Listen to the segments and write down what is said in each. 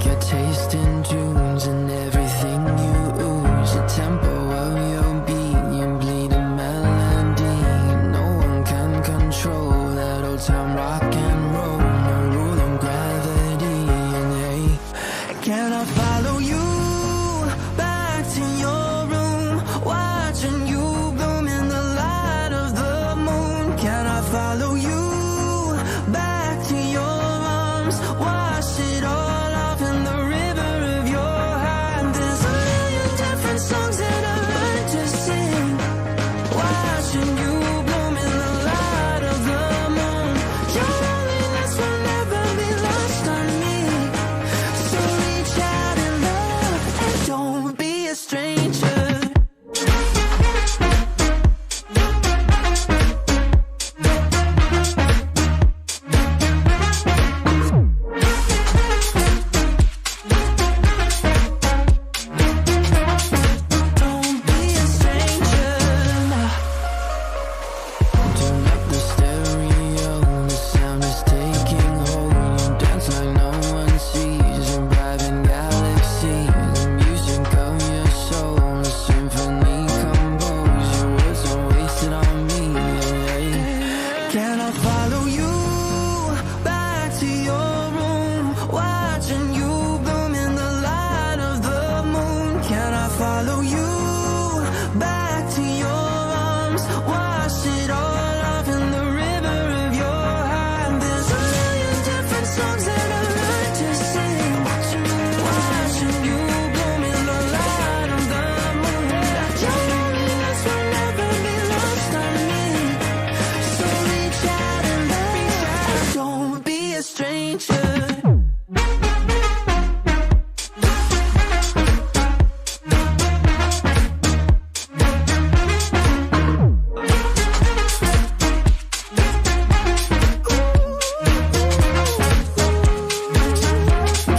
your taste in tunes and everything you ooze. The tempo of your beat, you bleed a melody. No one can control that old time rock and roll. No rule of gravity. And hey, can I follow you back to your room, watching you bloom in the light of the moon? Can I follow you back to your arms, wash it all off in the river of your heart? There's a million different songs that I learned to sing, watching you bloom in the light of the moon. Your loneliness will never be lost on me, so reach out and love and don't be a stranger. Don't be a stranger now. Turn up the stereo, the sound is taking hold. You dance like no one sees, a private galaxy. The music of your soul, a symphony composed. Your words are wasted on me. Can I follow you back to your room, watching you bloom in the light of the moon? Can I follow you back to your arms, wash it all off in the river of your heart? There's a million different songs that I learned to sing, watching you bloom in the light of the moon. Your loneliness will never be lost on me, so reach out and love, don't be a stranger.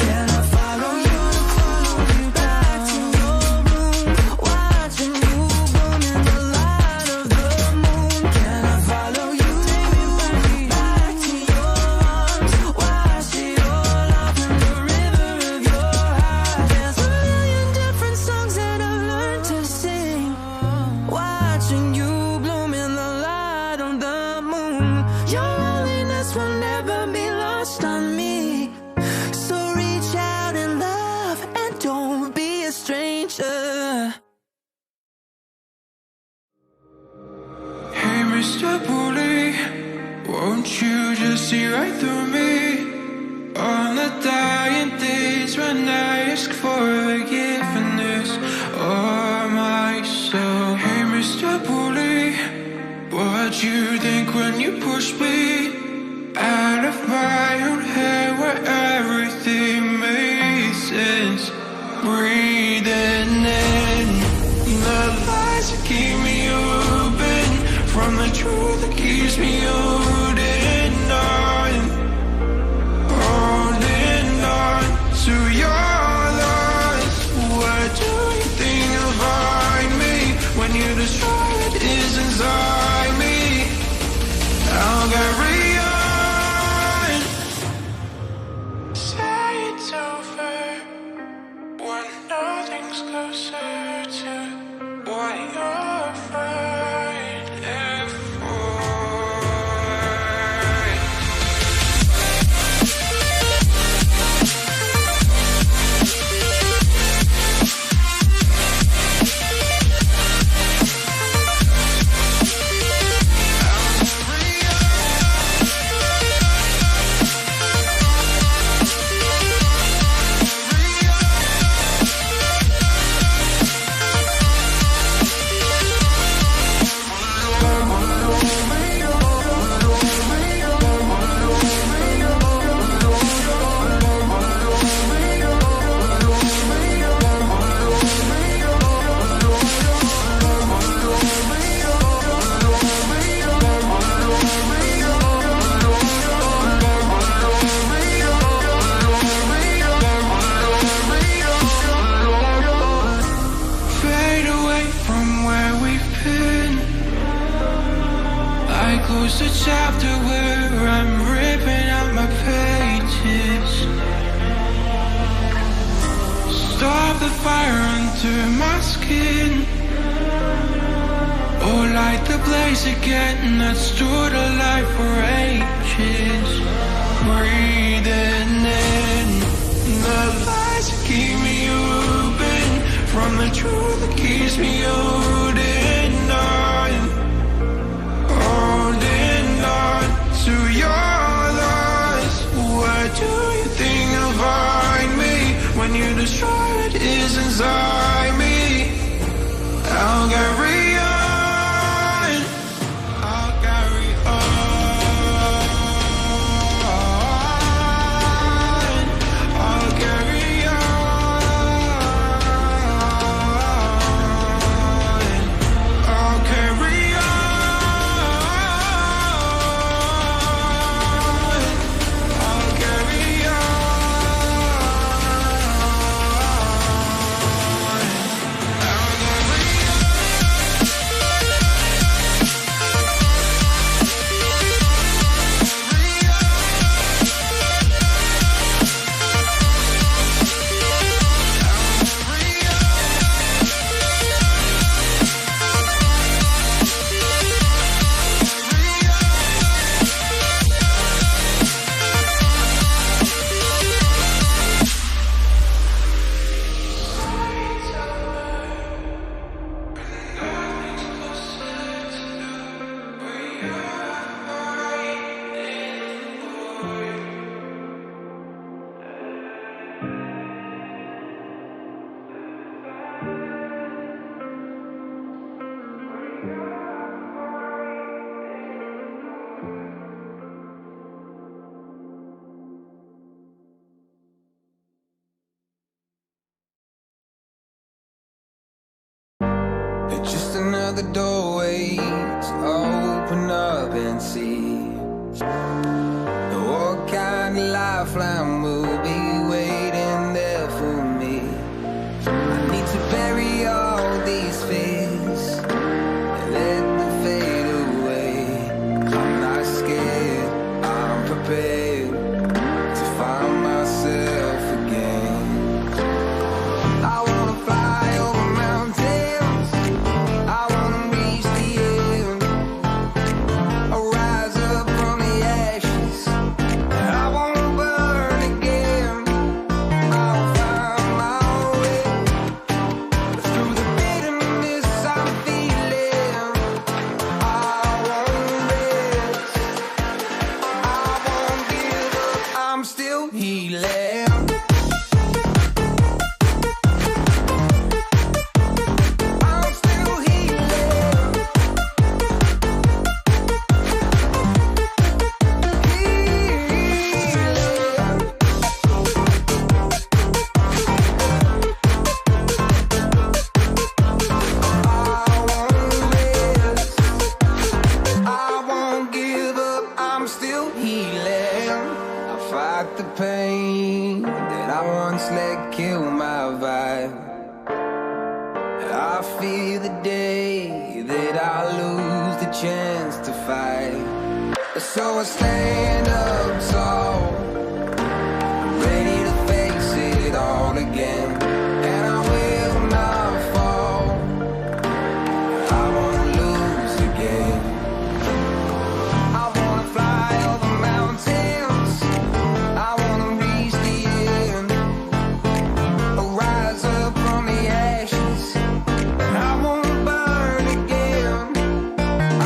Can I follow you back to your room, watching you bloom in the light of the moon? Can I follow you back to your arms, wash it all off in the river of your heart? There's a million different songs that I've learned to sing, watching you bloom in the light of the moon. Your loneliness will never be lost on me, so reach out and love and don't be a stranger. Hey, Mr. Bully, won't you just see right through me? On the dying days when I ask for forgiveness of myself. Hey, Mr. Bully, what you think when you push me out of my own head where everything made sense? Breathing in the lies that keep me open from the truth that keeps me holding on to your loss. What do you think of me when you destroy what is inside me? I'll carry on. Say it's over. One under my skin. Oh, light the blaze again that stood alive for ages. Breathing in the lies that keep me open, from the truth that keeps me holding on, holding on to your loss. Where do you think you'll find me when you destroy what is inside me? I'll carry on, I'll carry on, I'll carry on, I'll carry on, I'll carry Just another doorway to open up and see what kind of lifeline will be waiting there for me. I need to bury all these fears and let them fade away. I'm not scared, I'm prepared to find myself again. I wanna fly over mountains, I wanna reach the end. I'll rise up from the ashes, I wanna burn again. I'll find my way through the bitterness I'm feeling. I won't rest, I won't give up, I'm still healing. I'm still healing. I won't give up, I'm still healing. I fight the pain that I once let kill my vibe. I fear the day that I lose the chance to fight. So I stand up tall, ready to face it all again. And I will not fall, I won't lose again. I wanna fly over mountains, I wanna reach the end. I'll rise up from the ashes, I won't burn again.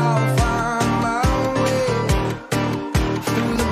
I'll find my way through the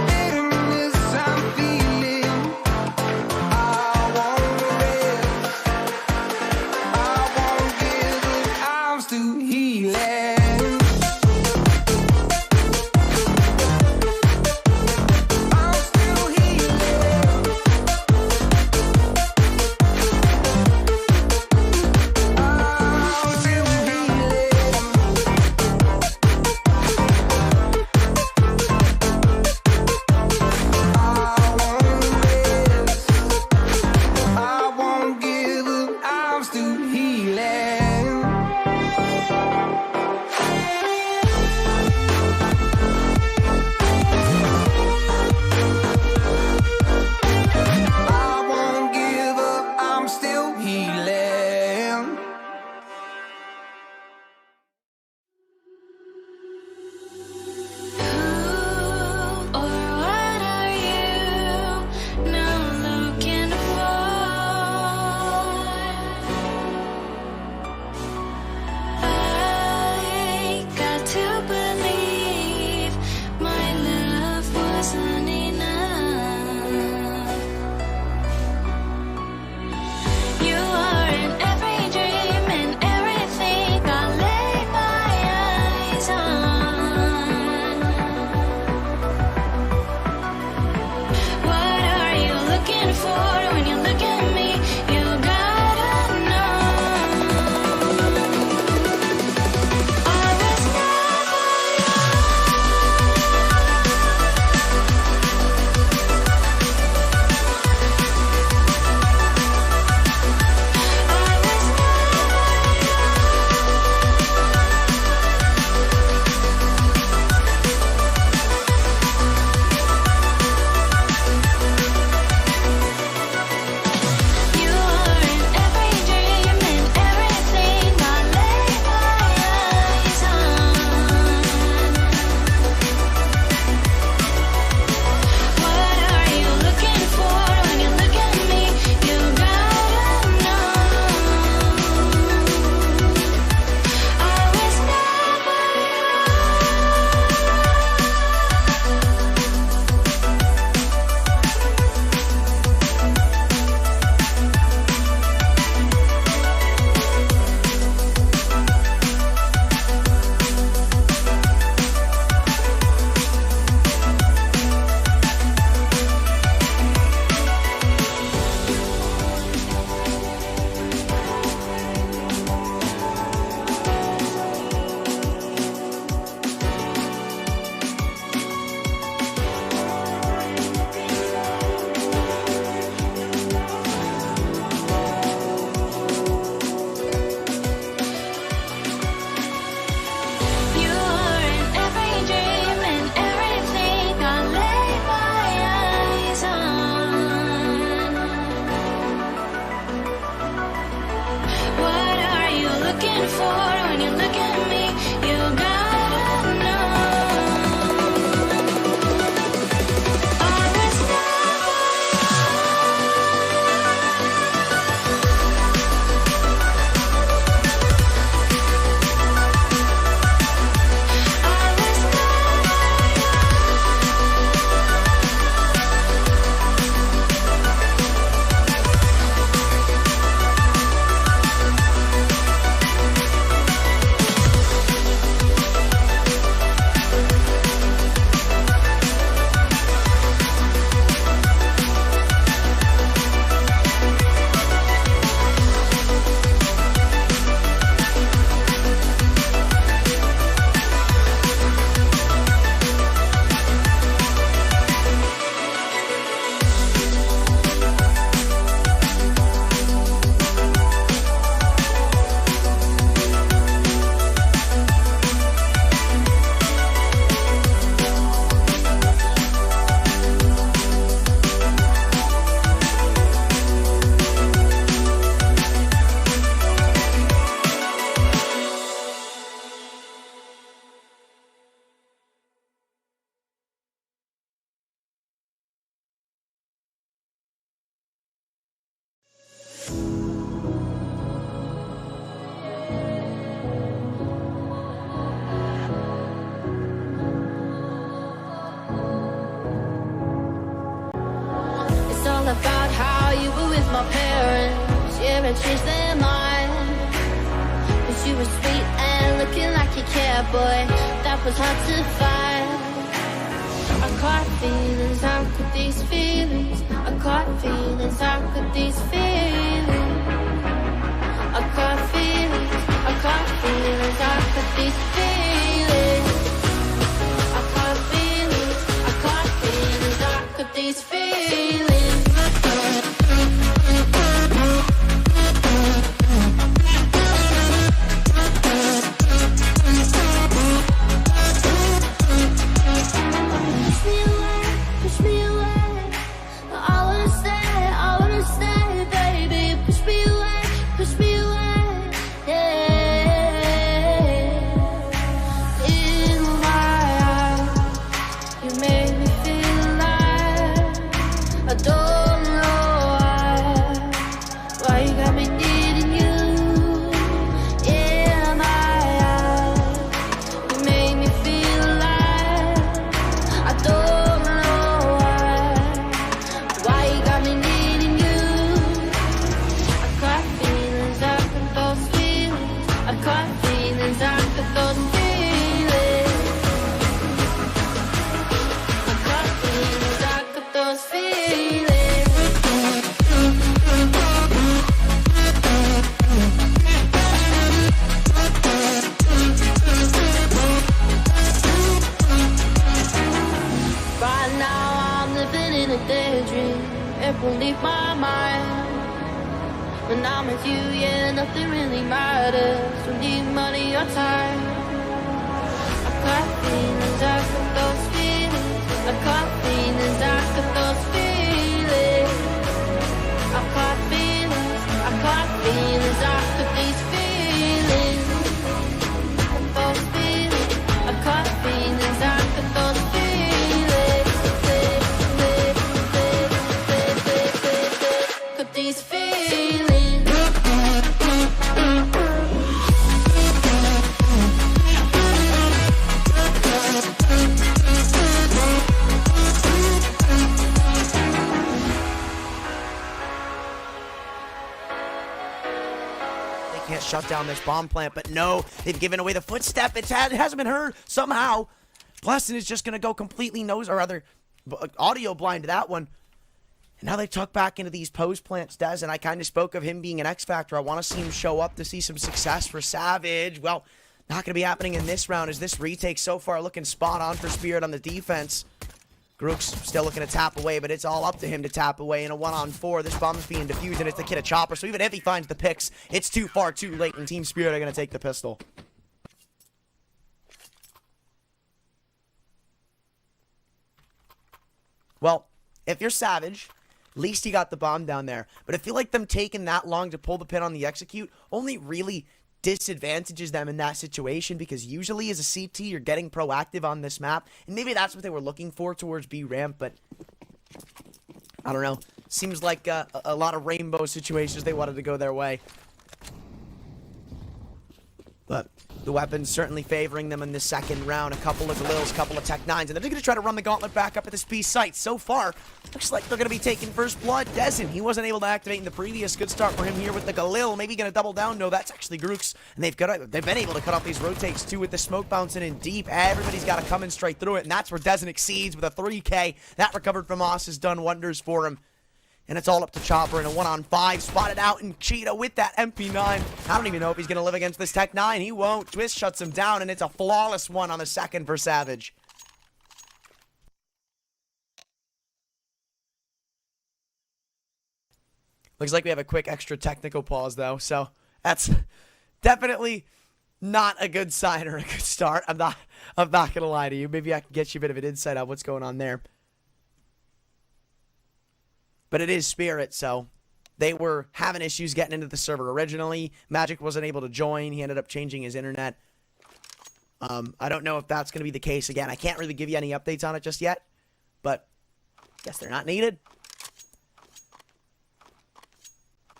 about how you were with my parents. Yeah, and changed their mind. Cause you were sweet and looking like you cared, boy. That was hard to find. I caught feelings, how could these feelings? I caught feelings, how could these feelings? I caught feelings, I caught feelings, how could these feelings? I caught feelings, I caught feelings, how could these feelings? Won't leave my mind. When I'm with you, yeah, nothing really matters. Don't need money or time. I got feelings, I got those feelings. I got feelings, I got those feelings. I got feelings, I got feelings, I got these feelings. Those feelings, I got feelings, I got those feelings. These feelings. They can't shut down this bomb plant, but no, they've given away the footstep. It hasn't been heard somehow. Bleston is just going to go completely audio blind to that one. And now they tuck back into these post plants, Des, and I kind of spoke of him being an X factor. I want to see him show up to see some success for Savage. Well, not going to be happening in this round as this retake so far looking spot on for Spirit on the defense. Grook's still looking to tap away, but it's all up to him to tap away in a 1-on-4. This bomb's being defused, and it's the kid of Chopper, so even if he finds the picks, it's too far too late, and Team Spirit are going to take the pistol. Well, if you're Savage, at least you got the bomb down there. But I feel like them taking that long to pull the pin on the execute only really disadvantages them in that situation, because usually as a CT, you're getting proactive on this map. And maybe that's what they were looking for towards B ramp, but I don't know. Seems like a lot of rainbow situations they wanted to go their way. But the weapons certainly favoring them in the second round. A couple of Galils, a couple of Tech 9s, and they're going to try to run the gauntlet back up at this B site. So far, looks like they're going to be taking first blood. Dezen, he wasn't able to activate in the previous. Good start for him here with the Galil. Maybe going to double down. No, that's actually Grook's. And they've been able to cut off these rotates too with the smoke bouncing in deep. Everybody's got to come in straight through it, and that's where Dezen exceeds with a 3K. That recovered from Moss has done wonders for him. And it's all up to Chopper in a 1-on-5. Spotted out in Cheetah with that MP9. I don't even know if he's going to live against this Tech 9. He won't. Twist shuts him down, and it's a flawless one on the second for Savage. Looks like we have a quick extra technical pause, though. So that's definitely not a good sign or a good start. I'm not going to lie to you. Maybe I can get you a bit of an insight on what's going on there. But it is Spirit, so they were having issues getting into the server originally. Magic wasn't able to join. He ended up changing his internet. I don't know if that's going to be the case again. I can't really give you any updates on it just yet, but I guess they're not needed.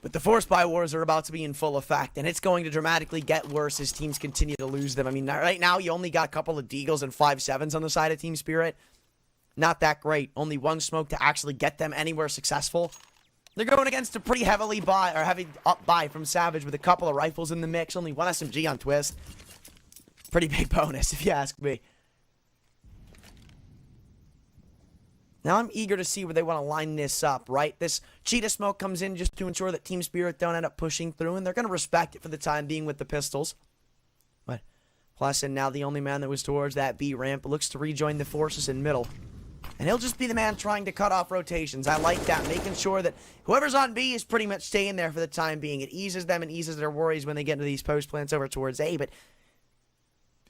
But the Force Buy Wars are about to be in full effect, and it's going to dramatically get worse as teams continue to lose them. I mean, right now you only got a couple of Deagles and 5-7s on the side of Team Spirit. not that great. Only one smoke to actually get them anywhere successful. They're going against a pretty heavy up buy from Savage with a couple of rifles in the mix. Only one SMG on Twist. Pretty big bonus, if you ask me. Now I'm eager to see where they want to line this up, right? This cheetah smoke comes in just to ensure that Team Spirit don't end up pushing through, and they're going to respect it for the time being with the pistols. But plus, and now the only man that was towards that B ramp looks to rejoin the forces in middle. And he'll just be the man trying to cut off rotations. I like that, making sure that whoever's on B is pretty much staying there for the time being. It eases them and eases their worries when they get into these post plants over towards A, but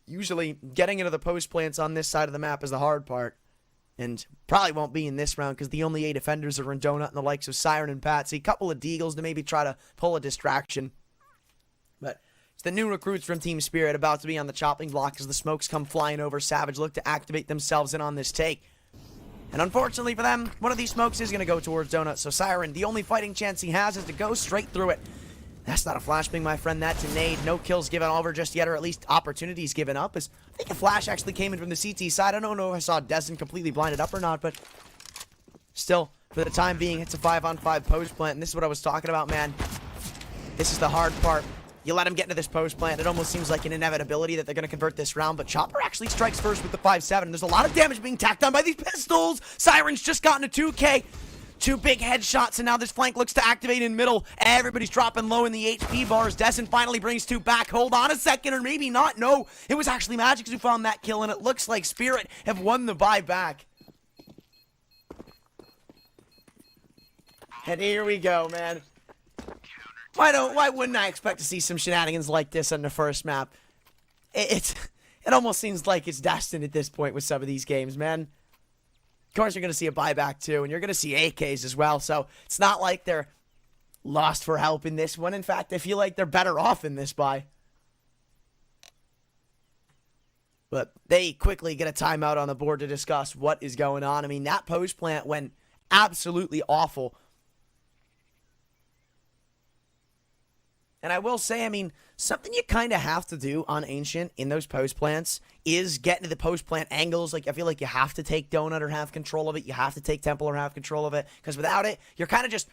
usually getting into the post plants on this side of the map is the hard part. And probably won't be in this round because the only 8 defenders are in Donut and the likes of Siren and Patsy. A couple of Deagles to maybe try to pull a distraction. But it's the new recruits from Team Spirit about to be on the chopping block as the smokes come flying over. Savage look to activate themselves in on this take. And unfortunately for them, one of these smokes is going to go towards Donut. So Siren, the only fighting chance he has is to go straight through it. That's not a flashbang, my friend. That's a nade. No kills given over just yet, or at least opportunities given up. I think a flash actually came in from the CT side. I don't know if I saw Dezen completely blinded up or not, but still, for the time being, it's a 5-on-5 post plant, and this is what I was talking about, man. This is the hard part. You let him get into this post plant, it almost seems like an inevitability that they're going to convert this round, but Chopper actually strikes first with the 5-7. There's a lot of damage being tacked on by these pistols. Siren's just gotten a 2K. 2 big headshots, and now this flank looks to activate in middle. Everybody's dropping low in the HP bars. Dezen finally brings 2 back. Hold on a second, or maybe not. No, it was actually Magix who found that kill, and it looks like Spirit have won the buy back. And here we go, man. Why wouldn't I expect to see some shenanigans like this on the first map? It almost seems like it's destined at this point with some of these games, man. Of course, you're going to see a buyback, too, and you're going to see AKs as well, so it's not like they're lost for help in this one. In fact, I feel like they're better off in this buy. But they quickly get a timeout on the board to discuss what is going on. I mean, that post plant went absolutely awful. And I will say, I mean, something you kind of have to do on Ancient in those post plants is get into the post plant angles. Like, I feel like you have to take Donut or have control of it. You have to take Temple or have control of it. Because without it, you're kind of just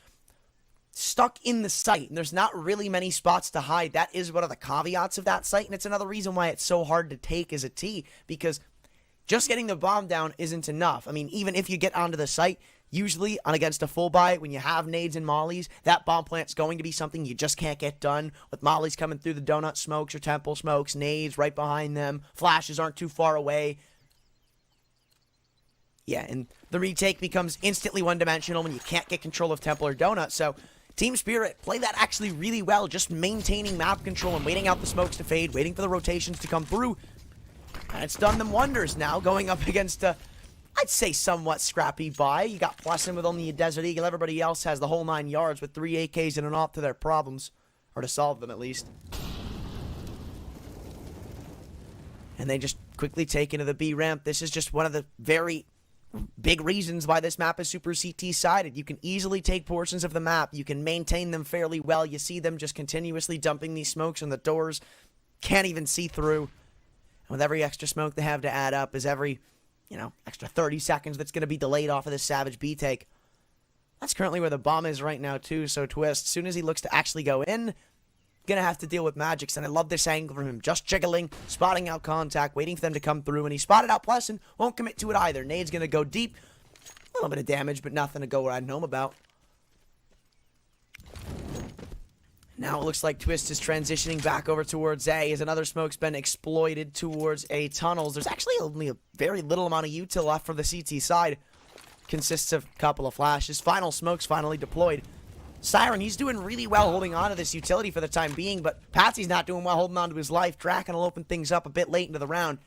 stuck in the site. And there's not really many spots to hide. That is one of the caveats of that site. And it's another reason why it's so hard to take as a T. Because just getting the bomb down isn't enough. I mean, even if you get onto the site, usually on against a full buy, when you have nades and mollies, that bomb plant's going to be something you just can't get done. With mollies coming through the Donut smokes or Temple smokes, nades right behind them, flashes aren't too far away. Yeah, and the retake becomes instantly one-dimensional when you can't get control of Temple or Donut. So Team Spirit play that actually really well, just maintaining map control and waiting out the smokes to fade, waiting for the rotations to come through. And it's done them wonders now, going up against a, I'd say, somewhat scrappy buy. You got Plussin with only a Desert Eagle. Everybody else has the whole 9 yards with 3 AKs and an op to their problems. Or to solve them, at least. And they just quickly take into the B ramp. This is just one of the very big reasons why this map is super CT-sided. You can easily take portions of the map. You can maintain them fairly well. You see them just continuously dumping these smokes on the doors. Can't even see through. And with every extra smoke they have to add up is every, extra 30 seconds that's going to be delayed off of this Savage B take. That's currently where the bomb is right now, too. So Twist, as soon as he looks to actually go in, going to have to deal with Magix. And I love this angle from him. Just jiggling, spotting out contact, waiting for them to come through. And he spotted out Plesson, won't commit to it either. Nade's going to go deep. A little bit of damage, but nothing to go riding home about. Now it looks like Twist is transitioning back over towards A as another smoke's been exploited towards A tunnels. There's actually only a very little amount of util left for the CT side. Consists of a couple of flashes. Final smoke's finally deployed. Siren, he's doing really well holding on to this utility for the time being, but Patsy's not doing well holding on to his life. Draken will open things up a bit late into the round.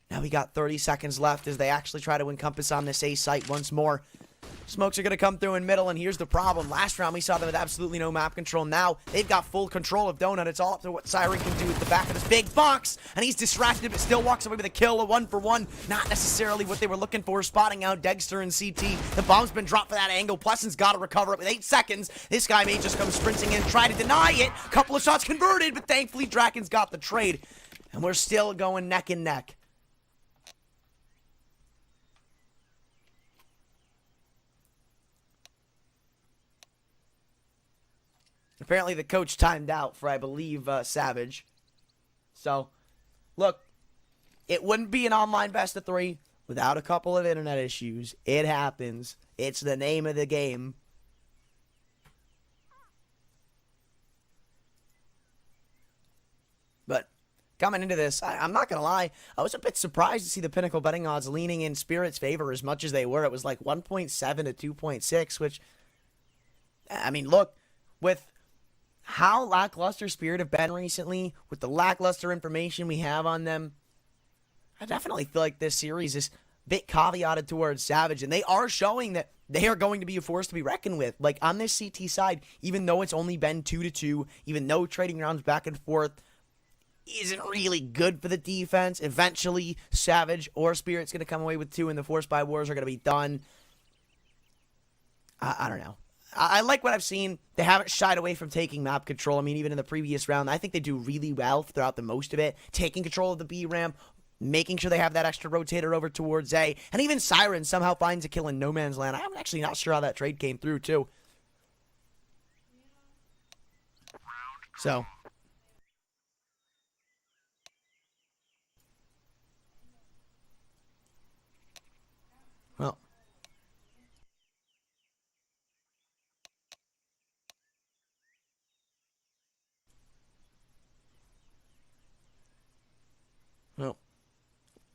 Now we got 30 seconds left as they actually try to encompass on this A site once more. Smokes are going to come through in middle, and here's the problem. Last round, we saw them with absolutely no map control. Now, they've got full control of Donut. It's all up to what Siren can do at the back of this big box, and he's distracted, but still walks away with a kill, a 1-for-1. Not necessarily what they were looking for, spotting out Dexter and CT. The bomb's been dropped for that angle. Plesson's got to recover it with 8 seconds. This guy may just come sprinting in, try to deny it. Couple of shots converted, but thankfully, Draken's got the trade. And we're still going neck and neck. Apparently the coach timed out for, I believe, Savage. So, look, it wouldn't be an online best of 3 without a couple of internet issues. It happens. It's the name of the game. But coming into this, I'm not going to lie, I was a bit surprised to see the Pinnacle betting odds leaning in Spirit's favor as much as they were. It was like 1.7 to 2.6, which, I mean, look, with how lackluster Spirit have been recently, with the lackluster information we have on them, I definitely feel like this series is a bit caveated towards Savage, and they are showing that they are going to be a force to be reckoned with. Like, on this CT side, even though it's only been 2-2, even though trading rounds back and forth isn't really good for the defense, eventually Savage or Spirit's going to come away with 2, and the Force by Wars are going to be done. I don't know. I like what I've seen. They haven't shied away from taking map control. I mean, even in the previous round, I think they do really well throughout the most of it. Taking control of the B ramp, making sure they have that extra rotator over towards A, and even Siren somehow finds a kill in no man's land. I'm actually not sure how that trade came through, too. So, well,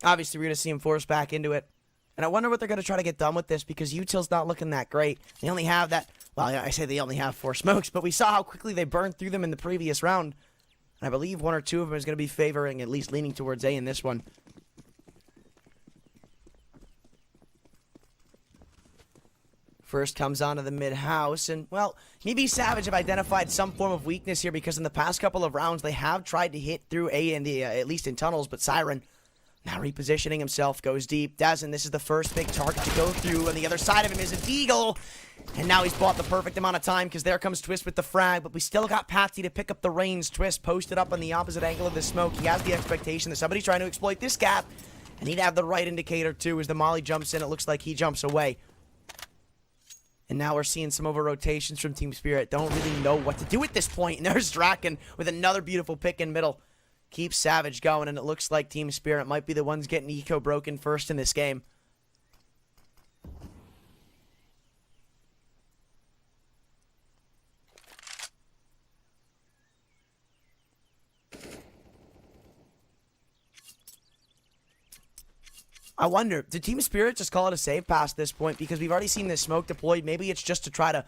obviously we're going to see him force back into it. And I wonder what they're going to try to get done with this, because Util's not looking that great. They only have that, well, I say they only have 4 smokes, but we saw how quickly they burned through them in the previous round. And I believe 1 or 2 of them is going to be favoring, at least leaning towards A in this one. First comes onto the mid-house, and, well, maybe Savage have identified some form of weakness here, because in the past couple of rounds, they have tried to hit through A in the, at least in tunnels, but Siren now repositioning himself, goes deep. Dazen, this is the first big target to go through. On the other side of him is a Deagle. And now he's bought the perfect amount of time, because there comes Twist with the frag. But we still got Patsy to pick up the reins. Twist posted up on the opposite angle of the smoke. He has the expectation that somebody's trying to exploit this gap. And he'd have the right indicator, too. As the Molly jumps in, it looks like he jumps away. And now we're seeing some over rotations from Team Spirit. Don't really know what to do at this point. And there's Draken with another beautiful pick in middle. Keeps Savage going, and it looks like Team Spirit might be the ones getting eco broken first in this game. I wonder, did Team Spirit just call it a save pass at this point? Because we've already seen this smoke deployed. Maybe it's just to try to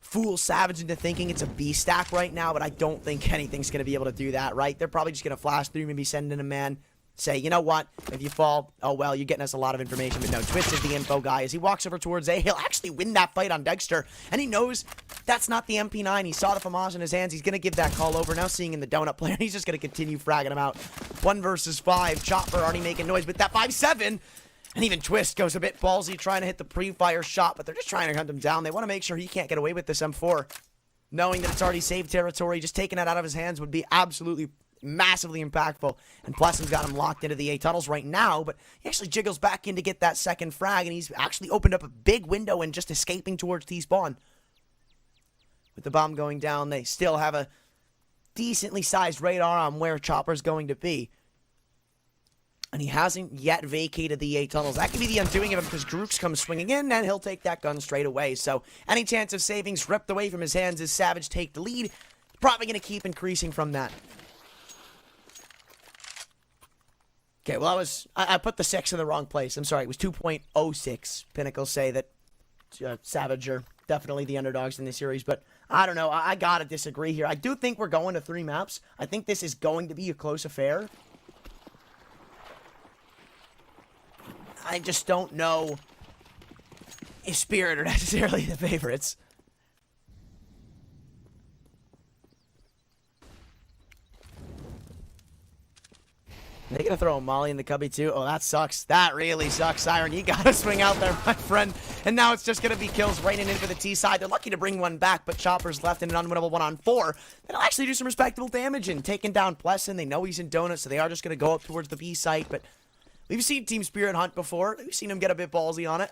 fool Savage into thinking it's a B stack right now, but I don't think anything's going to be able to do that, right? They're probably just going to flash through, maybe send in a man, say, you know what, if you fall, oh well, you're getting us a lot of information, but no, Twist is the info guy. As he walks over towards A, he'll actually win that fight on Dexter, and he knows that's not the MP9. He saw the FAMAS in his hands. He's going to give that call over. Now seeing in the donut player, he's just going to continue fragging him out. 1 versus 5. Chopper already making noise with that 5-7. And even Twist goes a bit ballsy trying to hit the pre-fire shot, but they're just trying to hunt him down. They want to make sure he can't get away with this M4. Knowing that it's already saved territory, just taking that out of his hands would be absolutely massively impactful. And Plesson's got him locked into the A tunnels right now, but he actually jiggles back in to get that second frag, and he's actually opened up a big window and just escaping towards T-spawn. With the bomb going down, they still have a decently sized radar on where Chopper's going to be. And he hasn't yet vacated the A tunnels. That could be the undoing of him, because Drooks comes swinging in, and he'll take that gun straight away. So any chance of savings ripped away from his hands as Savage take the lead. Probably going to keep increasing from that. Okay, well, I put the 6 in the wrong place. I'm sorry, it was 2.06. Pinnacle say that Savage are definitely the underdogs in this series, but I don't know. I got to disagree here. I do think we're going to 3 maps. I think this is going to be a close affair. I just don't know if Spirit are necessarily the favorites. They're going to throw a Molly in the cubby too. Oh, that sucks. That really sucks, Siren. You got to swing out there, my friend. And now it's just going to be kills raining in for the T side. They're lucky to bring one back, but Chopper's left in an unwinnable 1-on-4. That'll actually do some respectable damage and taking down Plesson. They know he's in Donut, so they are just going to go up towards the B site, but we've seen Team Spirit hunt before. We've seen him get a bit ballsy on it.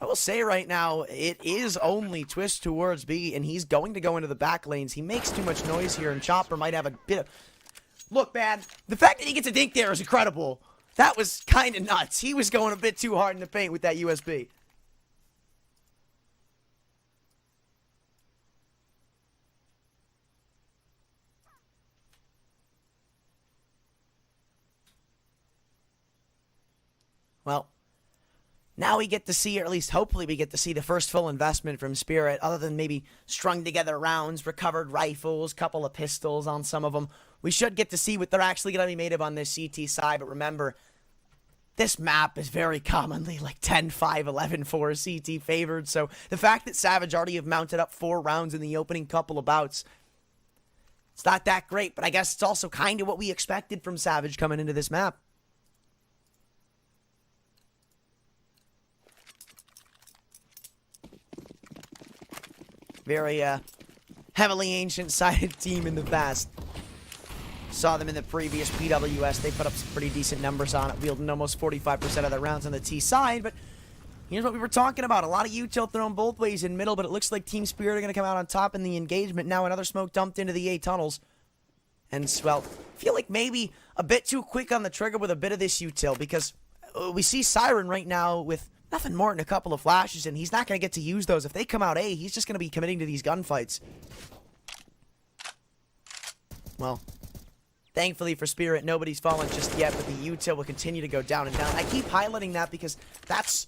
I will say right now, it is only twist towards B, and he's going to go into the back lanes. He makes too much noise here, and Chopper might have a bit of... Look, man, the fact that he gets a dink there is incredible. That was kind of nuts. He was going a bit too hard in the paint with that USB. Well, now we get to see, or at least hopefully we get to see the first full investment from Spirit, other than maybe strung together rounds, recovered rifles, couple of pistols on some of them. We should get to see what they're actually going to be made of on this CT side, but remember, this map is very commonly like 10-5, 11-4 CT favored, so the fact that Savage already have mounted up 4 rounds in the opening couple of bouts, it's not that great, but I guess it's also kind of what we expected from Savage coming into this map. Very heavily ancient-sided team in the past. Saw them in the previous PWS. They put up some pretty decent numbers on it, wielding almost 45% of their rounds on the T side. But here's what we were talking about. A lot of util thrown both ways in middle, but it looks like Team Spirit are going to come out on top in the engagement. Now another smoke dumped into the A tunnels. And, well, I feel like maybe a bit too quick on the trigger with a bit of this util, because we see Siren right now with nothing more than a couple of flashes, and he's not going to get to use those. If they come out A, he's just going to be committing to these gunfights. Well, thankfully for Spirit, nobody's fallen just yet, but the util will continue to go down and down. I keep highlighting that because that's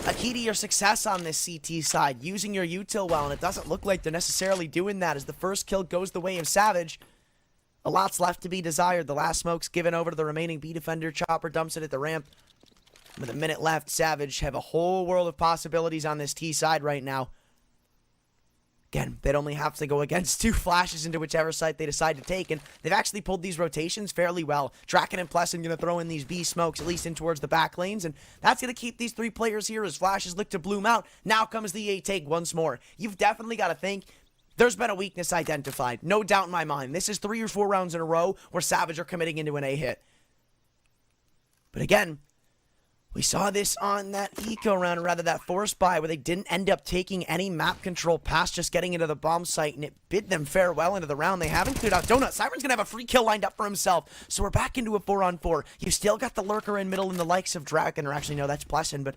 a key to your success on this CT side, using your util well, and it doesn't look like they're necessarily doing that as the first kill goes the way of Savage. A lot's left to be desired. The last smoke's given over to the remaining B defender. Chopper dumps it at the ramp. With a minute left, Savage have a whole world of possibilities on this T side right now. Again, they'd only have to go against 2 flashes into whichever site they decide to take, and they've actually pulled these rotations fairly well. Draken and Plessin going to throw in these B smokes, at least in towards the back lanes, and that's going to keep these 3 players here as flashes look to bloom out. Now comes the A take once more. You've definitely got to think there's been a weakness identified. No doubt in my mind. This is 3 or 4 rounds in a row where Savage are committing into an A hit. But again, we saw this on that eco round, or rather that force buy, where they didn't end up taking any map control past just getting into the bomb site, and it bid them farewell into the round. They haven't cleared out Donut. Siren's going to have a free kill lined up for himself, so we're back into a 4-on-4. You've still got the lurker in middle and the likes of Draken, or actually, no, that's Plessin, but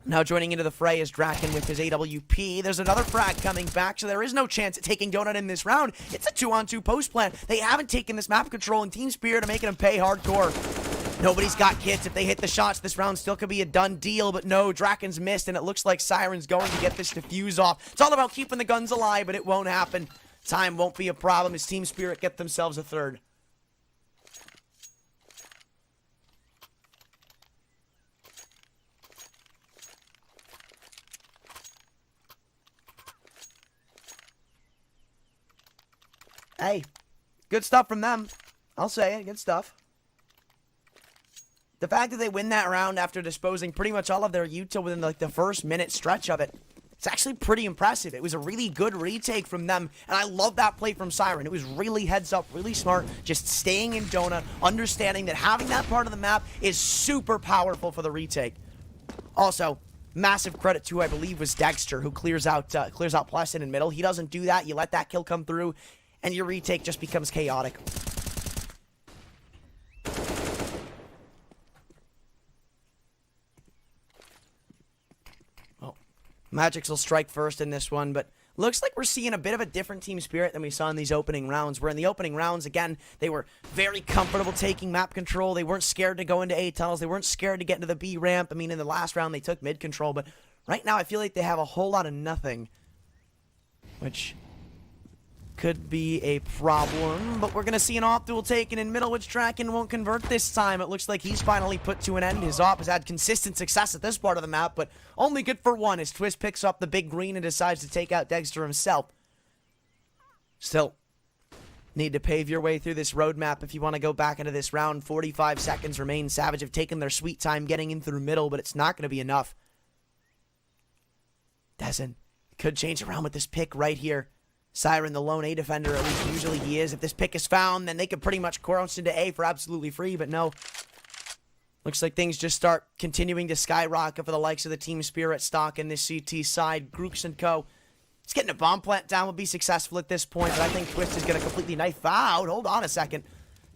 now joining into the fray is Draken with his AWP. There's another frag coming back, so there is no chance at taking Donut in this round. It's a 2-on-2 post plan. They haven't taken this map control, and Team Spirit are making them pay hardcore. Nobody's got kits. If they hit the shots, this round still could be a done deal, but no, Draken's missed, and it looks like Siren's going to get this defuse off. It's all about keeping the guns alive, but it won't happen. Time won't be a problem as Team Spirit get themselves a third. Hey, good stuff from them. I'll say it, good stuff. The fact that they win that round after disposing pretty much all of their util within like the first minute stretch of it, it's actually pretty impressive. It was a really good retake from them, and I love that play from Siren. It was really heads up, really smart, just staying in Donut, understanding that having that part of the map is super powerful for the retake. Also, massive credit to, I believe, was Dexter, who clears out Plessin in middle. He doesn't do that. You let that kill come through, and your retake just becomes chaotic. Magix will strike first in this one, but looks like we're seeing a bit of a different Team Spirit than we saw in these opening rounds, where in the opening rounds, again, they were very comfortable taking map control. They weren't scared to go into A tunnels. They weren't scared to get into the B ramp. I mean, in the last round, they took mid control, but right now I feel like they have a whole lot of nothing, which could be a problem, but we're going to see an op duel taken in middle, which Draken won't convert this time. It looks like he's finally put to an end. His op has had consistent success at this part of the map, but only good for one as Twist picks up the big green and decides to take out Dexter himself. Still, need to pave your way through this roadmap if you want to go back into this round. 45 seconds remain. Savage have taken their sweet time getting in through middle, but it's not going to be enough. Dezen could change around with this pick right here. Siren, the lone A defender, at least usually he is. If this pick is found, then they could pretty much cross into A for absolutely free, but no. Looks like things just start continuing to skyrocket for the likes of the Team Spirit stock in this CT side. Grooks and Co. Just getting a bomb plant down would be successful at this point, but I think Twist is going to completely knife out. Hold on a second.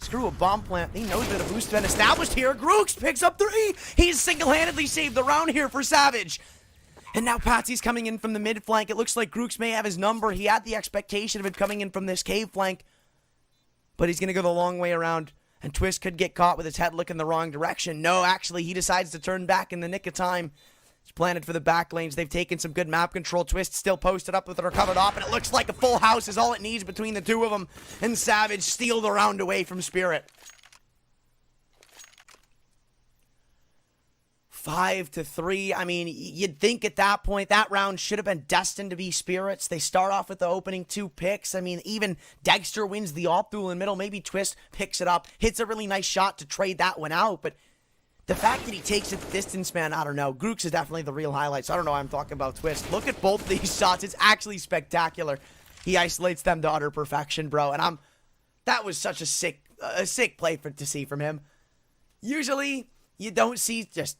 Screw a bomb plant. He knows that a boost has been established here. Grooks picks up 3. He's single-handedly saved the round here for Savage. And now Patsy's coming in from the mid flank. It looks like Grooks may have his number. He had the expectation of it coming in from this cave flank, but he's going to go the long way around. And Twist could get caught with his head looking the wrong direction. No, actually, he decides to turn back in the nick of time. He's planted for the back lanes. They've taken some good map control. Twist still posted up with it recovered off, and it looks like a full house is all it needs between the two of them. And Savage steal the round away from Spirit. 5-3. I mean, you'd think at that point that round should have been destined to be Spirits. They start off with the opening 2 picks. I mean, even Dexter wins the op duel in the middle. Maybe Twist picks it up, hits a really nice shot to trade that one out. But the fact that he takes it distance, man, I don't know. Grooks is definitely the real highlights. I don't know why I'm talking about Twist. Look at both these shots. It's actually spectacular. He isolates them to utter perfection, bro. And that was such a sick play to see from him. Usually, you don't see just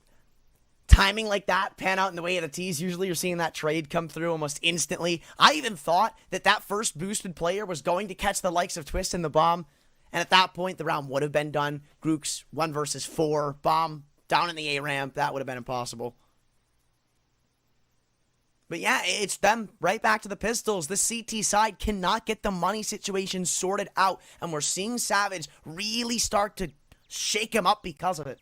timing like that pan out in the way of the tees. Usually you're seeing that trade come through almost instantly. I even thought that first boosted player was going to catch the likes of Twist in the bomb. And at that point, the round would have been done. Grooks 1 versus 4. Bomb down in the A ramp. That would have been impossible. But yeah, it's them right back to the pistols. The CT side cannot get the money situation sorted out. And we're seeing Savage really start to shake him up because of it.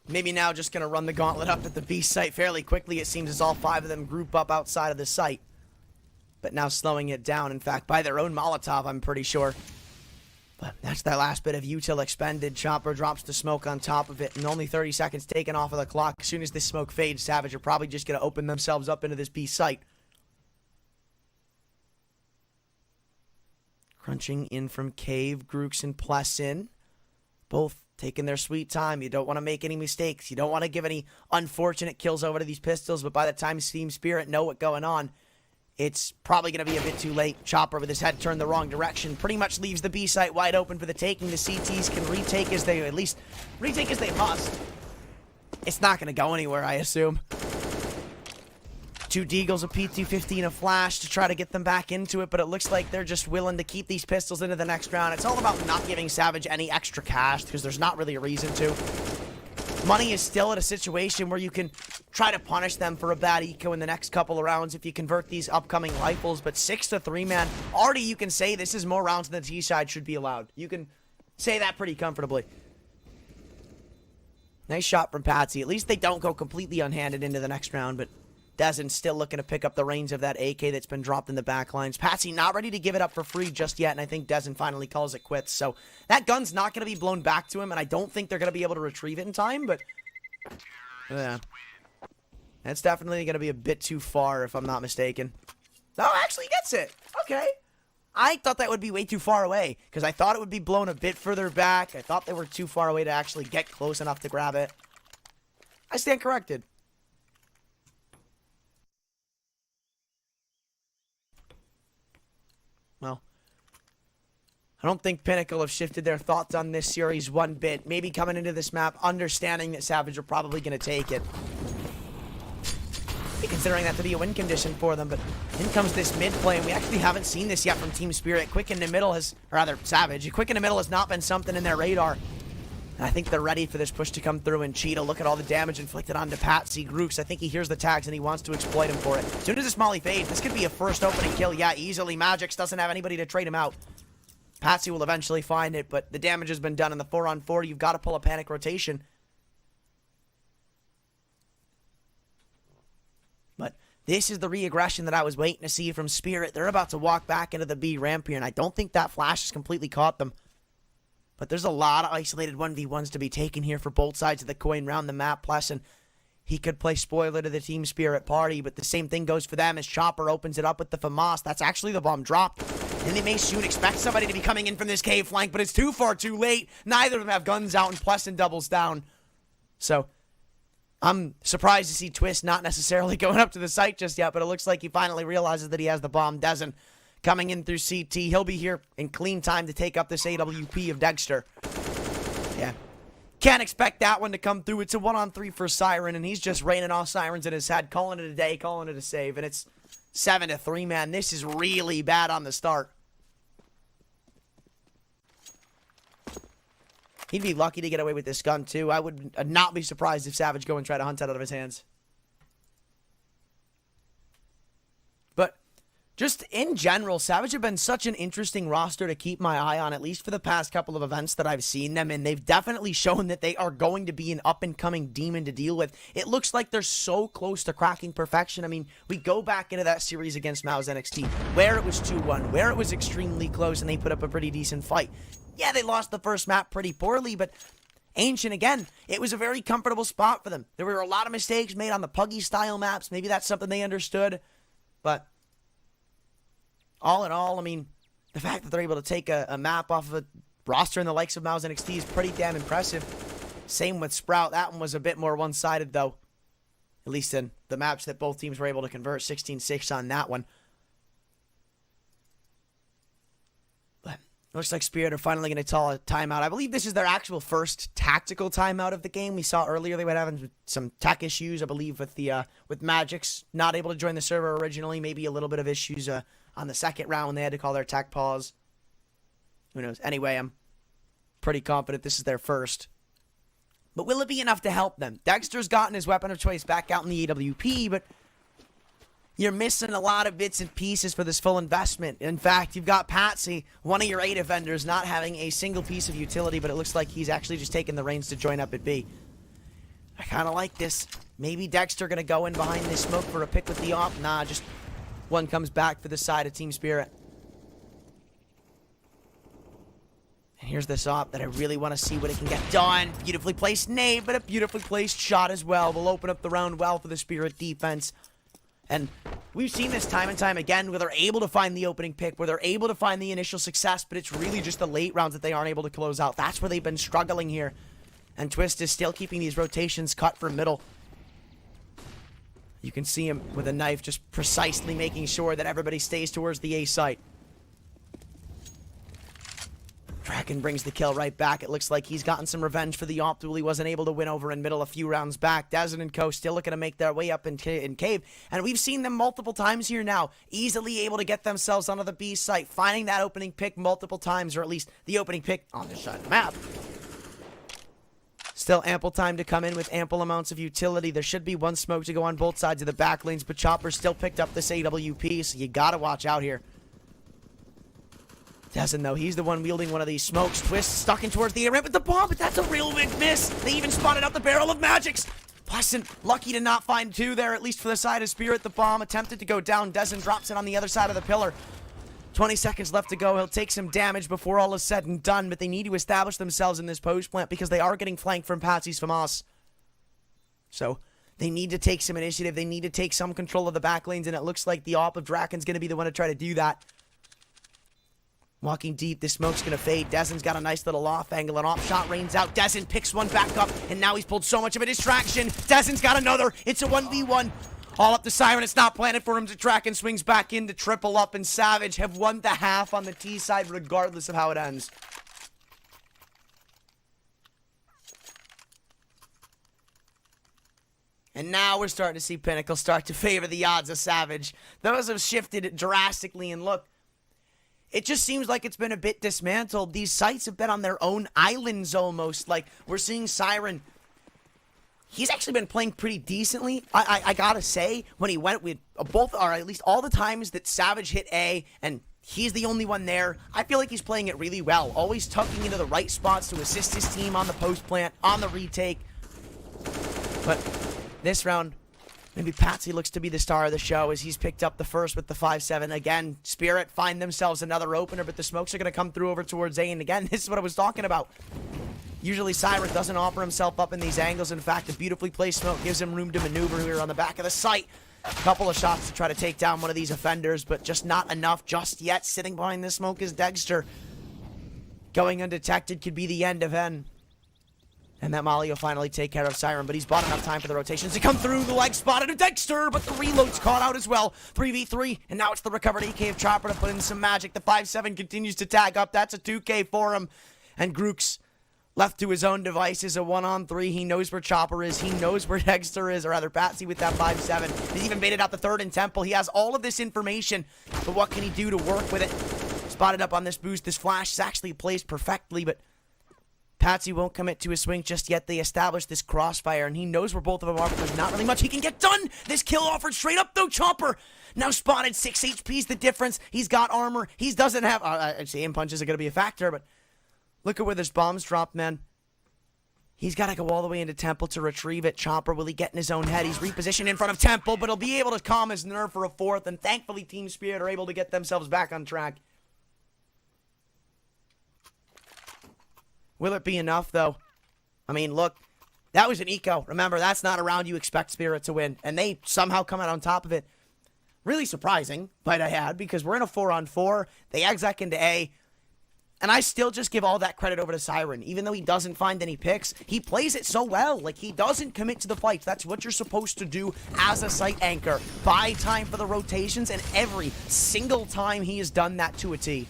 Maybe now just going to run the gauntlet up at the B site fairly quickly. It seems as all 5 of them group up outside of the site. But now slowing it down, in fact, by their own Molotov, I'm pretty sure. But that's that last bit of util expended. Chopper drops the smoke on top of it, and only 30 seconds taken off of the clock. As soon as this smoke fades, Savage are probably just going to open themselves up into this B site. Crunching in from Cave, Grooks and Plessin. Both taking their sweet time. You don't want to make any mistakes. You don't want to give any unfortunate kills over to these pistols, but by the time Team Spirit know what's going on, it's probably going to be a bit too late. Chopper with his head turned the wrong direction pretty much leaves the B site wide open for the taking. The CTs can retake as they must. It's not going to go anywhere, I assume. 2 Deagles, a P250, a flash to try to get them back into it, but it looks like they're just willing to keep these pistols into the next round. It's all about not giving Savage any extra cash, because there's not really a reason to. Money is still at a situation where you can try to punish them for a bad eco in the next couple of rounds if you convert these upcoming rifles, but 6-3, man, already you can say this is more rounds than the T side should be allowed. You can say that pretty comfortably. Nice shot from Patsy. At least they don't go completely unhanded into the next round, but Dezin's still looking to pick up the reins of that AK that's been dropped in the back lines. Patsy not ready to give it up for free just yet, and I think Dezin finally calls it quits. So that gun's not going to be blown back to him, and I don't think they're going to be able to retrieve it in time, but yeah. That's definitely going to be a bit too far, if I'm not mistaken. No, actually gets it. Okay. I thought that would be way too far away, because I thought it would be blown a bit further back. I thought they were too far away to actually get close enough to grab it. I stand corrected. Well, I don't think Pinnacle have shifted their thoughts on this series one bit. Maybe coming into this map, understanding that Savage are probably going to take it. Considering that to be a win condition for them, but in comes this mid play, and we actually haven't seen this yet from Team Spirit. Quick in the middle has, or rather, Savage. Quick in the middle has not been something in their radar. And I think they're ready for this push to come through, and Cheetah, look at all the damage inflicted onto Patsy. Grooks, I think he hears the tags and he wants to exploit him for it. As soon as this molly fades, this could be a first opening kill. Yeah, easily. Magix doesn't have anybody to trade him out. Patsy will eventually find it, but the damage has been done in the 4-on-4. You've got to pull a panic rotation. But this is the re-aggression that I was waiting to see from Spirit. They're about to walk back into the B ramp here, and I don't think that flash has completely caught them. But there's a lot of isolated 1v1s to be taken here for both sides of the coin round the map. Plessin, he could play spoiler to the Team Spirit party, but the same thing goes for them as Chopper opens it up with the FAMAS. That's actually the bomb dropped. And they may soon expect somebody to be coming in from this cave flank, but it's too far too late. Neither of them have guns out, and Plessin doubles down. So, I'm surprised to see Twist not necessarily going up to the site just yet, but it looks like he finally realizes that he has the bomb. Dezen coming in through CT. He'll be here in clean time to take up this AWP of Dexter. Yeah. Can't expect that one to come through. It's a 1-on-3 for Siren, and he's just raining off sirens in his head, calling it a day, calling it a save, and it's 7-3, man. This is really bad on the start. He'd be lucky to get away with this gun, too. I would not be surprised if Savage go and try to hunt it out of his hands. But just in general, Savage have been such an interesting roster to keep my eye on, at least for the past couple of events that I've seen them, and they've definitely shown that they are going to be an up-and-coming demon to deal with. It looks like they're so close to cracking perfection. I mean, we go back into that series against Mao's NXT, where it was 2-1, where it was extremely close, and they put up a pretty decent fight. Yeah, they lost the first map pretty poorly, but Ancient, again, it was a very comfortable spot for them. There were a lot of mistakes made on the Puggy-style maps. Maybe that's something they understood. But all in all, I mean, the fact that they're able to take a map off of a roster in the likes of Mao's NXT is pretty damn impressive. Same with Sprout. That one was a bit more one-sided, though. At least in the maps that both teams were able to convert. 16-6 on that one. Looks like Spirit are finally going to call a timeout. I believe this is their actual first tactical timeout of the game. We saw earlier they were having some tech issues, I believe, with Magix not able to join the server originally. Maybe a little bit of issues on the second round when they had to call their tech pause. Who knows? Anyway, I'm pretty confident this is their first. But will it be enough to help them? Dexter's gotten his weapon of choice back out in the AWP, but you're missing a lot of bits and pieces for this full investment. In fact, you've got Patsy, one of your A defenders, not having a single piece of utility, but it looks like he's actually just taking the reins to join up at B. I kind of like this. Maybe Dexter going to go in behind this smoke for a pick with the op. Nah, just one comes back for the side of Team Spirit. And here's this op that I really want to see what it can get done. Beautifully placed nade, but a beautifully placed shot as well. Will open up the round well for the Spirit defense. And we've seen this time and time again where they're able to find the opening pick, where they're able to find the initial success, but it's really just the late rounds that they aren't able to close out. That's where they've been struggling here. And Twist is still keeping these rotations cut for middle. You can see him with a knife just precisely making sure that everybody stays towards the A site. Draken brings the kill right back. It looks like he's gotten some revenge for the op duel he wasn't able to win over in middle a few rounds back. Dezen and Co. still looking to make their way up in cave. And we've seen them multiple times here now. Easily able to get themselves onto the B site. Finding that opening pick multiple times, or at least the opening pick on this side of the map. Still ample time to come in with ample amounts of utility. There should be one smoke to go on both sides of the back lanes, but Chopper still picked up this AWP, so you gotta watch out here. Dezen, though, he's the one wielding one of these smokes. Twist stuck in towards the air with the bomb, but that's a real big miss. They even spotted out the barrel of Magix. Pleasant, lucky to not find two there, at least for the side of Spirit. The bomb attempted to go down. Dezen drops it on the other side of the pillar. 20 seconds left to go. He'll take some damage before all is said and done, but they need to establish themselves in this post plant because they are getting flanked from Patsy's FAMAS. So they need to take some initiative. They need to take some control of the back lanes, and it looks like the op of Draken's going to be the one to try to do that. Walking deep, this smoke's going to fade. Dezen's got a nice little off angle. An off shot rains out. Dezen picks one back up, and now he's pulled so much of a distraction. Dezen's got another. It's a 1v1. All up the Siren. It's not planted for him to track and swings back in to triple up, and Savage have won the half on the T side regardless of how it ends. And now we're starting to see Pinnacle start to favor the odds of Savage. Those have shifted drastically, and look, it just seems like it's been a bit dismantled. These sites have been on their own islands almost. Like, we're seeing Siren. He's actually been playing pretty decently. I gotta say, when he went with both, or at least all the times that Savage hit A, and he's the only one there, I feel like he's playing it really well. Always tucking into the right spots to assist his team on the post plant, on the retake. But this round, maybe Patsy looks to be the star of the show as he's picked up the first with the 5-7. Again, Spirit find themselves another opener, but the smokes are going to come through over towards A. And again, this is what I was talking about. Usually Siren doesn't offer himself up in these angles. In fact, a beautifully placed smoke gives him room to maneuver here on the back of the site. A couple of shots to try to take down one of these offenders, but just not enough just yet. Sitting behind this smoke is Dexter. Going undetected could be the end of N. And that Molly will finally take care of Siren, but he's bought enough time for the rotations to come through. The leg spotted to Dexter, but the reload's caught out as well. 3v3, and now it's the recovered AK of Chopper to put in some magic. The 5-7 continues to tag up. That's a 2K for him. And Grook's left to his own devices, a 1-on-3. He knows where Chopper is. He knows where Dexter is, or rather Patsy with that 5-7. He's even baited out the third in Temple. He has all of this information, but what can he do to work with it? Spotted up on this boost. This flash is actually placed perfectly, but Patsy won't commit to his swing just yet. They established this crossfire, and he knows where both of them are, but there's not really much he can get done. This kill offered straight up, though. Chopper now spotted. 6 HP's the difference. He's got armor. He doesn't have... actually, aim punches are going to be a factor, but look at where this bomb's dropped, man. He's got to go all the way into Temple to retrieve it. Chopper, will he get in his own head? He's repositioned in front of Temple, but he'll be able to calm his nerve for a fourth, and thankfully Team Spirit are able to get themselves back on track. Will it be enough, though? I mean, look, that was an eco. Remember, that's not a round you expect Spirit to win, and they somehow come out on top of it. Really surprising, might I add, because we're in a 4-on-4. They exec into A, and I still just give all that credit over to Siren. Even though he doesn't find any picks, he plays it so well. Like, he doesn't commit to the fights. That's what you're supposed to do as a site anchor. Buy time for the rotations, and every single time he has done that to a T.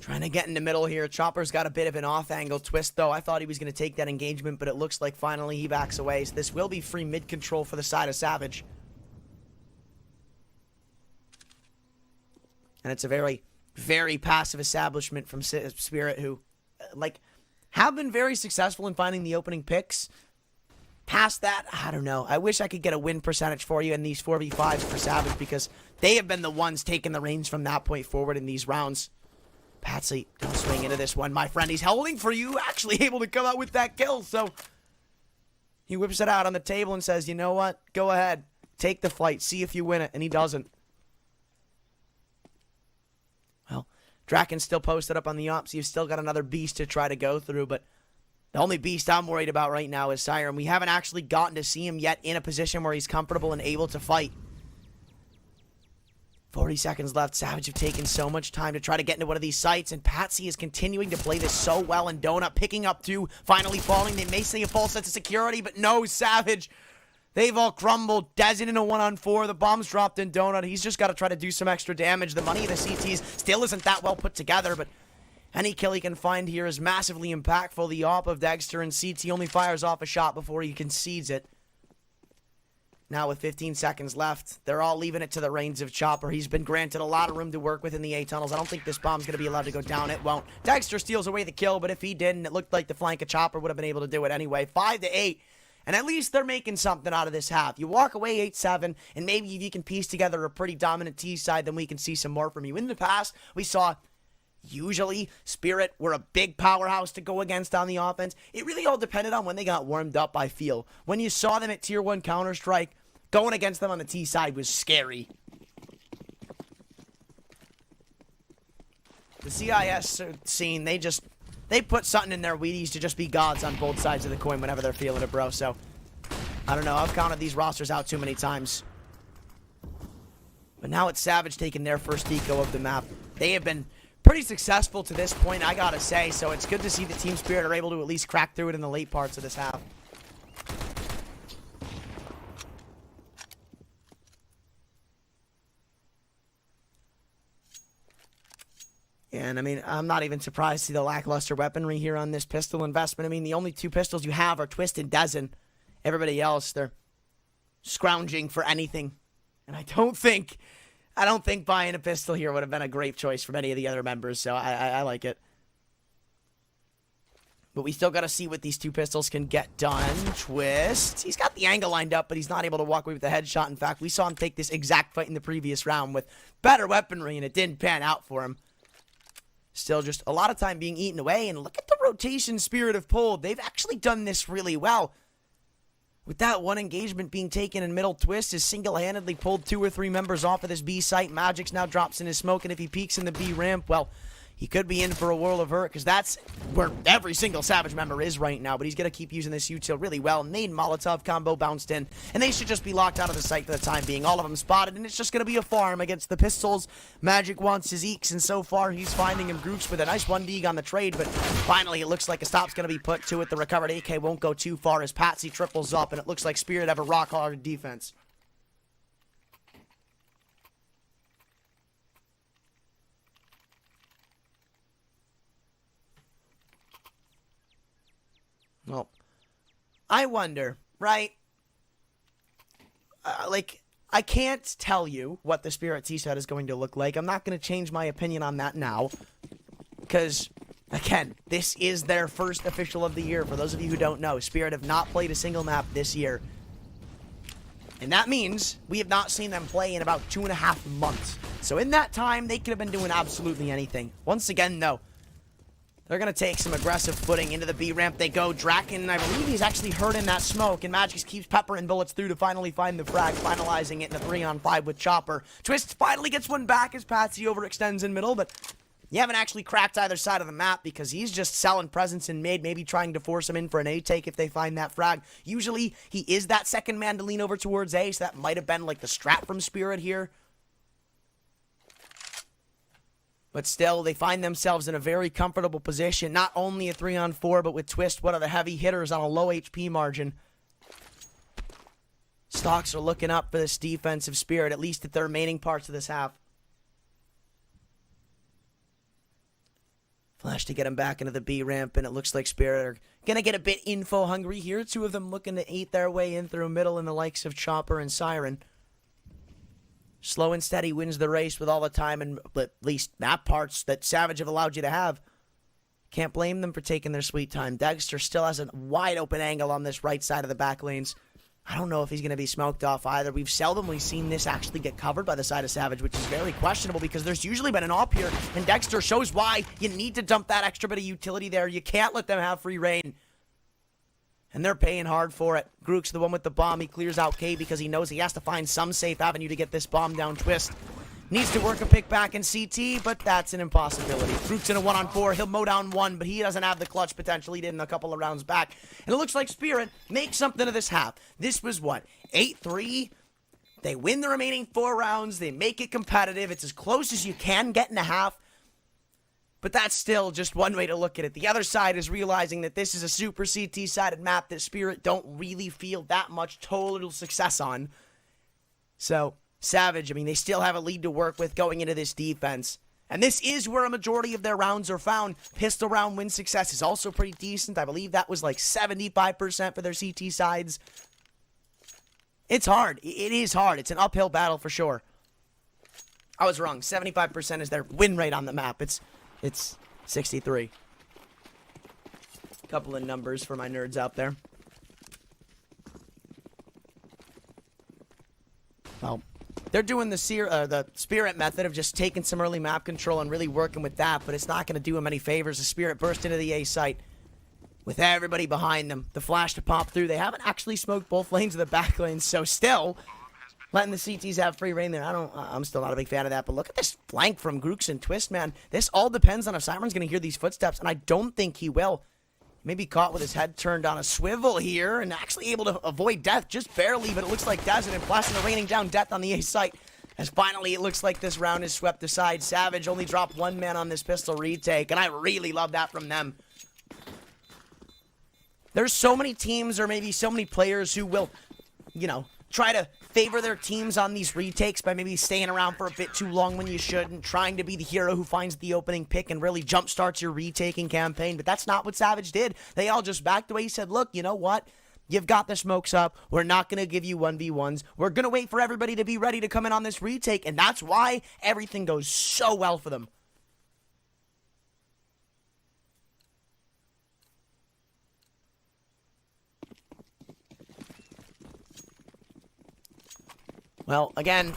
Trying to get in the middle here. Chopper's got a bit of an off-angle twist, though. I thought he was going to take that engagement, but it looks like finally he backs away. So this will be free mid-control for the side of Savage. And it's a very, very passive establishment from Spirit, who, have been very successful in finding the opening picks. Past that, I don't know. I wish I could get a win percentage for you in these 4v5s for Savage, because they have been the ones taking the reins from that point forward in these rounds. Patsy, don't swing into this one, my friend. He's holding for you, actually able to come out with that kill. So he whips it out on the table and says, you know what? Go ahead. Take the fight. See if you win it. And he doesn't. Well, Draken's still posted up on the ops. You've still got another beast to try to go through. But the only beast I'm worried about right now is Siren. We haven't actually gotten to see him yet in a position where he's comfortable and able to fight. 40 seconds left. Savage have taken so much time to try to get into one of these sites, and Patsy is continuing to play this so well, and Donut picking up two, finally falling. They may see a false sense of security, but no, Savage. They've all crumbled. Desin in a 1-on-4. The bomb's dropped in Donut. He's just got to try to do some extra damage. The money of the CTs still isn't that well put together, but any kill he can find here is massively impactful. The op of Dexter, and CT only fires off a shot before he concedes it. Now with 15 seconds left, they're all leaving it to the reins of Chopper. He's been granted a lot of room to work with in the A tunnels. I don't think this bomb's going to be allowed to go down. It won't. Dexter steals away the kill, but if he didn't, it looked like the flank of Chopper would have been able to do it anyway. 5-8, and at least they're making something out of this half. You walk away 8-7, and maybe if you can piece together a pretty dominant T side, then we can see some more from you. In the past, we saw usually Spirit were a big powerhouse to go against on the offense. It really all depended on when they got warmed up, I feel. When you saw them at Tier 1 Counter-Strike, going against them on the T side was scary. The CIS scene, they put something in their Wheaties to just be gods on both sides of the coin whenever they're feeling it, bro. So, I don't know. I've counted these rosters out too many times. But now it's Savage taking their first eco of the map. They have been pretty successful to this point, I gotta say. So it's good to see the Team Spirit are able to at least crack through it in the late parts of this half. And, I mean, I'm not even surprised to see the lackluster weaponry here on this pistol investment. I mean, the only two pistols you have are Twist and Desin. Everybody else, they're scrounging for anything. And I don't think buying a pistol here would have been a great choice for many of the other members, so I like it. But we still got to see what these two pistols can get done. Twist. He's got the angle lined up, but he's not able to walk away with the headshot. In fact, we saw him take this exact fight in the previous round with better weaponry, and it didn't pan out for him. Still just a lot of time being eaten away, and look at the rotation Spirit have pulled. They've actually done this really well. With that one engagement being taken in middle, Twist has single-handedly pulled 2 or 3 members off of this B site. Magic's now drops in his smoke, and if he peeks in the B ramp, well, he could be in for a world of hurt, because that's where every single Savage member is right now, but he's going to keep using this util really well. Nade Molotov combo bounced in, and they should just be locked out of the site for the time being. All of them spotted, and it's just going to be a farm against the pistols. Magic wants his eeks, and so far he's finding him groups with a nice 1D on the trade, but finally it looks like a stop's going to be put to it. The recovered AK won't go too far as Patsy triples up, and it looks like Spirit have a rock-hard defense. Well, I wonder, right? I can't tell you what the Spirit T-set is going to look like. I'm not going to change my opinion on that now. Because, again, this is their first official of the year. For those of you who don't know, Spirit have not played a single map this year. And that means we have not seen them play in about 2.5 months. So in that time, they could have been doing absolutely anything. Once again, though, they're going to take some aggressive footing. Into the B ramp they go. Draken, I believe he's actually hurt in that smoke, and Magic keeps peppering bullets through to finally find the frag, finalizing it in a 3-on-5 with Chopper. Twist finally gets one back as Patsy overextends in middle, but you haven't actually cracked either side of the map because he's just selling presence in mid, maybe trying to force him in for an A take if they find that frag. Usually, he is that second man to lean over towards A, so that might have been like the strat from Spirit here. But still, they find themselves in a very comfortable position. Not only a 3-on-4, but with Twist, one of the heavy hitters on a low HP margin. Stocks are looking up for this defensive Spirit, at least at the remaining parts of this half. Flash to get him back into the B ramp, and it looks like Spirit are going to get a bit info hungry here. Two of them looking to eat their way in through middle in the likes of Chopper and Siren. Slow and steady wins the race with all the time and at least map parts that Savage have allowed you to have. Can't blame them for taking their sweet time. Dexter still has a wide open angle on this right side of the back lanes. I don't know if he's going to be smoked off either. We've seldomly seen this actually get covered by the side of Savage, which is very questionable because there's usually been an op here, and Dexter shows why you need to dump that extra bit of utility there. You can't let them have free reign. And they're paying hard for it. Grook's the one with the bomb. He clears out K because he knows he has to find some safe avenue to get this bomb down. Twist needs to work a pick back in CT, but that's an impossibility. Grook's in a 1-on-4. He'll mow down one, but he doesn't have the clutch potential he did in a couple of rounds back. And it looks like Spirit makes something of this half. This was what? 8-3? They win the remaining 4 rounds. They make it competitive. It's as close as you can get in a half. But that's still just one way to look at it. The other side is realizing that this is a super CT-sided map that Spirit don't really feel that much total success on. So, Savage, I mean, they still have a lead to work with going into this defense. And this is where a majority of their rounds are found. Pistol round win success is also pretty decent. I believe that was like 75% for their CT sides. It's hard. It is hard. It's an uphill battle for sure. I was wrong. 75% is their win rate on the map. It's 63. Couple of numbers for my nerds out there. Well, they're doing the Spirit method of just taking some early map control and really working with that, but it's not going to do them any favors. The Spirit burst into the A site with everybody behind them. The flash to pop through. They haven't actually smoked both lanes of the back lanes, so still letting the CTs have free reign there. I'm still not a big fan of that, but look at this flank from Grooks and Twist, man. This all depends on if Siren's going to hear these footsteps, and I don't think he will. Maybe caught with his head turned on a swivel here and actually able to avoid death just barely, but it looks like Desert and Plastin are raining down death on the A site. As finally it looks like this round is swept aside. Savage only dropped 1 man on this pistol retake, and I really love that from them. There's so many teams or maybe so many players who will, try to favor their teams on these retakes by maybe staying around for a bit too long when you shouldn't, trying to be the hero who finds the opening pick and really jumpstarts your retaking campaign, but that's not what Savage did. They all just backed away. He said, look, you know what? You've got the smokes up. We're not going to give you 1v1s. We're going to wait for everybody to be ready to come in on this retake, and that's why everything goes so well for them. Well, again,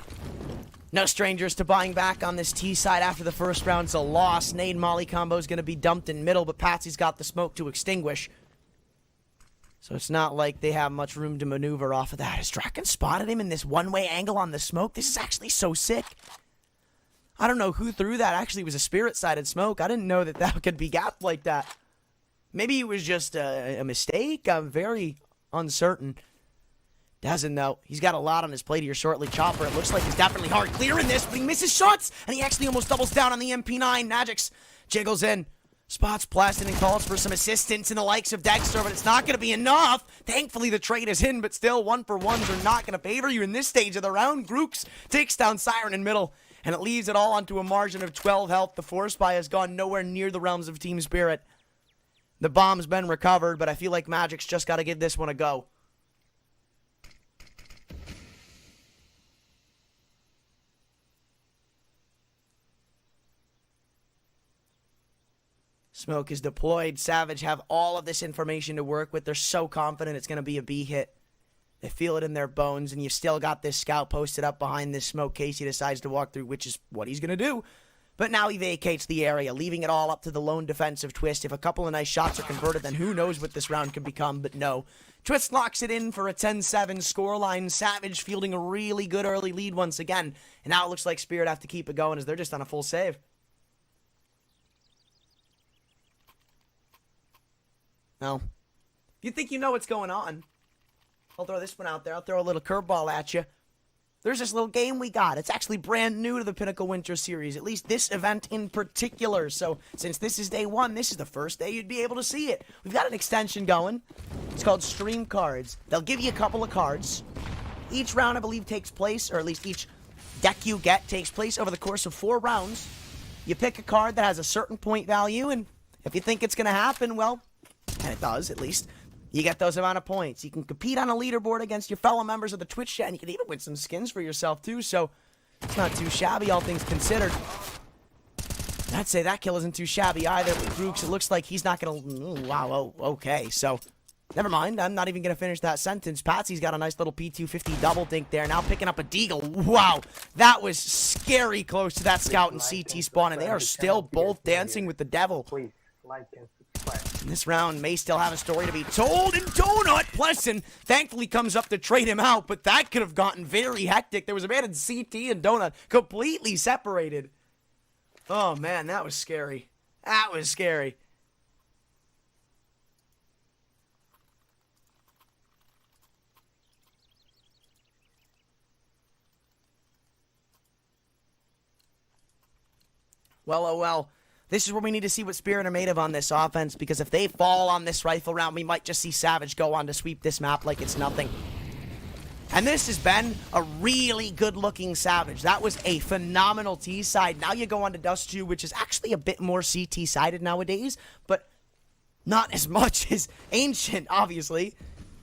no strangers to buying back on this T side after the first round's a loss. Nade Molly combo is going to be dumped in middle, but Patsy's got the smoke to extinguish. So it's not like they have much room to maneuver off of that. As Draken spotted him in this one-way angle on the smoke, this is actually so sick. I don't know who threw that. Actually, it was a spirit-sided smoke. I didn't know that that could be gapped like that. Maybe it was just a mistake. I'm very uncertain. Doesn't know. He's got a lot on his plate here shortly. Chopper, it looks like he's definitely hard clearing this, but he misses shots, and he actually almost doubles down on the MP9. Magix jiggles in. Spots Plastin and calls for some assistance in the likes of Dexter, but it's not going to be enough. Thankfully, the trade is in, but still, 1-for-1s are not going to favor you in this stage of the round. Grooks takes down Siren in middle, and it leaves it all onto a margin of 12 health. The force buy has gone nowhere near the realms of Team Spirit. The bomb's been recovered, but I feel like Magic's just got to give this one a go. Smoke is deployed. Savage have all of this information to work with. They're so confident it's going to be a B hit. They feel it in their bones, and you've still got this scout posted up behind this smoke case he decides to walk through, which is what he's going to do. But now he vacates the area, leaving it all up to the lone defensive Twist. If a couple of nice shots are converted, then who knows what this round can become, but no. Twist locks it in for a 10-7 scoreline. Savage fielding a really good early lead once again. And now it looks like Spirit have to keep it going as they're just on a full save. Now, if you think you know what's going on, I'll throw this one out there. I'll throw a little curveball at you. There's this little game we got. It's actually brand new to the Pinnacle Winter Series, at least this event in particular. So since this is day one, this is the first day you'd be able to see it. We've got an extension going. It's called Stream Cards. They'll give you a couple of cards. Each round, I believe, takes place, or at least each deck you get takes place over the course of 4 rounds. You pick a card that has a certain point value, and if you think it's going to happen, well, and it does, at least, you get those amount of points. You can compete on a leaderboard against your fellow members of the Twitch chat, and you can even win some skins for yourself, too, so it's not too shabby, all things considered. I'd say that kill isn't too shabby either, but Grooks, it looks like he's not going to... Wow, okay, so... Never mind, I'm not even going to finish that sentence. Patsy's got a nice little P250 double dink there, now picking up a deagle. Wow, that was scary close to that scout and CT spawn, and they are still both dancing with the devil. Please, like and subscribe. This round may still have a story to be told, and Donut Plesson thankfully comes up to trade him out, but that could have gotten very hectic. There was a man in CT and Donut completely separated. Oh, man, that was scary. That was scary. Well, oh well. This is where we need to see what Spirit are made of on this offense, because if they fall on this rifle round, we might just see Savage go on to sweep this map like it's nothing. And this has been a really good-looking Savage. That was a phenomenal T-side. Now you go on to Dust 2, which is actually a bit more CT-sided nowadays, but not as much as Ancient, obviously.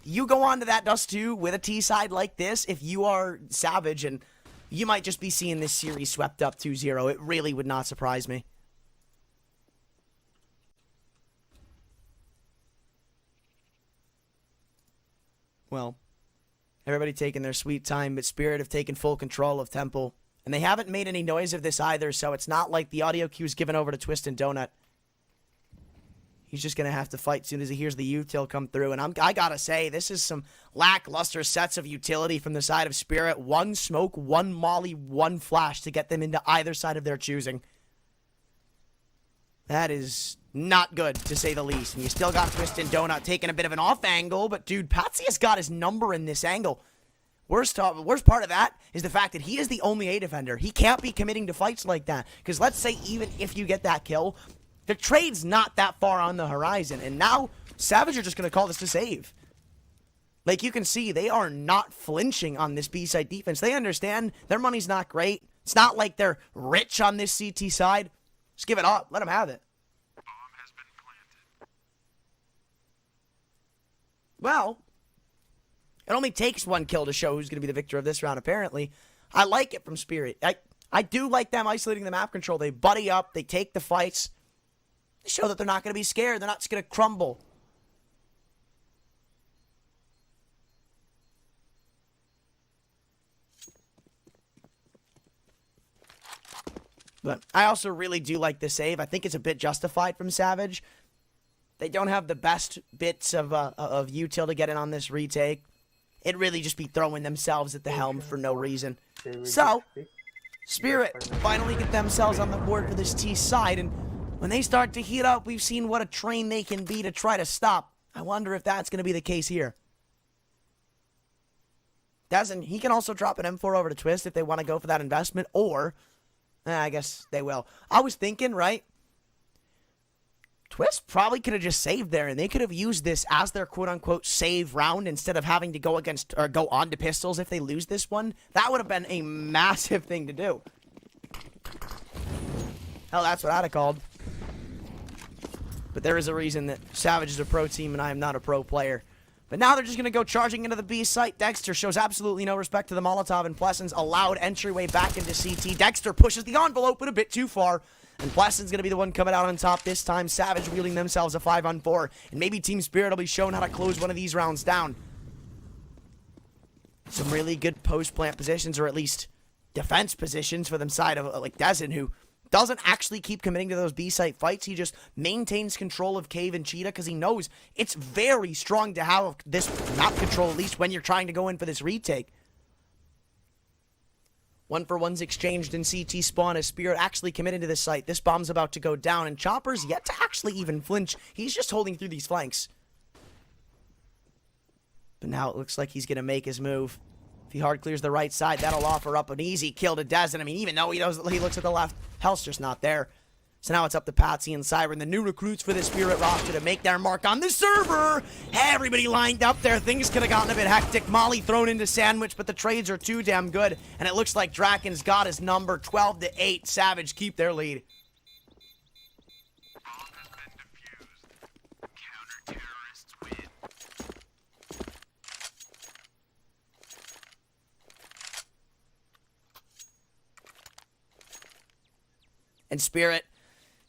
You go on to that Dust 2 with a T-side like this, if you are Savage, and you might just be seeing this series swept up 2-0. It really would not surprise me. Well, everybody taking their sweet time, but Spirit have taken full control of Temple. And they haven't made any noise of this either, so it's not like the audio cue's given over to Twist and Donut. He's just going to have to fight as soon as he hears the util come through. And I got to say, this is some lackluster sets of utility from the side of Spirit. 1 smoke, 1 molly, 1 flash to get them into either side of their choosing. That is not good, to say the least. And you still got Twist and Donut taking a bit of an off angle, but dude, Patsy has got his number in this angle. Worst part of that is the fact that he is the only A defender. He can't be committing to fights like that. Because let's say even if you get that kill, the trade's not that far on the horizon. And now, Savage are just going to call this a save. Like you can see, they are not flinching on this B-side defense. They understand their money's not great. It's not like they're rich on this CT side. Just give it up. Let them have it. Well, it only takes 1 kill to show who's going to be the victor of this round, apparently. I like it from Spirit. I do like them isolating the map control. They buddy up. They take the fights. They show that they're not going to be scared. They're not just going to crumble. But I also really do like the save. I think it's a bit justified from Savage. They don't have the best bits of util to get in on this retake. It'd really just be throwing themselves at the helm for no reason. So, Spirit finally get themselves on the board for this T side, and when they start to heat up, we've seen what a train they can be to try to stop. I wonder if that's going to be the case here. Doesn't he can also drop an M4 over to Twist if they want to go for that investment, or I guess they will. I was thinking, right? Twist probably could have just saved there, and they could have used this as their quote-unquote save round instead of having to go against or go on to pistols if they lose this one. That would have been a massive thing to do. Hell, that's what I'd have called. But there is a reason that Savage is a pro team and I am not a pro player. But now they're just going to go charging into the B site. Dexter shows absolutely no respect to the Molotov, and Plesson's allowed entryway back into CT. Dexter pushes the envelope, but a bit too far. And Plesson's going to be the one coming out on top this time. Savage wheeling themselves a 5-on-4. And maybe Team Spirit will be shown how to close one of these rounds down. Some really good post-plant positions, or at least defense positions for them side of like Dezen, who doesn't actually keep committing to those B-site fights. He just maintains control of Cave and Cheetah because he knows it's very strong to have this map control, at least when you're trying to go in for this retake. 1-for-1's exchanged in CT spawn as Spirit actually committed to this site. This bomb's about to go down, and Chopper's yet to actually even flinch. He's just holding through these flanks. But now it looks like he's going to make his move. If he hard clears the right side, that'll offer up an easy kill to Dezen. I mean, even though he looks at the left, health's just not there. So now it's up to Patsy and Siren, the new recruits for the Spirit roster, to make their mark on the server. Everybody lined up there. Things could have gotten a bit hectic. Molly thrown into sandwich, but the trades are too damn good. And it looks like Draken's got his number. 12-8. Savage keep their lead. And Spirit,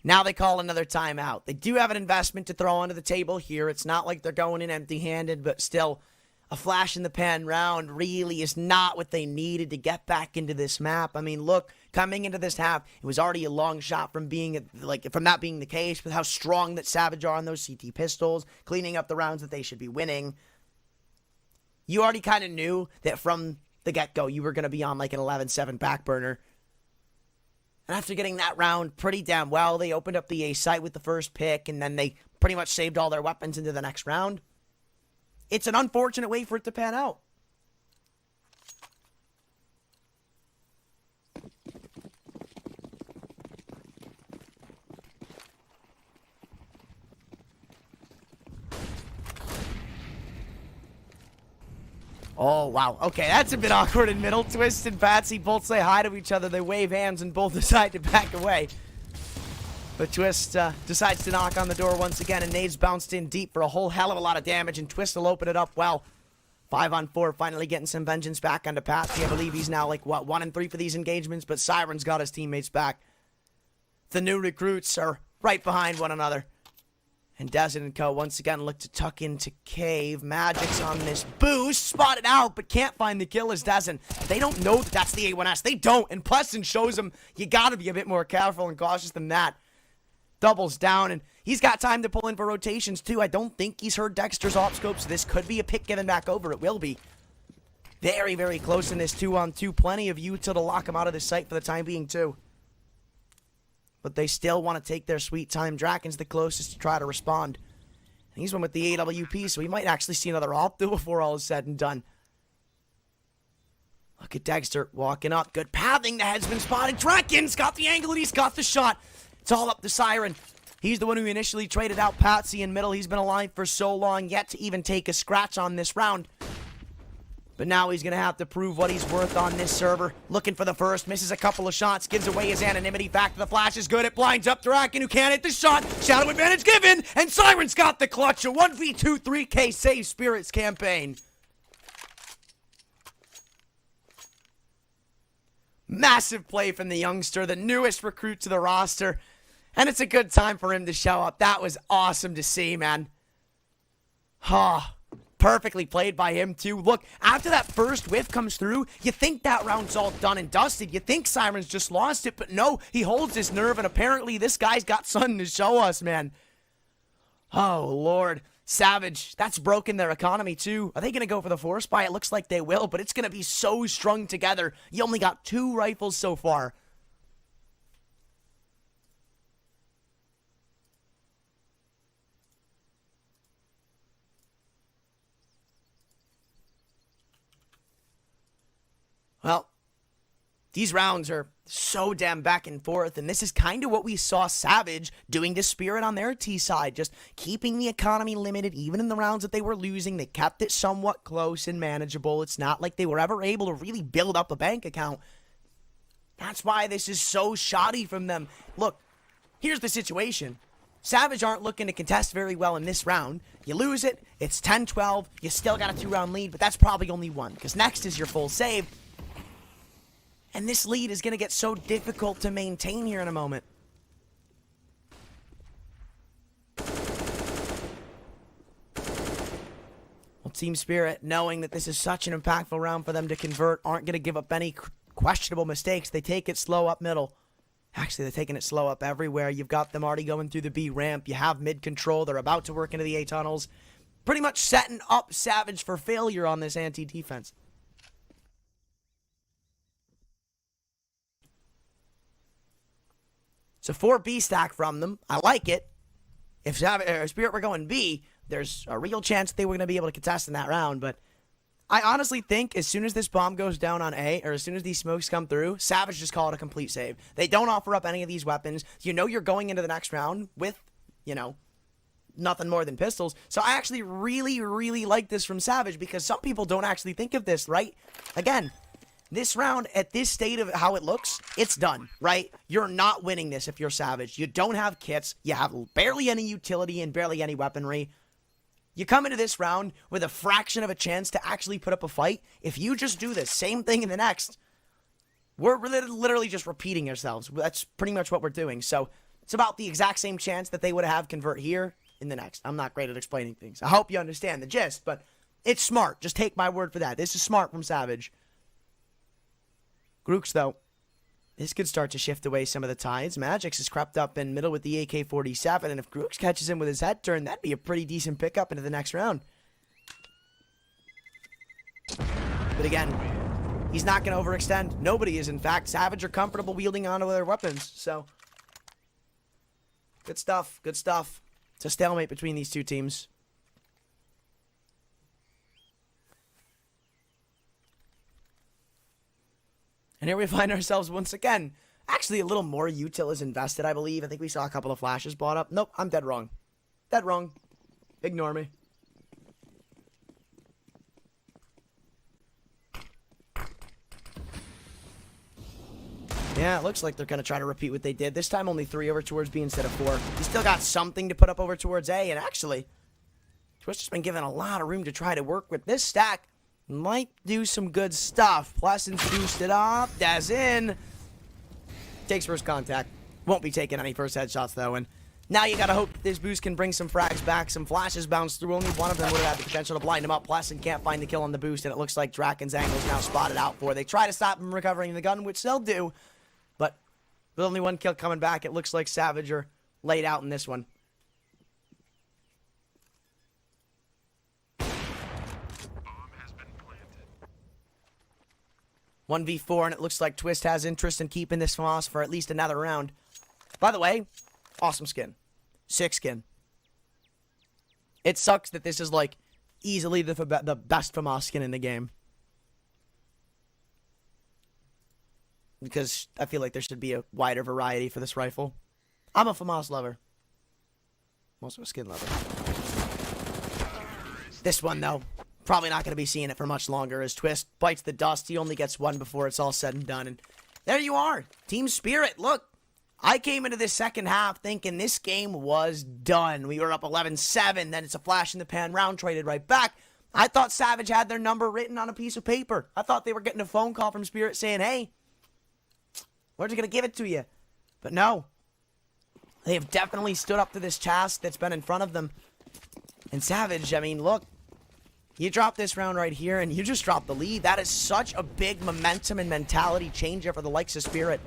now they call another timeout. They do have an investment to throw onto the table here. It's not like they're going in empty-handed, but still, a flash-in-the-pan round really is not what they needed to get back into this map. I mean, look, coming into this half, it was already a long shot from that being the case, with how strong that Savage are on those CT pistols, cleaning up the rounds that they should be winning. You already kind of knew that from the get-go you were going to be on like an 11-7 back burner. And after getting that round pretty damn well, they opened up the A site with the first pick, and then they pretty much saved all their weapons into the next round. It's an unfortunate way for it to pan out. Oh, wow. Okay, that's a bit awkward in middle. Twist and Patsy both say hi to each other. They wave hands and both decide to back away. But Twist decides to knock on the door once again, and Nade's bounced in deep for a whole hell of a lot of damage, and Twist will open it up well. 5-on-4, finally getting some vengeance back onto Patsy. I believe he's now like, 1-3 for these engagements, but Siren's got his teammates back. The new recruits are right behind one another. And Dezen and Co. once again look to tuck into Cave. Magic's on this boost. Spotted out, but can't find the kill as Dezen. They don't know that that's the A1S. They don't. And Plesson shows them you got to be a bit more careful and cautious than that. Doubles down, and he's got time to pull in for rotations, too. I don't think he's heard Dexter's op scope, so this could be a pick given back over. It will be. Very, very close in this 2-on-2. Plenty of util to lock him out of this site for the time being, too. But they still want to take their sweet time. Draken's the closest to try to respond. And he's one with the AWP, so we might actually see another op through before all is said and done. Look at Dexter walking up. Good pathing. The head's been spotted. Draken's got the angle and he's got the shot. It's all up to Siren. He's the one who initially traded out Patsy in middle. He's been alive for so long, yet to even take a scratch on this round. But now he's going to have to prove what he's worth on this server. Looking for the first, misses a couple of shots, gives away his anonymity. Back to the flash is good. It blinds up Draken, who can't hit the shot. Shadow advantage given, and Siren's got the clutch. A 1v2 3K save Spirits campaign. Massive play from the youngster, the newest recruit to the roster. And it's a good time for him to show up. That was awesome to see, man. Perfectly played by him, too. Look, after that first whiff comes through, you think that round's all done and dusted. You think Siren's just lost it, but no, he holds his nerve, and apparently this guy's got something to show us, man. Oh, Lord. Savage, that's broken their economy too. Are they going to go for the forest buy? It looks like they will, but it's going to be so strung together. You only got 2 rifles so far. Well, these rounds are so damn back and forth, and this is kind of what we saw Savage doing to Spirit on their T side, just keeping the economy limited. Even in the rounds that they were losing, they kept it somewhat close and manageable. It's not like they were ever able to really build up a bank account. That's why this is so shoddy from them. Look, here's the situation. Savage aren't looking to contest very well in this round. You lose it, it's 10-12, you still got a 2-round lead, but that's probably only 1, because next is your full save. And this lead is going to get so difficult to maintain here in a moment. Well, Team Spirit, knowing that this is such an impactful round for them to convert, aren't going to give up any questionable mistakes. They take it slow up middle. Actually, they're taking it slow up everywhere. You've got them already going through the B ramp. You have mid control. They're about to work into the A tunnels. Pretty much setting up Savage for failure on this anti-defense. So 4 B stack from them. I like it. If Spirit were going B, there's a real chance they were going to be able to contest in that round. But I honestly think as soon as this bomb goes down on A, or as soon as these smokes come through, Savage just call it a complete save. They don't offer up any of these weapons. You know you're going into the next round with, you know, nothing more than pistols. So I actually really, really like this from Savage, because some people don't actually think of this, right? Again, this round, at this state of how it looks, it's done, right? You're not winning this if you're Savage. You don't have kits. You have barely any utility and barely any weaponry. You come into this round with a fraction of a chance to actually put up a fight. If you just do the same thing in the next, we're literally just repeating ourselves. That's pretty much what we're doing. So it's about the exact same chance that they would have convert here in the next. I'm not great at explaining things. I hope you understand the gist, but it's smart. Just take my word for that. This is smart from Savage. Grooks, though, this could start to shift away some of the tides. Magix has crept up in middle with the AK-47, and if Grooks catches him with his head turn, that'd be a pretty decent pickup into the next round. But again, he's not going to overextend. Nobody is, in fact. Savage are comfortable wielding onto their weapons, so good stuff, good stuff. It's a stalemate between these two teams. And here we find ourselves once again. Actually, a little more util is invested, I believe. I think we saw a couple of flashes bought up. Nope, I'm dead wrong. Dead wrong. Ignore me. Yeah, it looks like they're going to try to repeat what they did. This time only 3 over towards B instead of 4. You still got something to put up over towards A. And actually, Twister's been given a lot of room to try to work with this stack. Might do some good stuff. Plesson's boosted up. Des in. Takes first contact. Won't be taking any first headshots, though. And now you gotta hope that this boost can bring some frags back. Some flashes bounce through. Only one of them would have had the potential to blind him up. Plesson can't find the kill on the boost, and it looks like Draken's angle is now spotted out for. They try to stop him recovering the gun, which they'll do. But with only 1 kill coming back, it looks like Savage are laid out in this one. 1v4, and it looks like Twist has interest in keeping this FAMAS for at least another round. By the way, awesome skin. Sick skin. It sucks that this is, like, easily the best FAMAS skin in the game. Because I feel like there should be a wider variety for this rifle. I'm a FAMAS lover. I'm also a skin lover. This one, though, probably not going to be seeing it for much longer as Twist bites the dust. He only gets 1 before it's all said and done. And there you are. Team Spirit. Look, I came into this second half thinking this game was done. We were up 11-7. Then it's a flash in the pan round traded right back. I thought Savage had their number written on a piece of paper. I thought they were getting a phone call from Spirit saying, hey, we're just going to give it to you. But no. They have definitely stood up to this task that's been in front of them. And Savage, I mean, look. You drop this round right here, and you just drop the lead. That is such a big momentum and mentality changer for the likes of Spirit.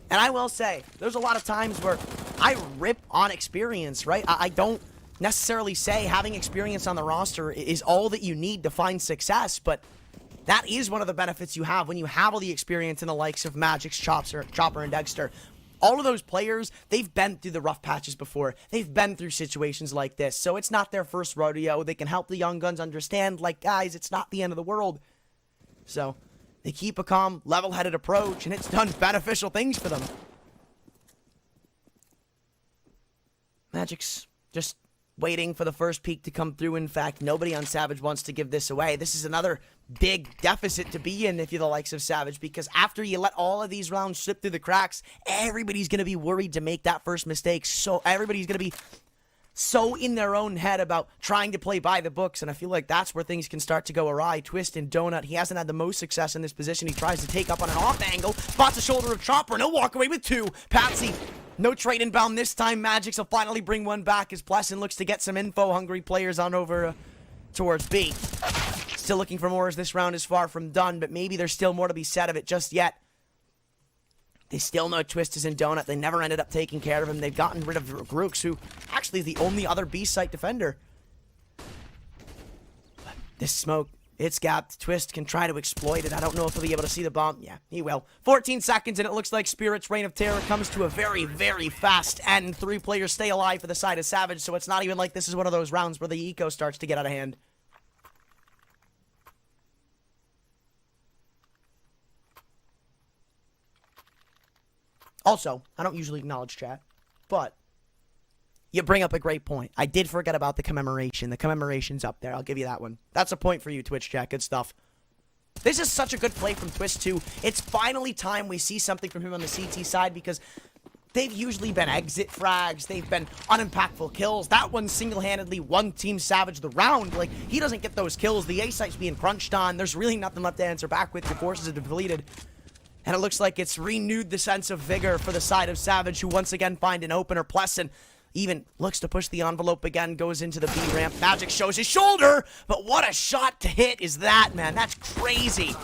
And I will say, there's a lot of times where I rip on experience, right? I don't necessarily say having experience on the roster is all that you need to find success, but that is one of the benefits you have when you have all the experience in the likes of Magic's, Chopper, and Dexter. All of those players, they've been through the rough patches before. They've been through situations like this, so it's not their first rodeo. They can help the young guns understand, like, guys, it's not the end of the world. So they keep a calm, level-headed approach, and it's done beneficial things for them. Magic's just waiting for the first peak to come through. In fact, nobody on Savage wants to give this away. This is another big deficit to be in if you're the likes of Savage, because after you let all of these rounds slip through the cracks, everybody's going to be worried to make that first mistake. So everybody's going to be so in their own head about trying to play by the books, and I feel like that's where things can start to go awry. Twist and Donut, he hasn't had the most success in this position. He tries to take up on an off angle, spots the shoulder of Chopper, and he'll walk away with two. Patsy, no trade inbound this time. Magic's will finally bring one back as Plesson looks to get some info-hungry players on over towards B. Still looking for more as this round is far from done, but maybe there's still more to be said of it just yet. They still know Twist is in Donut. They never ended up taking care of him. They've gotten rid of Grooks, who actually is the only other B-site defender. But this smoke, it's gapped. Twist can try to exploit it. I don't know if he'll be able to see the bomb. Yeah, he will. 14 seconds, and it looks like Spirit's Reign of Terror comes to a very, very fast end. 3 players stay alive for the side of Savage, so it's not even like this is one of those rounds where the eco starts to get out of hand. Also, I don't usually acknowledge chat, but you bring up a great point. I did forget about the commemoration. The commemoration's up there. I'll give you that one. That's a point for you, Twitch chat. Good stuff. This is such a good play from Twist, too. It's finally time we see something from him on the CT side, because they've usually been exit frags. They've been unimpactful kills. That one single-handedly won Team Savage the round. Like, he doesn't get those kills. The A-site's being crunched on. There's really nothing left to answer back with. Your forces are depleted. And it looks like it's renewed the sense of vigor for the side of Savage, who once again find an opener. Plesson even looks to push the envelope again, goes into the B ramp. Magic shows his shoulder, but what a shot to hit is that, man. That's crazy.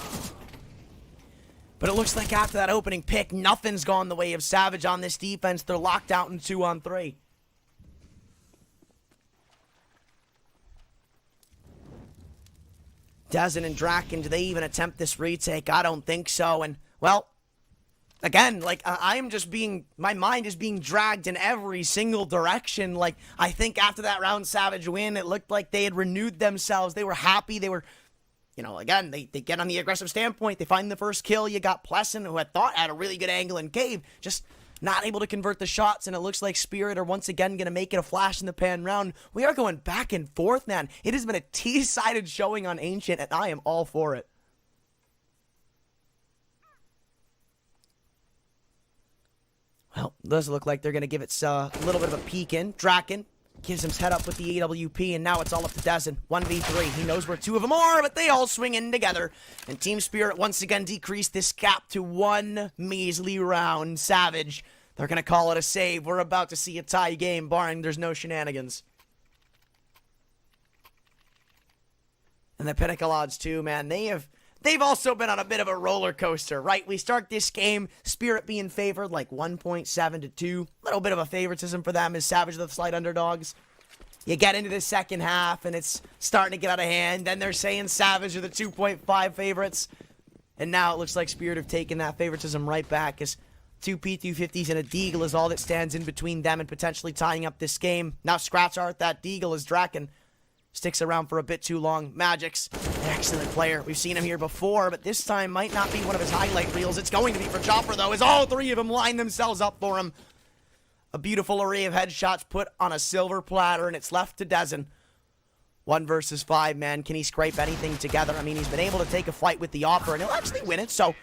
But it looks like after that opening pick, nothing's gone the way of Savage on this defense. They're locked out in 2-on-3. Dezen and Draken, do they even attempt this retake? I don't think so. And, well, again, like, I am just being, my mind is being dragged in every single direction. Like, I think after that round Savage win, it looked like they had renewed themselves. They were happy. They were, you know, again, they get on the aggressive standpoint. They find the first kill. You got Plesson, who I thought had a really good angle in Cave, just not able to convert the shots, and it looks like Spirit are once again going to make it a flash in the pan round. We are going back and forth, man. It has been a T-sided showing on Ancient, and I am all for it. Well, does look like they're going to give it a little bit of a peek in. Draken gives him head up with the AWP, and now it's all up to Dezen. 1v3. He knows where two of them are, but they all swing in together. And Team Spirit once again decreased this gap to one measly round. Savage, they're going to call it a save. We're about to see a tie game, barring there's no shenanigans. And the Pinnacle odds, too, man. They've also been on a bit of a roller coaster, right? We start this game, Spirit being favored like 1.7 to 2. A little bit of a favoritism for them as Savage are the slight underdogs. You get into the second half, and it's starting to get out of hand. Then they're saying Savage are the 2.5 favorites. And now it looks like Spirit have taken that favoritism right back, as 2 P250s and a Deagle is all that stands in between them and potentially tying up this game. Now scratch art that Deagle as Draken sticks around for a bit too long. Magic's an excellent player. We've seen him here before, but this time might not be one of his highlight reels. It's going to be for Chopper, though, as all 3 of them line themselves up for him. A beautiful array of headshots put on a silver platter, and it's left to Dezen. 1 versus 5, man. Can he scrape anything together? I mean, he's been able to take a fight with the offer, and he'll actually win it, so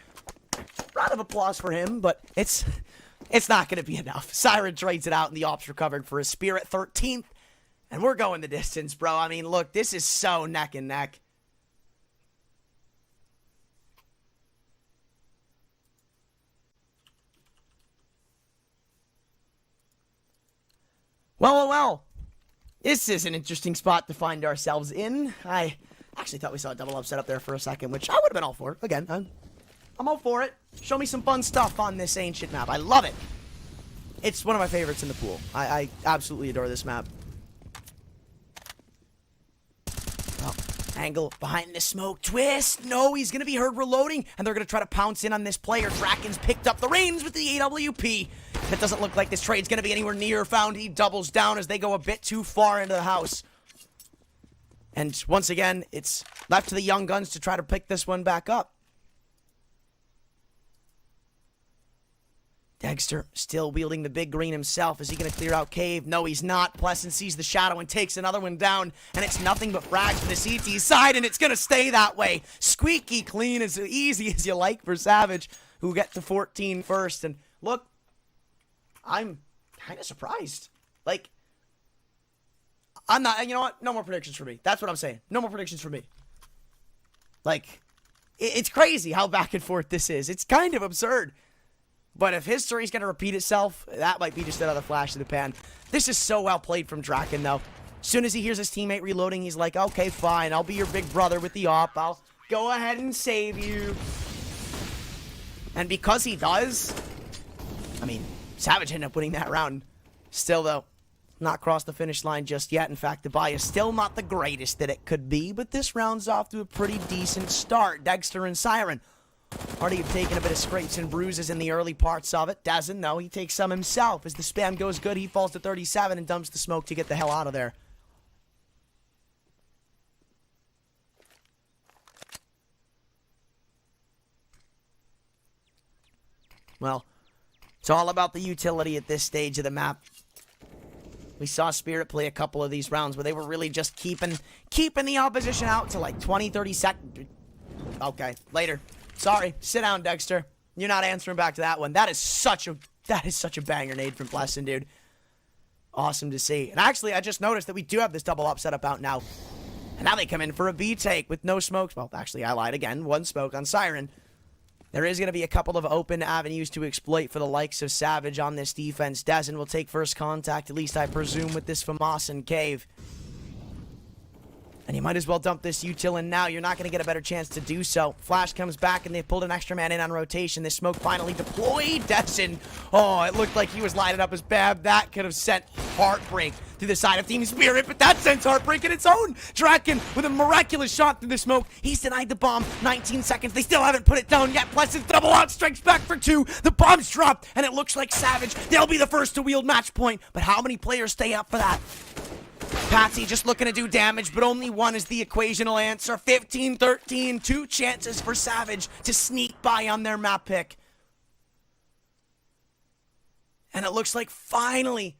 round of applause for him, but it's not going to be enough. Siren trades it out, and the ops recovered for his Spirit 13th. And we're going the distance, bro. I mean, look, this is so neck and neck. Well. This is an interesting spot to find ourselves in. I actually thought we saw a double upset up there for a second, which I would have been all for. Again, I'm all for it. Show me some fun stuff on this Ancient map. I love it. It's one of my favorites in the pool. I absolutely adore this map. Angle behind the smoke. Twist. No, he's going to be heard reloading. And they're going to try to pounce in on this player. Draken's picked up the reins with the AWP. It doesn't look like this trade's going to be anywhere near found. He doubles down as they go a bit too far into the house. And once again, it's left to the young guns to try to pick this one back up. Dexter still wielding the big green himself. Is he going to clear out Cave? No, he's not. Pleasant sees the shadow and takes another one down. And it's nothing but frags for the CT side, and it's going to stay that way. Squeaky clean, as easy as you like for Savage, who get to 14 first. And look, I'm kind of surprised. Like, I'm not, you know what? No more predictions for me. That's what I'm saying. No more predictions for me. Like, it's crazy how back and forth this is. It's kind of absurd. But if history's going to repeat itself, that might be just another flash in the pan. This is so well played from Draken, though. As soon as he hears his teammate reloading, he's like, okay, fine. I'll be your big brother with the op. I'll go ahead and save you. And because he does, I mean, Savage ended up winning that round. Still, though, not crossed the finish line just yet. In fact, the buy is still not the greatest that it could be, but this round's off to a pretty decent start. Dexter and Siren already have taken a bit of scrapes and bruises in the early parts of it. Doesn't, though. He takes some himself. As the spam goes good, he falls to 37 and dumps the smoke to get the hell out of there. Well, it's all about the utility at this stage of the map. We saw Spirit play a couple of these rounds where they were really just keeping the opposition out to like 20, 30 seconds. Okay, later. Sorry, sit down, Dexter. You're not answering back to that one. That is such a banger nade from Pleasant, dude. Awesome to see. And actually, I just noticed that we do have this double up setup out now. And now they come in for a B take with no smokes. Well, actually, I lied again. One smoke on Siren. There is going to be a couple of open avenues to exploit for the likes of Savage on this defense. Dezen will take first contact, at least I presume, with this FAMAS and Cave. And you might as well dump this util in now. You're not going to get a better chance to do so. Flash comes back, and they've pulled an extra man in on rotation. This smoke finally deployed. Dezen, oh, it looked like he was lighted up as Bab. That could have sent heartbreak through the side of Team Spirit, but that sends heartbreak in its own. Draken with a miraculous shot through the smoke. He's denied the bomb. 19 seconds. They still haven't put it down yet. Pleasant double out, strikes back for 2. The bomb's dropped, and it looks like Savage, they'll be the first to wield match point. But how many players stay up for that? Patsy just looking to do damage, but only one is the equational answer. 15-13, 2 chances for Savage to sneak by on their map pick. And it looks like finally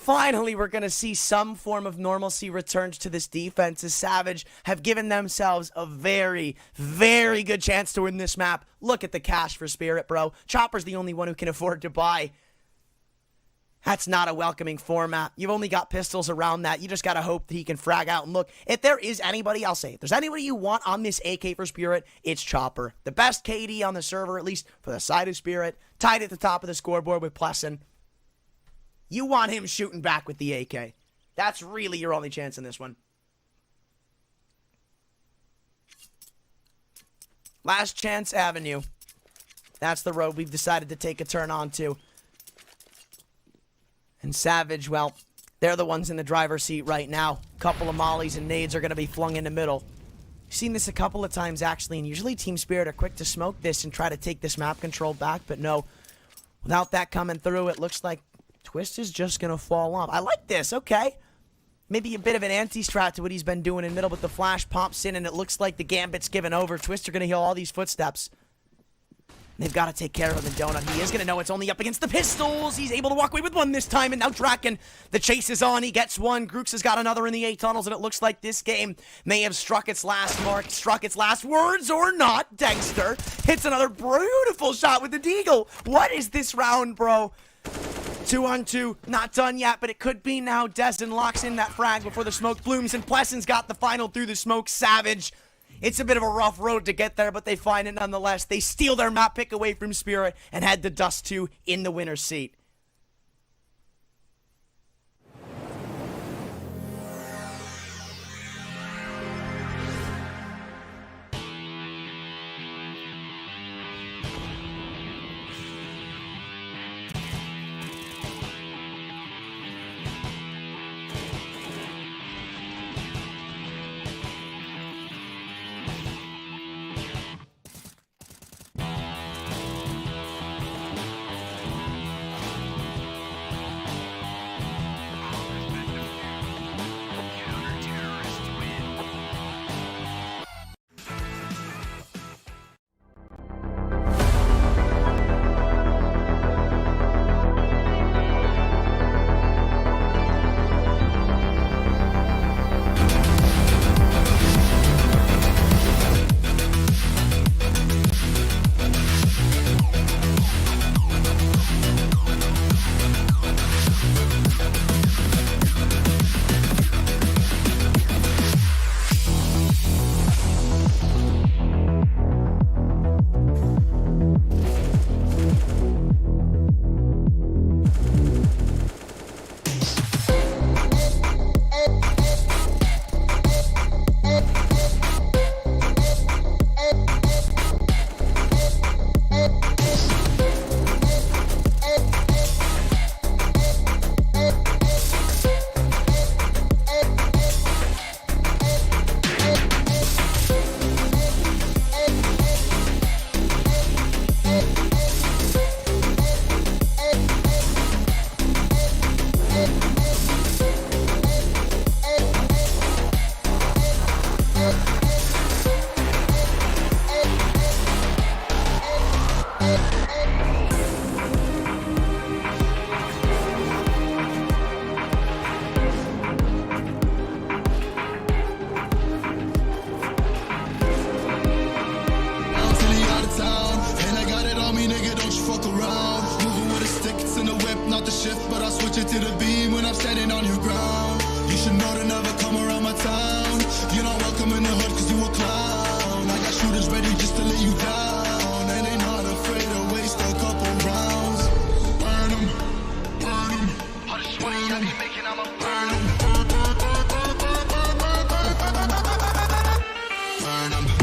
we're going to see some form of normalcy returned to this defense, as Savage have given themselves a very, very good chance to win this map. Look at the cash for Spirit, bro. Chopper's the only one who can afford to buy. That's not a welcoming format. You've only got pistols around that. You just got to hope that he can frag out. And look, if there is anybody, I'll say, if there's anybody you want on this AK for Spirit, it's Chopper. The best KD on the server, at least for the side of Spirit, tied at the top of the scoreboard with Pleasant. You want him shooting back with the AK. That's really your only chance in this one. Last chance avenue. That's the road we've decided to take a turn onto. And Savage, well, they're the ones in the driver's seat right now. Couple of mollies and nades are going to be flung in the middle. I've seen this a couple of times, actually, and usually Team Spirit are quick to smoke this and try to take this map control back, but no. Without that coming through, it looks like Twist is just going to fall off. I like this, okay. Maybe a bit of an anti-strat to what he's been doing in middle, but the flash pops in, and it looks like the gambit's given over. Twist are going to heal all these footsteps. They've got to take care of the donut. He is going to know it's only up against the pistols. He's able to walk away with one this time. And now Draken, the chase is on. He gets one. Grooks has got another in the A tunnels. And it looks like this game may have struck its last mark, struck its last words or not. Dexter hits another beautiful shot with the deagle. What is this round, bro? 2-on-2, not done yet, but it could be now. Destin locks in that frag before the smoke blooms. And Pleasant's got the final through the smoke. Savage. It's a bit of a rough road to get there, but they find it nonetheless. They steal their map pick away from Spirit and head to Dust 2 in the winner's seat. shift, but I switch it to the beam when I'm standing on your ground. You should know to never come around my town. You're not welcome in the hood cause you a clown. I got shooters ready just to let you down. And they not afraid to waste a couple rounds. Burn 'em, burn 'em. All the sweaty I be making, I'ma burn 'em. Burn 'em.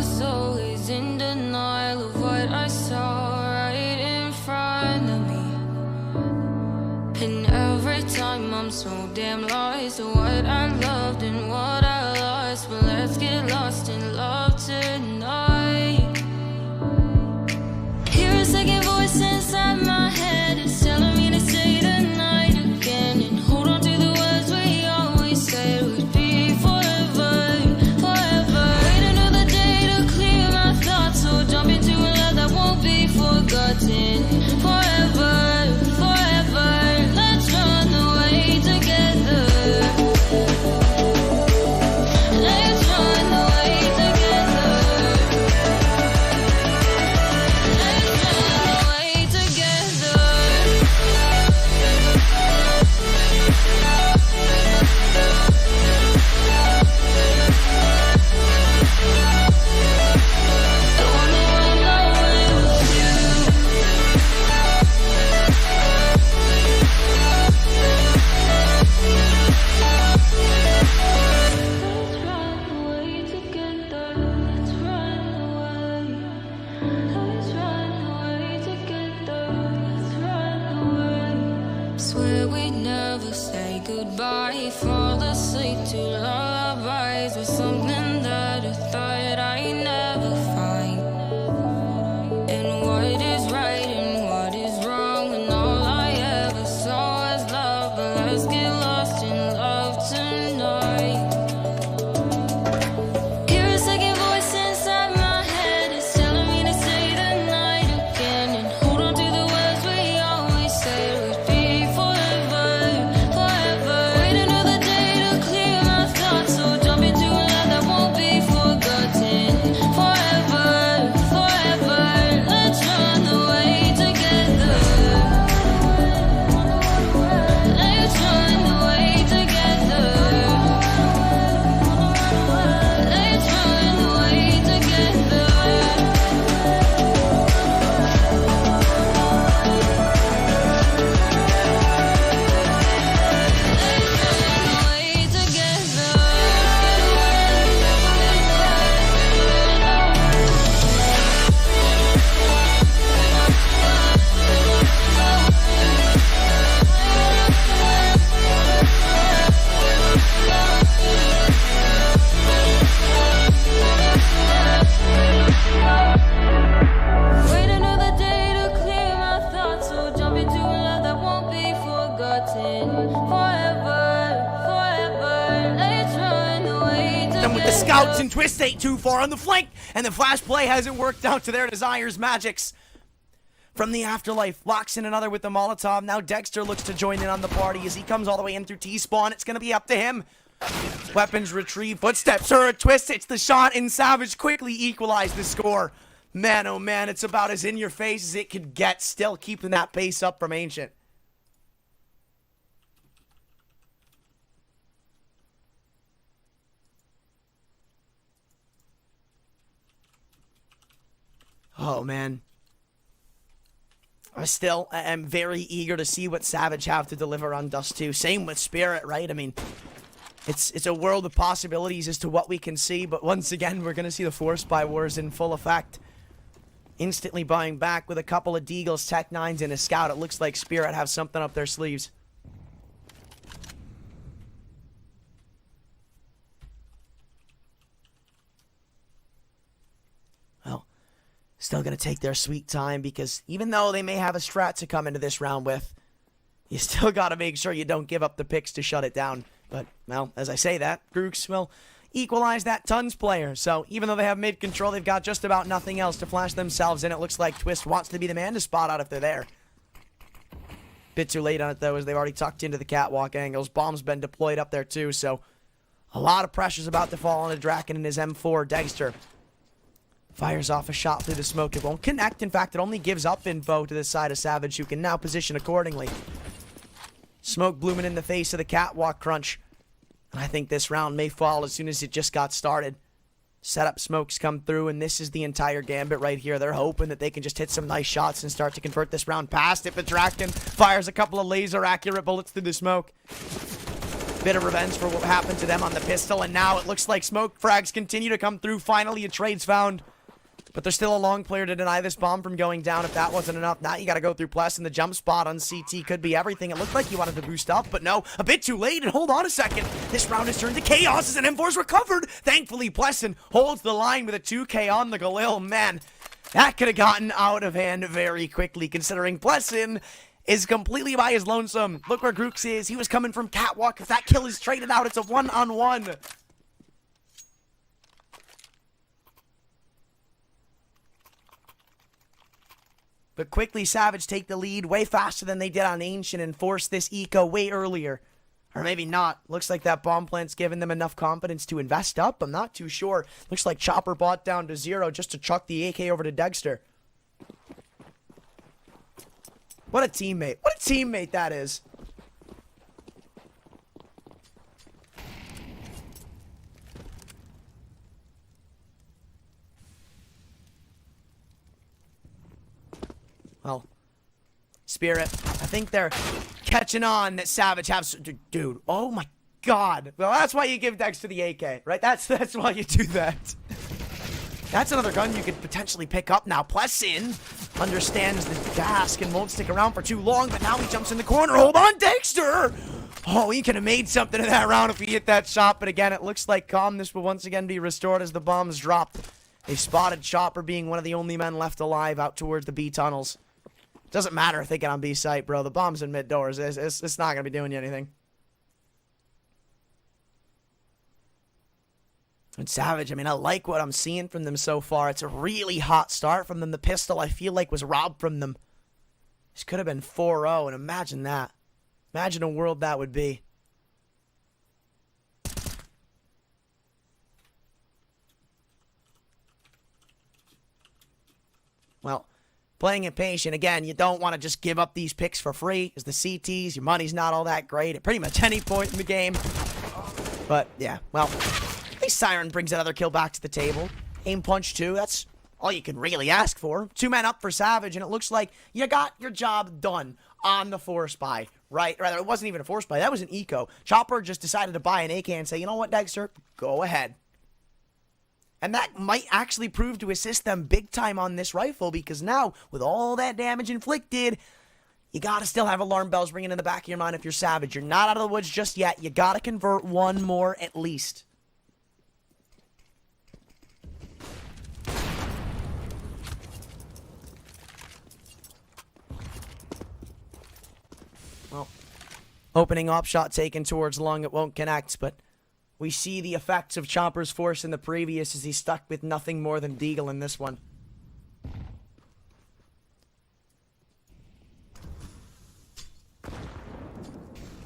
was always in denial of what I saw right in front of me. And every time I'm so damn lost to what I loved and what I lost. But let's get lost in love tonight. Hear a second voice inside my head. It's telling me to stay the night again and hold on to the words we always said would be forever, forever. Wait another day to clear my thoughts, so jump into a love that won't be forgotten. Forever, forever. Let's run away together. Let's run away together. Let's run away together. Don't wanna run away with you. Let's run away together. Let's run away. Let's run away together. Let's run away. Swear we never say goodbye. Fall asleep to lullabies with something that I thought I'd never find. And what is right and what is wrong, and all I ever saw was love. But let's get lost in love tonight. Hear a second voice inside my head. It's telling me to stay the night again and hold on to the words we always said would be forever, forever. Wait another day to clear my thoughts, so jump into a love that won't be forgotten. Forever, forever. Let's run away together. Let's run away together. Let's run away together. Let's run away together. Wait another day to clear my thoughts, so jump into a love that won't be forgotten. Forever, forever. Let's run away together. Then with the scouts and Twist ain't too far on the flank, and the flash play hasn't worked out to their desires. Magics from the afterlife locks in another with the Molotov. Now Dexter looks to join in on the party as he comes all the way in through T-spawn. It's going to be up to him. Weapons retrieved, footsteps are a twist. It's the shot, and Savage quickly equalized the score. Man, oh man, it's about as in your face as it could get. Still keeping that pace up from Ancient. Oh man. I am very eager to see what Savage have to deliver on Dust 2. Same with Spirit, right? I mean, it's a world of possibilities as to what we can see, but once again, we're going to see the Force Buy Wars in full effect. Instantly buying back with a couple of Deagles, Tech 9s, and a Scout. It looks like Spirit have something up their sleeves. Well, still going to take their sweet time because even though they may have a strat to come into this round with, you still got to make sure you don't give up the picks to shut it down. But, well, as I say that, Grooks will equalize that Tons player. So even though they have mid-control, they've got just about nothing else to flash themselves in. It looks like Twist wants to be the man to spot out if they're there. Bit too late on it, though, as they've already tucked into the catwalk angles. Bomb's been deployed up there, too, so a lot of pressure's about to fall on Draken and his M4. Dexter fires off a shot through the smoke. It won't connect. In fact, it only gives up info to this side of Savage, who can now position accordingly. Smoke blooming in the face of the catwalk crunch. And I think this round may fall as soon as it just got started. Setup smokes come through, and this is the entire gambit right here. They're hoping that they can just hit some nice shots and start to convert this round past it. But Draken fires a couple of laser-accurate bullets through the smoke. Bit of revenge for what happened to them on the pistol, and now it looks like smoke frags continue to come through. Finally, a trade's found. But there's still a long player to deny this bomb from going down. If that wasn't enough, now you got to go through Pless, and the jump spot on CT could be everything. It looked like he wanted to boost up, but no, a bit too late, and hold on a second. This round has turned to chaos as an M4's recovered. Thankfully, Plesson holds the line with a 2K on the Galil. Man, that could have gotten out of hand very quickly, considering Plesson is completely by his lonesome. Look where Grooks is. He was coming from Catwalk. If that kill is traded out, it's a one-on-one. But quickly, Savage take the lead way faster than they did on Ancient and force this eco way earlier. Or maybe not. Looks like that bomb plant's given them enough confidence to invest up. I'm not too sure. Looks like Chopper bought down to 0 just to chuck the AK over to Dexter. What a teammate. What a teammate that is. Well, Spirit, I think they're catching on that Savage has... Dude, oh my god. Well, that's why you give Dexter the AK, right? That's why you do that. That's another gun you could potentially pick up now. Plesson understands the task and won't stick around for too long, but now he jumps in the corner. Hold on, Dexter! Oh, he could have made something of that round if he hit that shot, but again, it looks like calmness will once again be restored as the bombs dropped. They spotted Chopper being one of the only men left alive out towards the B tunnels. Doesn't matter if they get on B site, bro. The bomb's in mid doors. It's not going to be doing you anything. And Savage, I mean, I like what I'm seeing from them so far. It's a really hot start from them. The pistol, I feel like, was robbed from them. This could have been 4-0, and imagine that. Imagine a world that would be. Well, playing it patient, again, you don't want to just give up these picks for free, because the CTs, your money's not all that great at pretty much any point in the game. But, yeah, well, at least Siren brings another kill back to the table. Aim punch, too, that's all you can really ask for. 2 men up for Savage, and it looks like you got your job done on the force buy, right? Rather, it wasn't even a force buy, that was an eco. Chopper just decided to buy an AK and say, you know what, Dexter, go ahead. And that might actually prove to assist them big time on this rifle, because now, with all that damage inflicted, you gotta still have alarm bells ringing in the back of your mind if you're Savage. You're not out of the woods just yet. You gotta convert one more at least. Well, opening op shot taken towards long, it won't connect, but we see the effects of Chopper's force in the previous as he's stuck with nothing more than Deagle in this one.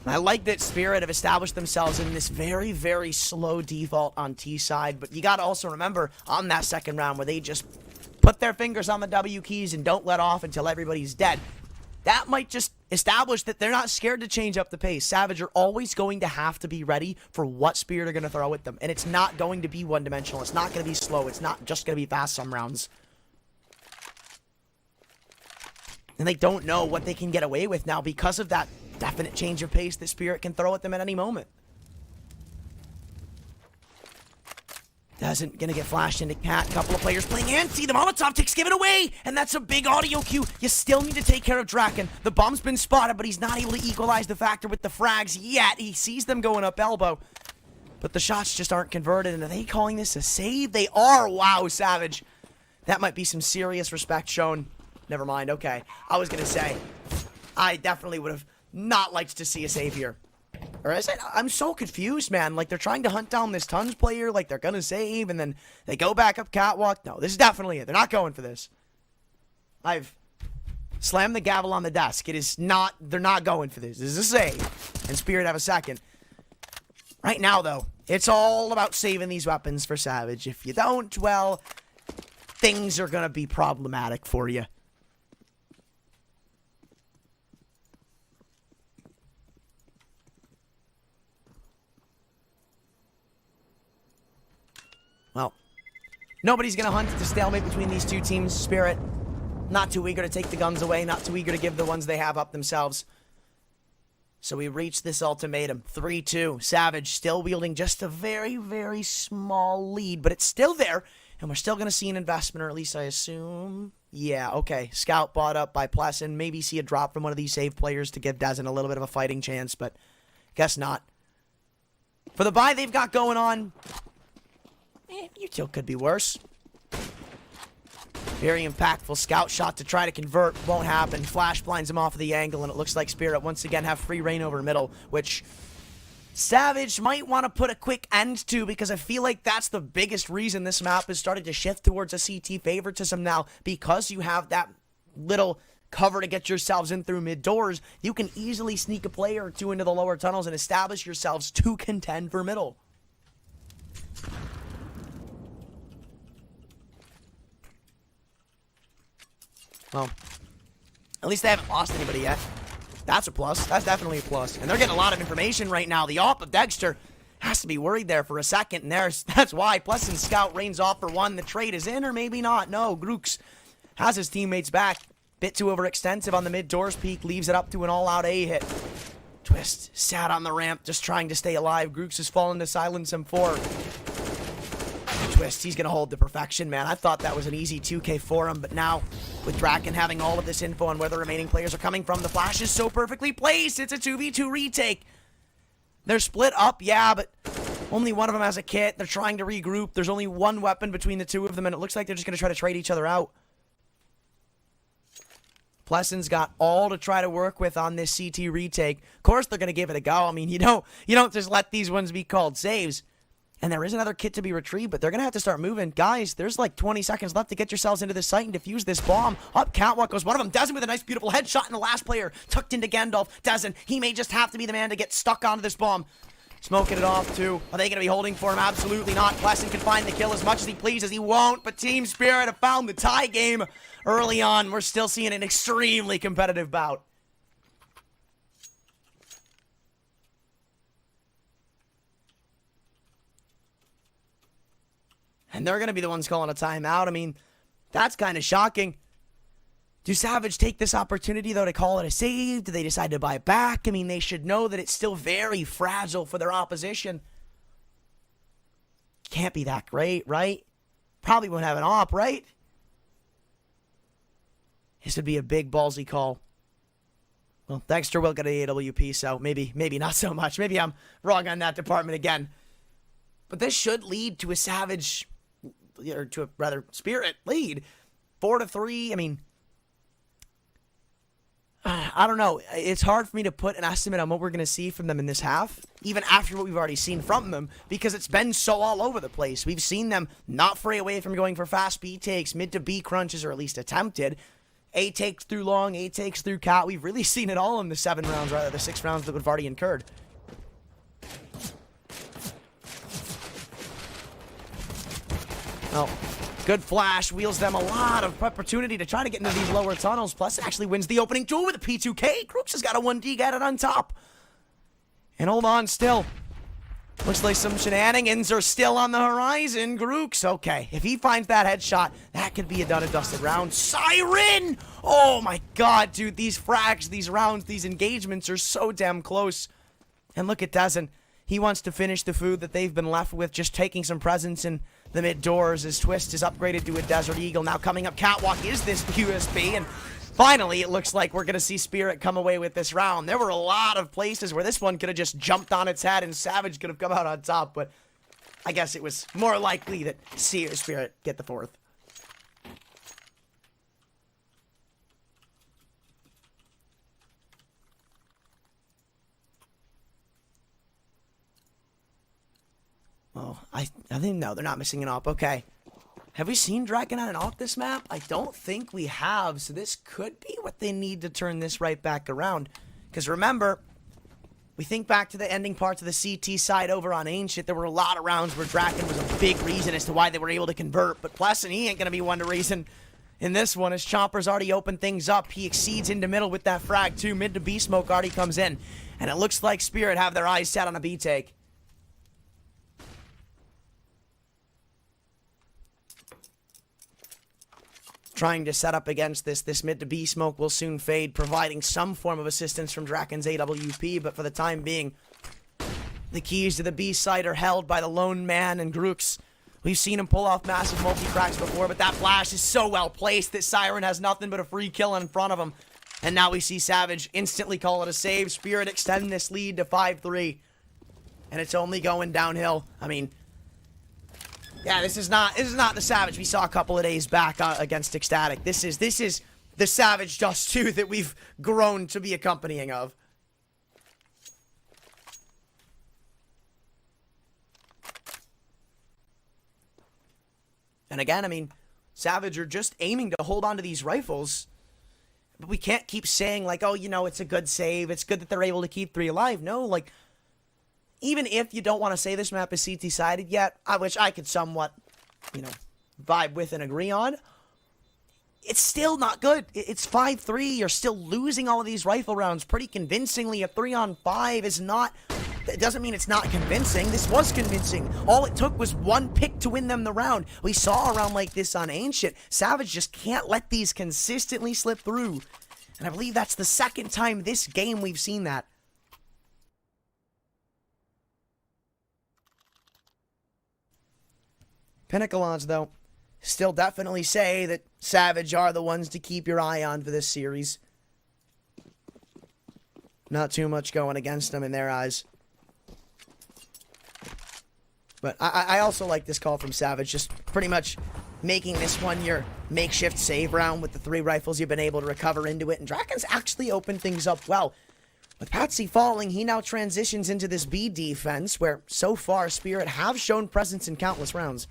I like that Spirit have established themselves in this very, very slow default on T side, but you gotta also remember on that second round where they just put their fingers on the W keys and don't let off until everybody's dead. That might just establish that they're not scared to change up the pace. Savage are always going to have to be ready for what Spirit are going to throw at them. And it's not going to be one-dimensional. It's not going to be slow. It's not just going to be fast some rounds. And they don't know what they can get away with now because of that definite change of pace that Spirit can throw at them at any moment. Doesn't gonna get flashed into Cat. Couple of players playing anti. The Molotov ticks give it away, and that's a big audio cue. You still need to take care of Draken. The bomb's been spotted, but he's not able to equalize the factor with the frags yet. He sees them going up elbow, but the shots just aren't converted. And are they calling this a save? They are. Wow, Savage. That might be some serious respect shown. Never mind. Okay, I was gonna say, I definitely would have not liked to see a save here. Or is it? I'm so confused, man. Like, they're trying to hunt down this Tons player, like they're gonna save, and then they go back up Catwalk. No, this is definitely it. They're not going for this. I've slammed the gavel on the desk. It is not, they're not going for this. This is a save. And Spirit have a second. Right now, though, it's all about saving these weapons for Savage. If you don't, well, things are gonna be problematic for you. Well, nobody's going to hunt the stalemate between these two teams. Spirit, not too eager to take the guns away, not too eager to give the ones they have up themselves. So we reach this ultimatum. 3-2. Savage still wielding just a very, very small lead, but it's still there, and we're still going to see an investment, or at least I assume. Yeah, okay. Scout bought up by Plessin. Maybe see a drop from one of these save players to give Dezen a little bit of a fighting chance, but guess not. For the buy they've got going on, Util could be worse. Very impactful scout shot to try to convert. Won't happen. Flash blinds him off of the angle, and it looks like Spirit once again have free reign over middle, which Savage might want to put a quick end to, because I feel like that's the biggest reason this map has started to shift towards a CT favoritism now, because you have that little cover to get yourselves in through mid doors. You can easily sneak a player or two into the lower tunnels and establish yourselves to contend for middle. Well, at least they haven't lost anybody yet. That's a plus. That's definitely a plus. And they're getting a lot of information right now. The op of Dexter has to be worried there for a second. And that's why Plessin Scout reigns off for one. The trade is in, or maybe not. No, Grooks has his teammates back. Bit too overextensive on the mid doors peak. Leaves it up to an all-out A hit. Twist sat on the ramp just trying to stay alive. Grooks has fallen to silence M4. Twist, he's going to hold the perfection, man. I thought that was an easy 2K for him, but now with Draken having all of this info on where the remaining players are coming from, the flash is so perfectly placed. It's a 2v2 retake. They're split up, yeah, but only one of them has a kit. They're trying to regroup. There's only one weapon between the two of them, and it looks like they're just going to try to trade each other out. Plessin's got all to try to work with on this CT retake. Of course, they're going to give it a go. I mean, you don't just let these ones be called saves. And there is another kit to be retrieved, but they're going to have to start moving. Guys, there's like 20 seconds left to get yourselves into this site and defuse this bomb. Up catwalk goes one of them. Dezen with a nice, beautiful headshot, and the last player tucked into Gandalf. Dezen, he may just have to be the man to get stuck onto this bomb. Smoking it off, too. Are they going to be holding for him? Absolutely not. Plessin can find the kill as much as he pleases. He won't, but Team Spirit have found the tie game early on. We're still seeing an extremely competitive bout. And they're going to be the ones calling a timeout. I mean, that's kind of shocking. Do Savage take this opportunity, though, to call it a save? Do they decide to buy it back? I mean, they should know that it's still very fragile for their opposition. Can't be that great, right? Probably won't have an op, right? This would be a big ballsy call. Well, Dexter will get an AWP, so maybe not so much. Maybe I'm wrong on that department again. But this should lead to a Savage, or to a rather Spirit lead. 4-3. I mean, I don't know. It's hard for me to put an estimate on what we're going to see from them in this half, even after what we've already seen from them, because it's been so all over the place. We've seen them not fray away from going for fast B takes, mid to B crunches, or at least attempted. A takes through long, A takes through cat. We've really seen it all in the 7 rounds, rather the 6 rounds that we've already incurred. Oh, good flash. Wheels them a lot of opportunity to try to get into these lower tunnels. Plus, it actually wins the opening duel with a P2K. Crooks has got a 1D, got it on top. And hold on still. Looks like some shenanigans are still on the horizon. Grooks, okay. If he finds that headshot, that could be a done and dusted round. Siren! Oh my god, dude. These frags, these rounds, these engagements are so damn close. And look at Dezen. He wants to finish the food that they've been left with, just taking some presence in the mid doors. His Twist is upgraded to a Desert Eagle. Now coming up catwalk is this USB, and finally it looks like we're going to see Spirit come away with this round. There were a lot of places where this one could have just jumped on its head and Savage could have come out on top, but I guess it was more likely that Spirit get the 4th. Oh, I think, no, they're not missing an op. Okay. Have we seen Draken on an op this map? I don't think we have, so this could be what they need to turn this right back around. Because remember, we think back to the ending parts of the CT side over on Ancient, there were a lot of rounds where Draken was a big reason as to why they were able to convert, but Plessin, he ain't going to be one to reason in this one, as Chomper's already opened things up. He exceeds into middle with that frag too. Mid to B smoke already comes in, and it looks like Spirit have their eyes set on a B take. trying to set up against this mid to B smoke will soon fade, providing some form of assistance from Draken's AWP, but for the time being, the keys to the B site are held by the lone man and Grooks. We've seen him pull off massive multi-cracks before, but that flash is so well placed that Siren has nothing but a free kill in front of him. And now we see Savage instantly call it a save. Spirit extend this lead to 5-3. And it's only going downhill. I mean, yeah, this is not the Savage we saw a couple of days back against Ecstatic. This is the Savage Just 2 that we've grown to be accompanying of. And again, I mean, Savage are just aiming to hold on to these rifles. But we can't keep saying, like, oh, you know, it's a good save. It's good that they're able to keep 3 alive. No, like, even if you don't want to say this map is CT-sided yet, which I could somewhat, you know, vibe with and agree on, it's still not good. It's 5-3. You're still losing all of these rifle rounds pretty convincingly. A 3-on-5 is not... It doesn't mean it's not convincing. This was convincing. All it took was one pick to win them the round. We saw a round like this on Ancient. Savage just can't let these consistently slip through. And I believe that's the second time this game we've seen that. Pinnacle odds, though, still definitely say that Savage are the ones to keep your eye on for this series. Not too much going against them in their eyes. But I also like this call from Savage, just pretty much making this one your makeshift save round with the 3 rifles you've been able to recover into it. And Draken's actually opened things up well. With Patsy falling, he now transitions into this B defense, where so far Spirit have shown presence in countless rounds.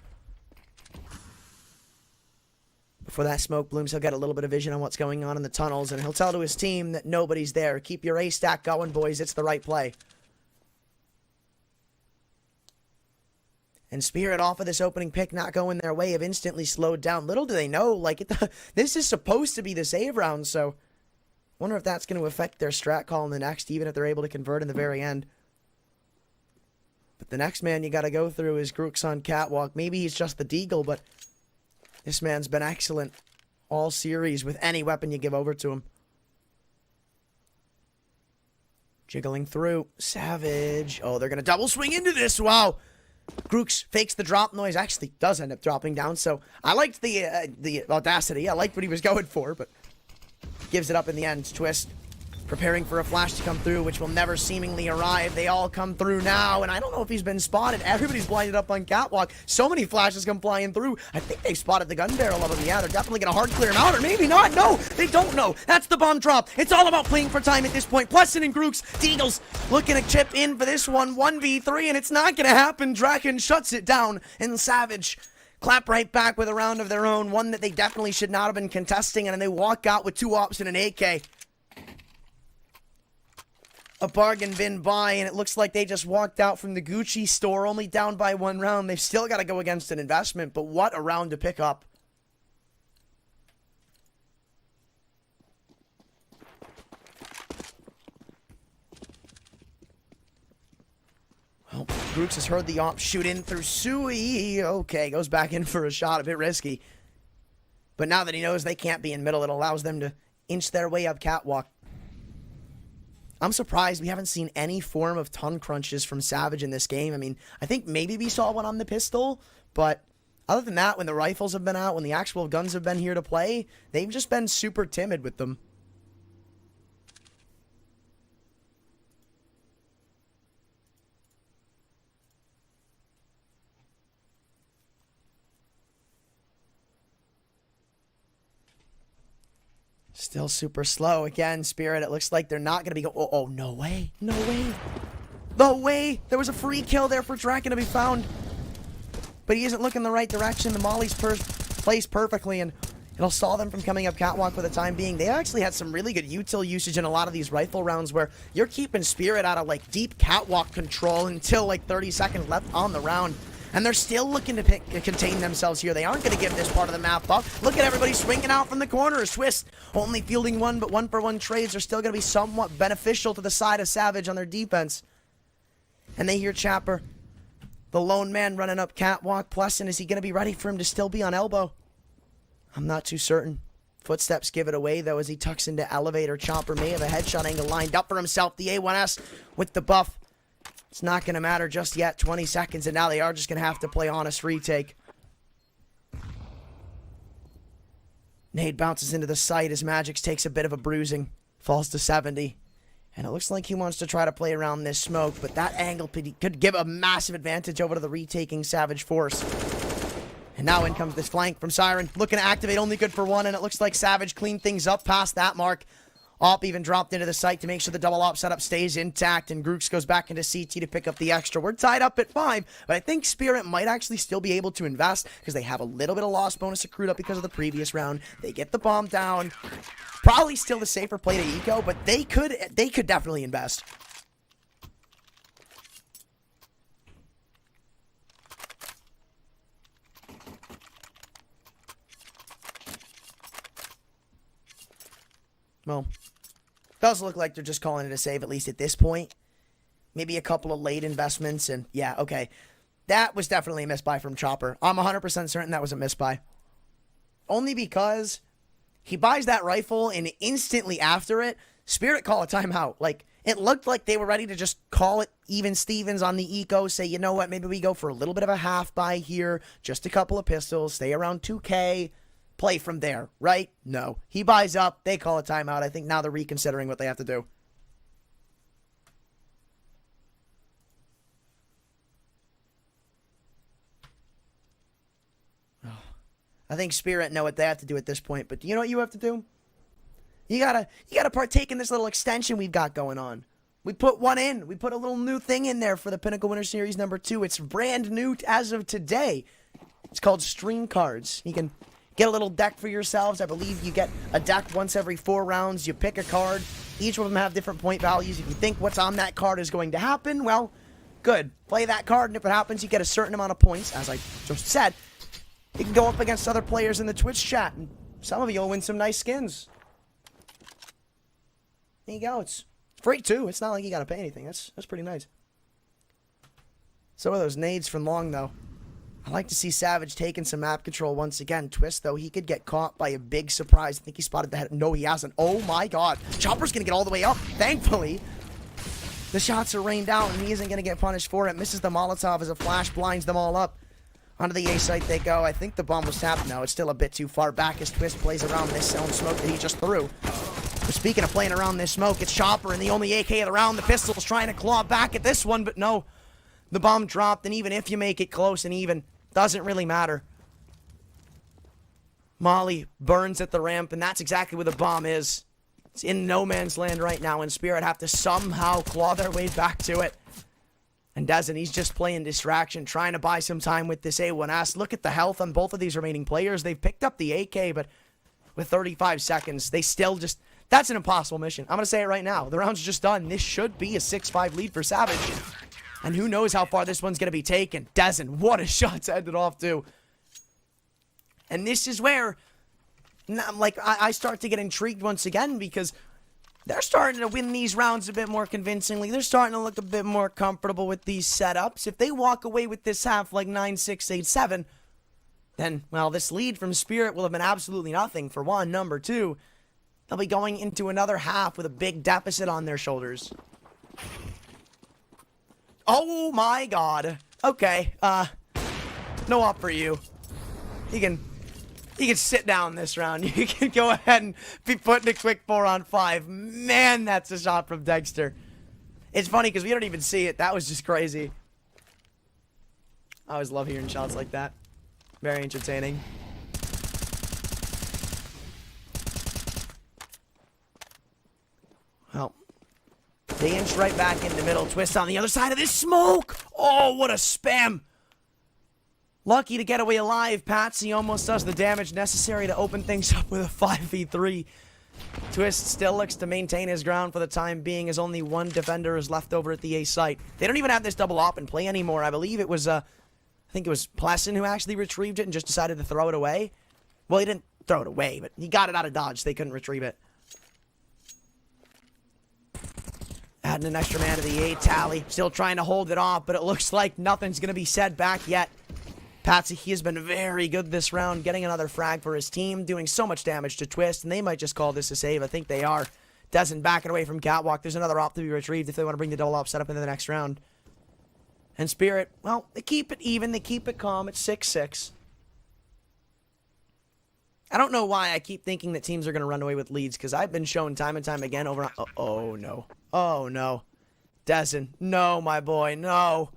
Before that smoke blooms, he'll get a little bit of vision on what's going on in the tunnels, and he'll tell to his team that nobody's there. Keep your A stack going, boys. It's the right play. And Spirit, off of this opening pick not going their way, have instantly slowed down. Little do they know, like, this is supposed to be the save round, so wonder if that's going to affect their strat call in the next, even if they're able to convert in the very end. But the next man you got to go through is Grooks on Catwalk. Maybe he's just the Deagle, but this man's been excellent all series with any weapon you give over to him. Jiggling through. Savage. Oh, they're going to double swing into this. Wow. Grooks fakes the drop noise. Actually does end up dropping down. So I liked the audacity. I liked what he was going for, but gives it up in the end. Twist. Preparing for a flash to come through, which will never seemingly arrive. They all come through now, and I don't know if he's been spotted. Everybody's blinded up on Catwalk. So many flashes come flying through. I think they've spotted the gun barrel of him. Yeah, they're definitely going to hard clear him out, or maybe not. No, they don't know. That's the bomb drop. It's all about playing for time at this point. Plesson and Grooks, Deagles looking to chip in for this one. 1v3, and it's not going to happen. Draken shuts it down, and Savage clap right back with a round of their own, one that they definitely should not have been contesting, and they walk out with 2 ops and an AK. A bargain bin buy, and it looks like they just walked out from the Gucci store only down by 1 round. They've still got to go against an investment, but what a round to pick up. Well, Grooks has heard the op shoot in through Sui. Okay, goes back in for a shot, a bit risky. But now that he knows they can't be in middle, it allows them to inch their way up Catwalk. I'm surprised we haven't seen any form of ton crunches from Savage in this game. I mean, I think maybe we saw one on the pistol, but other than that, when the rifles have been out, when the actual guns have been here to play, they've just been super timid with them. Still super slow. Again, Spirit, it looks like they're not going to be going... Oh, no way. No way. No way. There was a free kill there for Draken to be found. But he isn't looking the right direction. The molly's placed perfectly, and it'll stall them from coming up Catwalk for the time being. They actually had some really good util usage in a lot of these rifle rounds where you're keeping Spirit out of, like, deep Catwalk control until, like, 30 seconds left on the round. And they're still looking to contain themselves here. They aren't going to give this part of the map up. Look at everybody swinging out from the corners. Twist only fielding 1, but 1-for-1 trades are still going to be somewhat beneficial to the side of Savage on their defense. And they hear Chapper, the lone man running up Catwalk. Plesson, is he going to be ready for him to still be on elbow? I'm not too certain. Footsteps give it away, though, as he tucks into elevator. Chopper may have a headshot angle lined up for himself. The A1S with the buff. It's not going to matter just yet. 20 seconds, and now they are just going to have to play honest retake. Nade bounces into the site as Magix takes a bit of a bruising. Falls to 70. And it looks like he wants to try to play around this smoke, but that angle could give a massive advantage over to the retaking Savage force. And now in comes this flank from Siren. Looking to activate, only good for one, and it looks like Savage cleaned things up past that mark. Op even dropped into the site to make sure the double op setup stays intact, and Grooks goes back into CT to pick up the extra. We're tied up at 5, but I think Spirit might actually still be able to invest because they have a little bit of loss bonus accrued up because of the previous round. They get the bomb down. Probably still the safer play to eco, but they could definitely invest. Well, does look like they're just calling it a save, at least at this point. Maybe a couple of late investments, and yeah, okay. That was definitely a misbuy from Chopper. I'm 100% certain that was a misbuy. Only because he buys that rifle, and instantly after it, Spirit call a timeout. Like, it looked like they were ready to just call it even Stevens on the eco, say, you know what, maybe we go for a little bit of a half buy here, just a couple of pistols, stay around 2K, play from there, right? No. He buys up, they call a timeout. I think now they're reconsidering what they have to do. I think Spirit know what they have to do at this point, but do you know what you have to do? You gotta partake in this little extension we've got going on. We put one in. We put a little new thing in there for the Pinnacle Winter Series number 2. It's brand new as of today. It's called Stream Cards. You can get a little deck for yourselves. I believe you get a deck once every 4 rounds. You pick a card. Each of them have different point values. If you think what's on that card is going to happen, well, good. Play that card, and if it happens, you get a certain amount of points. As I just said, you can go up against other players in the Twitch chat, and some of you will win some nice skins. There you go. It's free, too. It's not like you got to pay anything. That's pretty nice. Some of those nades from long, though. I like to see Savage taking some map control once again. Twist, though, he could get caught by a big surprise. I think he spotted the head. No, he hasn't. Oh, my God. Chopper's going to get all the way up. Thankfully, the shots are rained out, and he isn't going to get punished for it. Misses the Molotov as a flash blinds them all up. Onto the A site they go. I think the bomb was tapped. No, it's still a bit too far back as Twist plays around this zone smoke that he just threw. But speaking of playing around this smoke, it's Chopper and the only AK of the round. The pistol's trying to claw back at this one, but no. The bomb dropped, and even if you make it close and even, doesn't really matter. Molly burns at the ramp, and that's exactly where the bomb is. It's in no man's land right now, and Spirit have to somehow claw their way back to it. And doesn't. He's just playing distraction, trying to buy some time with this A1S. Look at the health on both of these remaining players. They've picked up the AK, but with 35 seconds, they still just... That's an impossible mission. I'm going to say it right now. The round's just done. This should be a 6-5 lead for Savage. And who knows how far this one's going to be taken. Dezen, what a shot to end it off to. And this is where, like, I start to get intrigued once again because they're starting to win these rounds a bit more convincingly. They're starting to look a bit more comfortable with these setups. If they walk away with this half like 9-6, 8-7, then, well, this lead from Spirit will have been absolutely nothing, for one. Number two, they'll be going into another half with a big deficit on their shoulders. Oh my God. Okay, no up for you. You can sit down this round. You can go ahead and be putting a quick 4-on-5. Man, that's a shot from Dexter. It's funny because we don't even see it. That was just crazy. I always love hearing shots like that. Very entertaining. Well, they inch right back in the middle. Twist on the other side of this smoke. Oh, what a spam. Lucky to get away alive. Patsy almost does the damage necessary to open things up with a 5v3. Twist still looks to maintain his ground for the time being as only one defender is left over at the A site. They don't even have this double op in play anymore. I believe it was, I think it was Pleasant who actually retrieved it and just decided to throw it away. Well, he didn't throw it away, but he got it out of dodge. So they couldn't retrieve it. Adding an extra man to the A tally. Still trying to hold it off, but it looks like nothing's going to be said back yet. Patsy, he has been very good this round, getting another frag for his team, doing so much damage to Twist, and they might just call this a save. I think they are. Dezen backing away from Catwalk. There's another op to be retrieved if they want to bring the double op setup into the next round. And Spirit, well, they keep it even. They keep it calm. It's 6-6. I don't know why I keep thinking that teams are going to run away with leads, because I've been shown time and time again over... Oh, no. Oh, no. Dezen. No, my boy. No.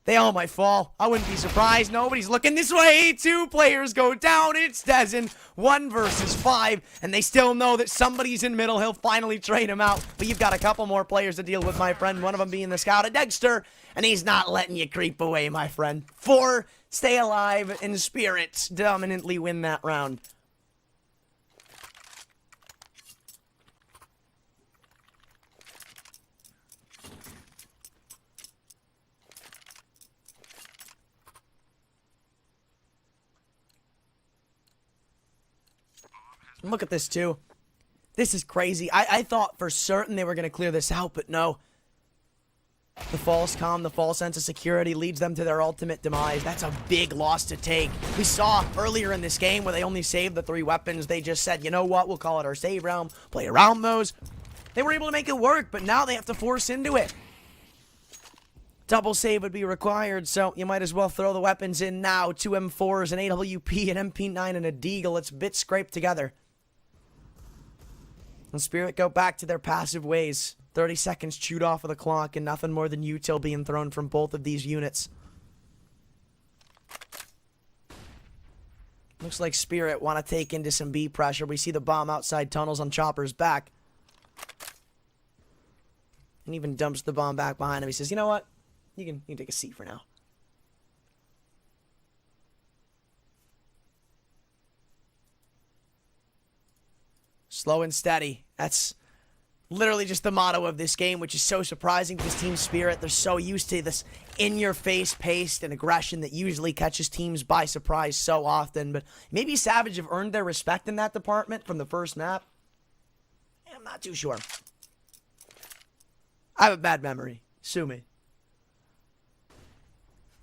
They all might fall. I wouldn't be surprised. Nobody's looking this way. 2 players go down. It's Dezen. 1 versus 5. And they still know that somebody's in middle. He'll finally trade him out. But you've got a couple more players to deal with, my friend. One of them being the scout of Dexter. And he's not letting you creep away, my friend. 4 stay alive and Spirit dominantly win that round. Look at this, too. This is crazy. I thought for certain they were going to clear this out, but no. The false calm, the false sense of security leads them to their ultimate demise. That's a big loss to take. We saw earlier in this game where they only saved the 3 weapons. They just said, you know what, we'll call it our save round, play around those. They were able to make it work, but now they have to force into it. Double save would be required, so you might as well throw the weapons in now. 2 M4s, an AWP, an MP9, and a Deagle. It's bit scraped together. And Spirit go back to their passive ways. 30 seconds chewed off of the clock, and nothing more than util being thrown from both of these units. Looks like Spirit want to take into some B pressure. We see the bomb outside tunnels on Chopper's back. And even dumps the bomb back behind him. He says, you know what? You can take a seat for now. Slow and steady. That's literally just the motto of this game, which is so surprising because Team Spirit, they're so used to this in-your-face pace and aggression that usually catches teams by surprise so often. But maybe Savage have earned their respect in that department from the first map. I'm not too sure. I have a bad memory. Sue me.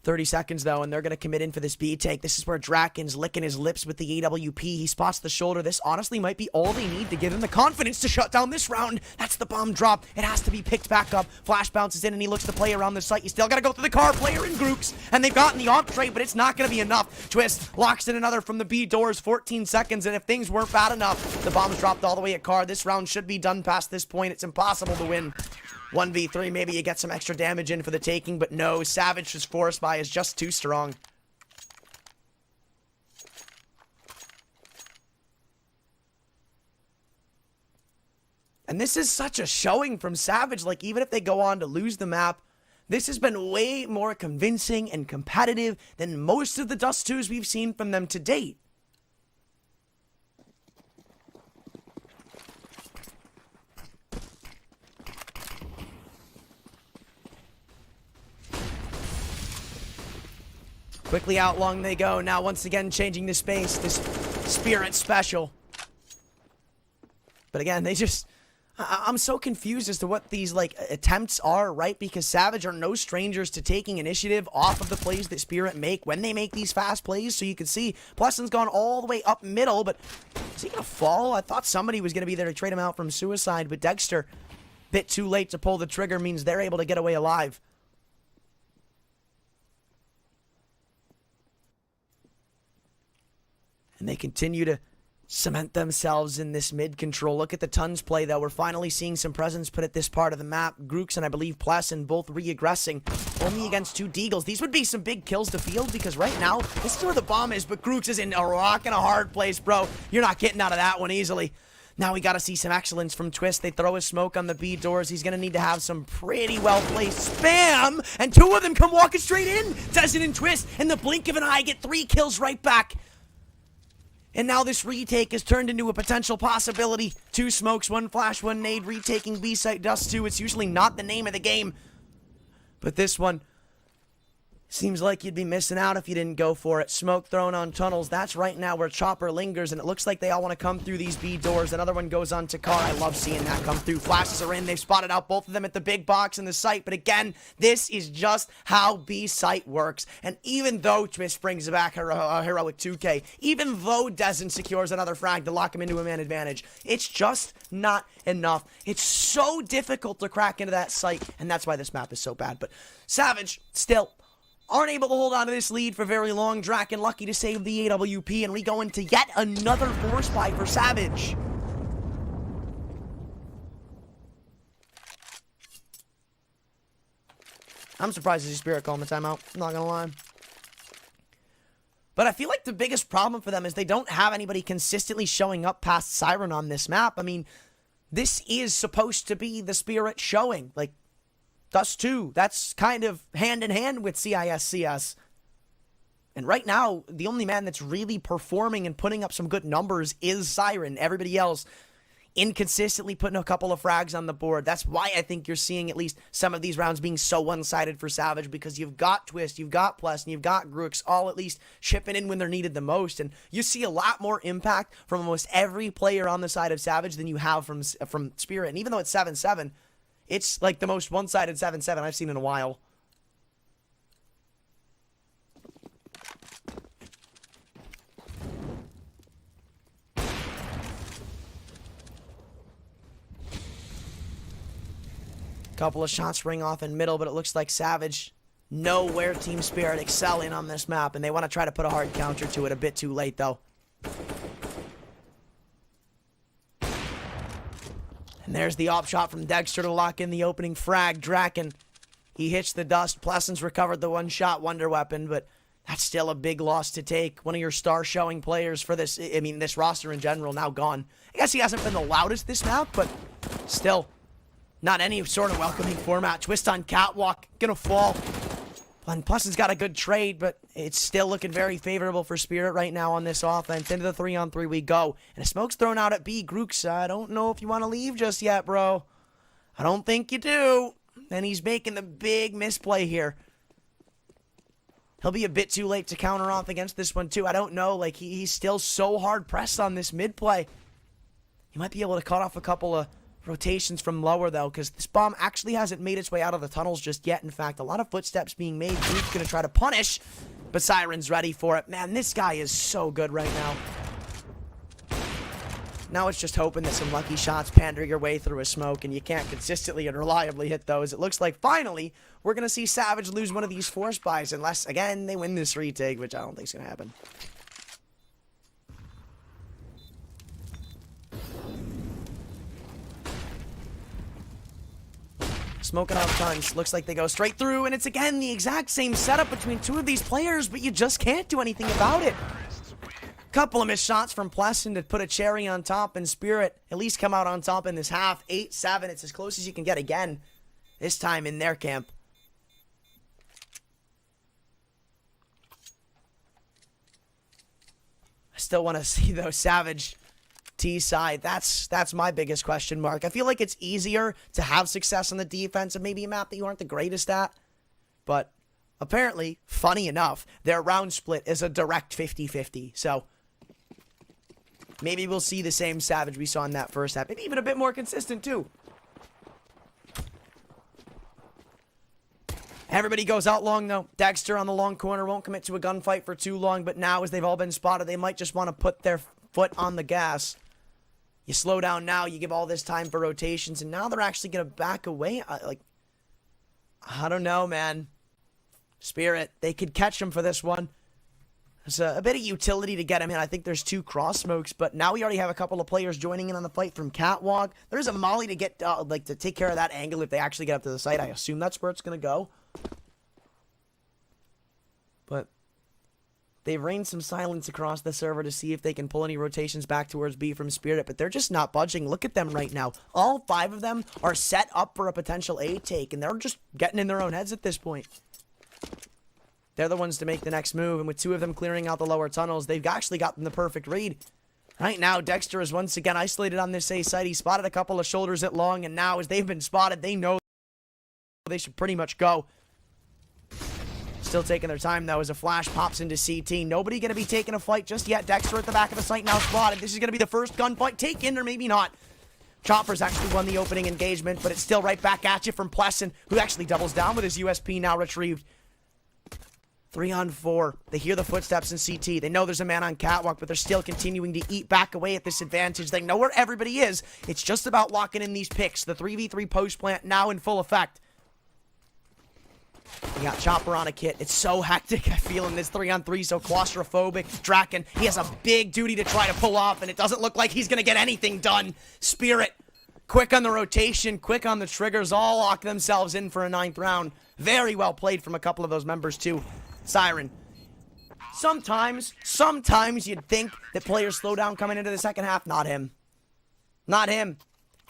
30 seconds, though, and they're going to commit in for this B take. This is where Draken's licking his lips with the AWP. He spots the shoulder. This honestly might be all they need to give him the confidence to shut down this round. That's the bomb drop. It has to be picked back up. Flash bounces in, and he looks to play around the site. You still got to go through the car player in groups, and they've gotten the op trade, but it's not going to be enough. Twist locks in another from the B doors. 14 seconds, and if things weren't bad enough, the bomb's dropped all the way at car. This round should be done past this point. It's impossible to win. 1v3, maybe you get some extra damage in for the taking, but no, Savage is forced by is just too strong. And this is such a showing from Savage, like even if they go on to lose the map, this has been way more convincing and competitive than most of the Dust 2s we've seen from them to date. Quickly out long they go. Now once again changing the space. This Spirit special. But again, they just... I'm so confused as to what these like attempts are, right? Because Savage are no strangers to taking initiative off of the plays that Spirit make when they make these fast plays. So you can see Plesson's gone all the way up middle, but is he going to fall? I thought somebody was going to be there to trade him out from suicide, but Dexter, bit too late to pull the trigger, means they're able to get away alive. And they continue to cement themselves in this mid control. Look at the Tons play, though. We're finally seeing some presence put at this part of the map. Grooks and I believe Plessen both re-aggressing. Only against 2 Deagles. These would be some big kills to field because right now, this is where the bomb is, but Grooks is in a rock and a hard place, bro. You're not getting out of that one easily. Now we got to see some excellence from Twist. They throw a smoke on the B doors. He's going to need to have some pretty well-placed spam. And 2 of them come walking straight in. Dezen and Twist, in the blink of an eye, get 3 kills right back. And now this retake is turned into a potential possibility. 2 smokes, 1 flash, 1 nade, retaking B-site Dust 2. It's usually not the name of the game. But this one, Seems like you'd be missing out if you didn't go for it. Smoke thrown on tunnels. That's right now where Chopper lingers, and it looks like they all want to come through these B doors. Another one goes on to car. I love seeing that come through. Flashes are in. They've spotted out both of them at the big box in the site. But again, this is just how B site works. And even though Twist brings back heroic 2K, even though Dezen secures another frag to lock him into a man advantage, it's just not enough. It's so difficult to crack into that site, and that's why this map is so bad. But Savage still aren't able to hold on to this lead for very long. Draken lucky to save the AWP, and we go into yet another force buy for Savage. I'm surprised to see Spirit calling the timeout. I'm not gonna lie. But I feel like the biggest problem for them is they don't have anybody consistently showing up past Siren on this map. I mean, this is supposed to be the Spirit showing. Like, Dust 2, that's kind of hand in hand with CISCS. And right now, the only man that's really performing and putting up some good numbers is Siren. Everybody else inconsistently putting a couple of frags on the board. That's why I think you're seeing at least some of these rounds being so one-sided for Savage, because you've got Twist, you've got Pless, and you've got Grooks all at least chipping in when they're needed the most. And you see a lot more impact from almost every player on the side of Savage than you have from Spirit. And even though it's 7-7, it's like the most one-sided 7-7 I've seen in a while. Couple of shots ring off in middle, but it looks like Savage know where Team Spirit excel in on this map, and they want to try to put a hard counter to it. A bit too late, though. And there's the op shot from Dexter to lock in the opening frag. Draken, he hits the dust. Plesson's recovered the one-shot wonder weapon, but that's still a big loss to take. One of your star showing players for this, I mean, this roster in general, now gone. I guess he hasn't been the loudest this map, but still, not any sort of welcoming format. Twist on Catwalk, gonna fall. And Plesson's got a good trade, but it's still looking very favorable for Spirit right now on this offense. Into the 3-on-3 we go. And a smoke's thrown out at B. Grooks, I don't know if you want to leave just yet, bro. I don't think you do. And he's making the big misplay here. He'll be a bit too late to counter off against this one, too. I don't know. Like, he's still so hard pressed on this mid play. He might be able to cut off a couple of rotations from lower, though, because this bomb actually hasn't made its way out of the tunnels just yet. In fact, a lot of footsteps being made. Groot's going to try to punish, but Siren's ready for it. Man, this guy is so good right now. Now it's just hoping that some lucky shots pander your way through a smoke, and you can't consistently and reliably hit those. It looks like, finally, we're going to see Savage lose one of these force buys, unless, again, they win this retake, which I don't think is going to happen. Smoking out tons. Looks like they go straight through, and it's again the exact same setup between two of these players, but you just can't do anything about it. Couple of missed shots from Plesson to put a cherry on top, and Spirit at least come out on top in this half. 8-7. It's as close as you can get again, this time in their camp. I still want to see, though, Savage T-side. That's my biggest question mark. I feel like it's easier to have success on the defense and maybe a map that you aren't the greatest at. But apparently, funny enough, their round split is a direct 50-50. So maybe we'll see the same Savage we saw in that first half. Maybe even a bit more consistent, too. Everybody goes out long, though. Dexter on the long corner won't commit to a gunfight for too long. But now, as they've all been spotted, they might just want to put their foot on the gas. You slow down now, you give all this time for rotations, and now they're actually going to back away. I don't know, man. Spirit, they could catch him for this one. There's a bit of utility to get him in. I think there's 2 cross smokes, but now we already have a couple of players joining in on the fight from Catwalk. There's a molly to get, to take care of that angle if they actually get up to the site. I assume that's where it's going to go. But they've rained some silence across the server to see if they can pull any rotations back towards B from Spirit, but they're just not budging. Look at them right now. All 5 of them are set up for a potential A take, and they're just getting in their own heads at this point. They're the ones to make the next move, and with 2 of them clearing out the lower tunnels, they've actually gotten the perfect read. Right now, Dexter is once again isolated on this A site. He spotted a couple of shoulders at long, and now as they've been spotted, they know they should pretty much go. Still taking their time, though, as a flash pops into CT. Nobody going to be taking a fight just yet. Dexter at the back of the site now spotted. This is going to be the first gunfight taken, or maybe not. Chopper's actually won the opening engagement, but it's still right back at you from Plesson, who actually doubles down with his USP now retrieved. 3 on 4. They hear the footsteps in CT. They know there's a man on catwalk, but they're still continuing to eat back away at this advantage. They know where everybody is. It's just about locking in these picks. The 3v3 post plant now in full effect. We got Chopper on a kit. It's so hectic, I feel, in this 3-on-3, so claustrophobic. Draken, he has a big duty to try to pull off, and it doesn't look like he's going to get anything done. Spirit, quick on the rotation, quick on the triggers, all lock themselves in for a 9th round. Very well played from a couple of those members, too. Siren. Sometimes you'd think that players slow down coming into the second half. Not him. Not him.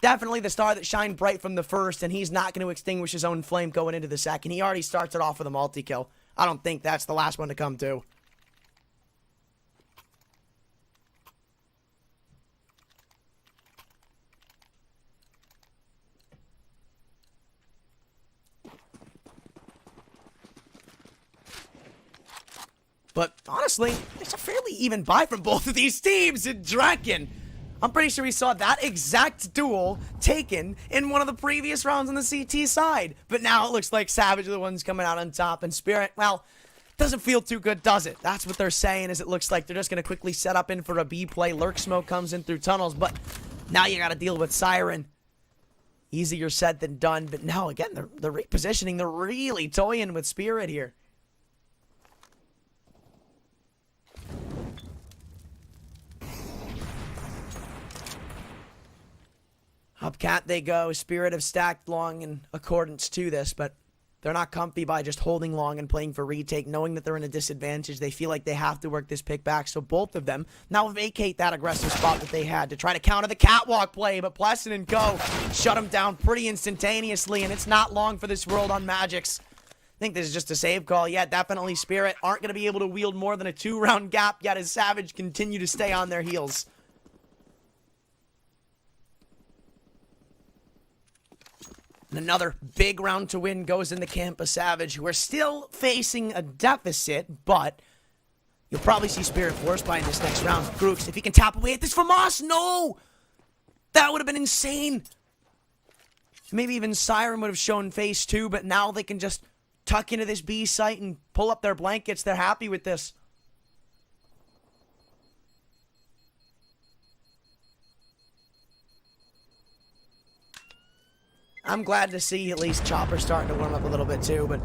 Definitely the star that shined bright from the first, and he's not going to extinguish his own flame going into the second. He already starts it off with a multi-kill. I don't think that's the last one to come, too. But honestly, it's a fairly even buy from both of these teams in Draken. I'm pretty sure we saw that exact duel taken in one of the previous rounds on the CT side. But now it looks like Savage are the ones coming out on top, and Spirit, well, doesn't feel too good, does it? That's what they're saying, is it looks like they're just going to quickly set up in for a B play. Lurk smoke comes in through tunnels, but now you got to deal with Siren. Easier said than done, but now, again, they're repositioning. They're really toying with Spirit here. Up cat they go. Spirit have stacked long in accordance to this, but they're not comfy by just holding long and playing for retake, knowing that they're in a disadvantage. They feel like they have to work this pick back, so both of them now vacate that aggressive spot that they had to try to counter the catwalk play, but Plesson and Go shut them down pretty instantaneously, and it's not long for this world on Magix. I think this is just a save call. Yeah, definitely Spirit aren't going to be able to wield more than a 2-round gap, yet as Savage continue to stay on their heels. And another big round to win goes in the camp of Savage, who are still facing a deficit, but you'll probably see Spirit forced by in this next round. Grooks, if he can tap away at this from us, no! That would have been insane. Maybe even Siren would have shown face too, but now they can just tuck into this B site and pull up their blankets. They're happy with this. I'm glad to see at least Chopper starting to warm up a little bit too, but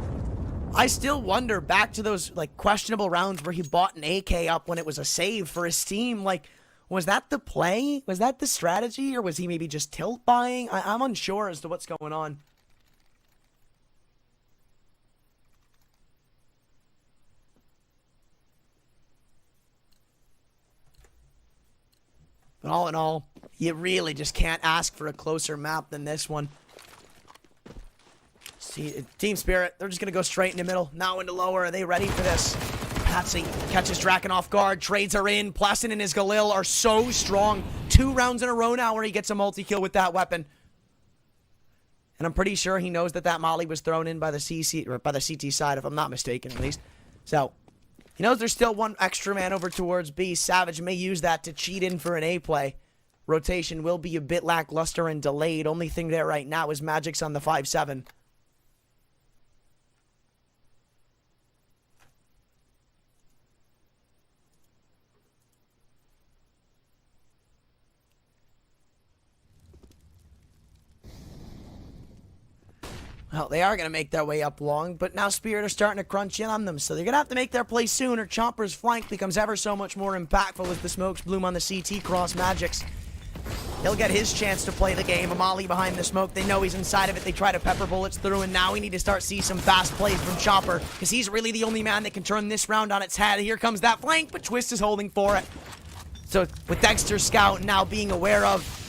I still wonder, back to those like questionable rounds where he bought an AK up when it was a save for his team, like, was that the play? Was that the strategy? Or was he maybe just tilt buying? I'm unsure as to what's going on. But all in all, you really just can't ask for a closer map than this one. See, Team Spirit, they're just going to go straight in the middle. Now into lower. Are they ready for this? Patsy catches Draken off guard. Trades her in. Plesson and his Galil are so strong. 2 rounds in a row now where he gets a multi-kill with that weapon. And I'm pretty sure he knows that that molly was thrown in by the CT side, if I'm not mistaken, at least. So, he knows there's still one extra man over towards B. Savage may use that to cheat in for an A play. Rotation will be a bit lackluster and delayed. Only thing there right now is Magic's on the 5-7. Well, they are going to make their way up long, but now Spirit are starting to crunch in on them, so they're going to have to make their play soon, or Chomper's flank becomes ever so much more impactful as the smokes bloom on the CT cross Magix. He'll get his chance to play the game. Amali behind the smoke. They know he's inside of it. They try to pepper bullets through, and now we need to start see some fast plays from Chopper, because he's really the only man that can turn this round on its head. Here comes that flank, but Twist is holding for it. So with Dexter's scout now being aware of,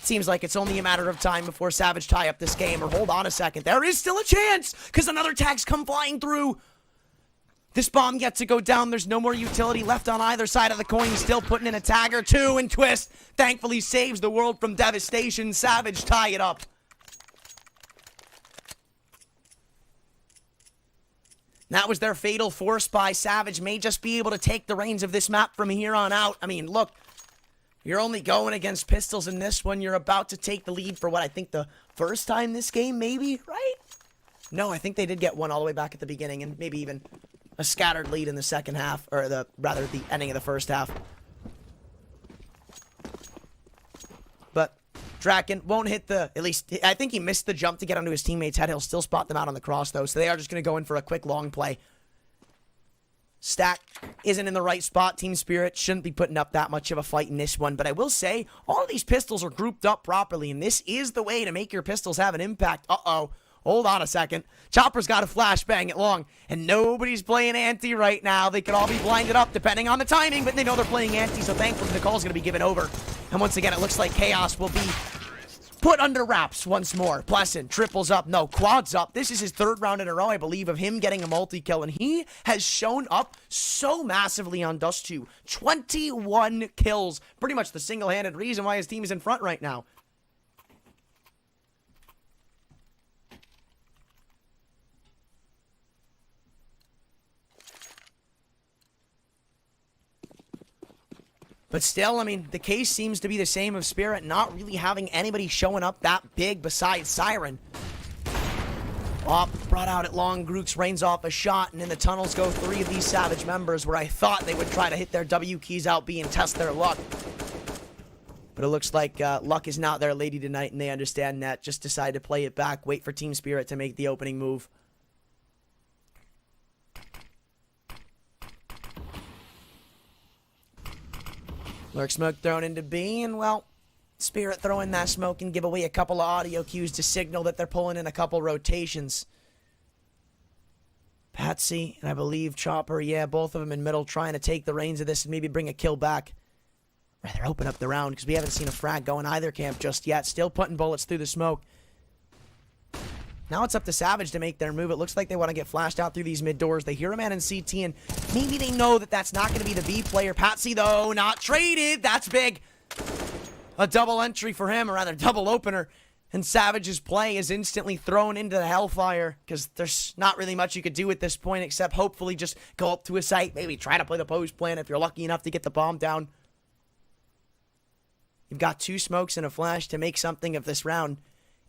seems like it's only a matter of time before Savage tie up this game. Or hold on a second. There is still a chance, because another tag's come flying through. This bomb gets to go down. There's no more utility left on either side of the coin. He's still putting in a tag or two, and Twist thankfully saves the world from devastation. Savage tie it up. That was their fatal force by Savage. May just be able to take the reins of this map from here on out. I mean, look, you're only going against pistols in this one. You're about to take the lead for what I think the first time this game, maybe, right? No, I think they did get one all the way back at the beginning and maybe even a scattered lead in the second half, or the ending of the first half. But Draken won't hit at least, I think he missed the jump to get onto his teammate's head. He'll still spot them out on the cross, though, so they are just going to go in for a quick long play. Stack isn't in the right spot. Team Spirit shouldn't be putting up that much of a fight in this one, but I will say, all of these pistols are grouped up properly, and this is the way to make your pistols have an impact. Uh-oh. Hold on a second. Chopper's got a flashbang it long, and nobody's playing anti right now. They could all be blinded up depending on the timing, but they know they're playing anti, so thankfully the call's going to be given over. And once again, it looks like Chaos will be put under wraps once more. Pleasant triples up, no, quads up. This is his third round in a row, I believe, of him getting a multi-kill, and he has shown up so massively on Dust 2. 21 kills. Pretty much the single-handed reason why his team is in front right now. But still, I mean, the case seems to be the same of Spirit not really having anybody showing up that big besides Siren. Op brought out at long. Grooks rains off a shot, and in the tunnels go 3 of these Savage members where I thought they would try to hit their W keys out B and test their luck. But it looks like luck is not their lady tonight, and they understand that. Just decide to play it back, wait for Team Spirit to make the opening move. Lurk smoke thrown into B, and well, Spirit throw in that smoke and give away a couple of audio cues to signal that they're pulling in a couple rotations. Patsy and I believe Chopper, yeah, both of them in middle trying to take the reins of this and maybe bring a kill back. Rather open up the round because we haven't seen a frag go in either camp just yet. Still putting bullets through the smoke. Now it's up to Savage to make their move. It looks like they want to get flashed out through these mid doors. They hear a man in CT, and maybe they know that that's not going to be the B player. Patsy, though, not traded. That's big. A double entry for him, or rather double opener. And Savage's play is instantly thrown into the hellfire because there's not really much you could do at this point except hopefully just go up to a site, maybe try to play the post plan if you're lucky enough to get the bomb down. You've got 2 smokes and a flash to make something of this round.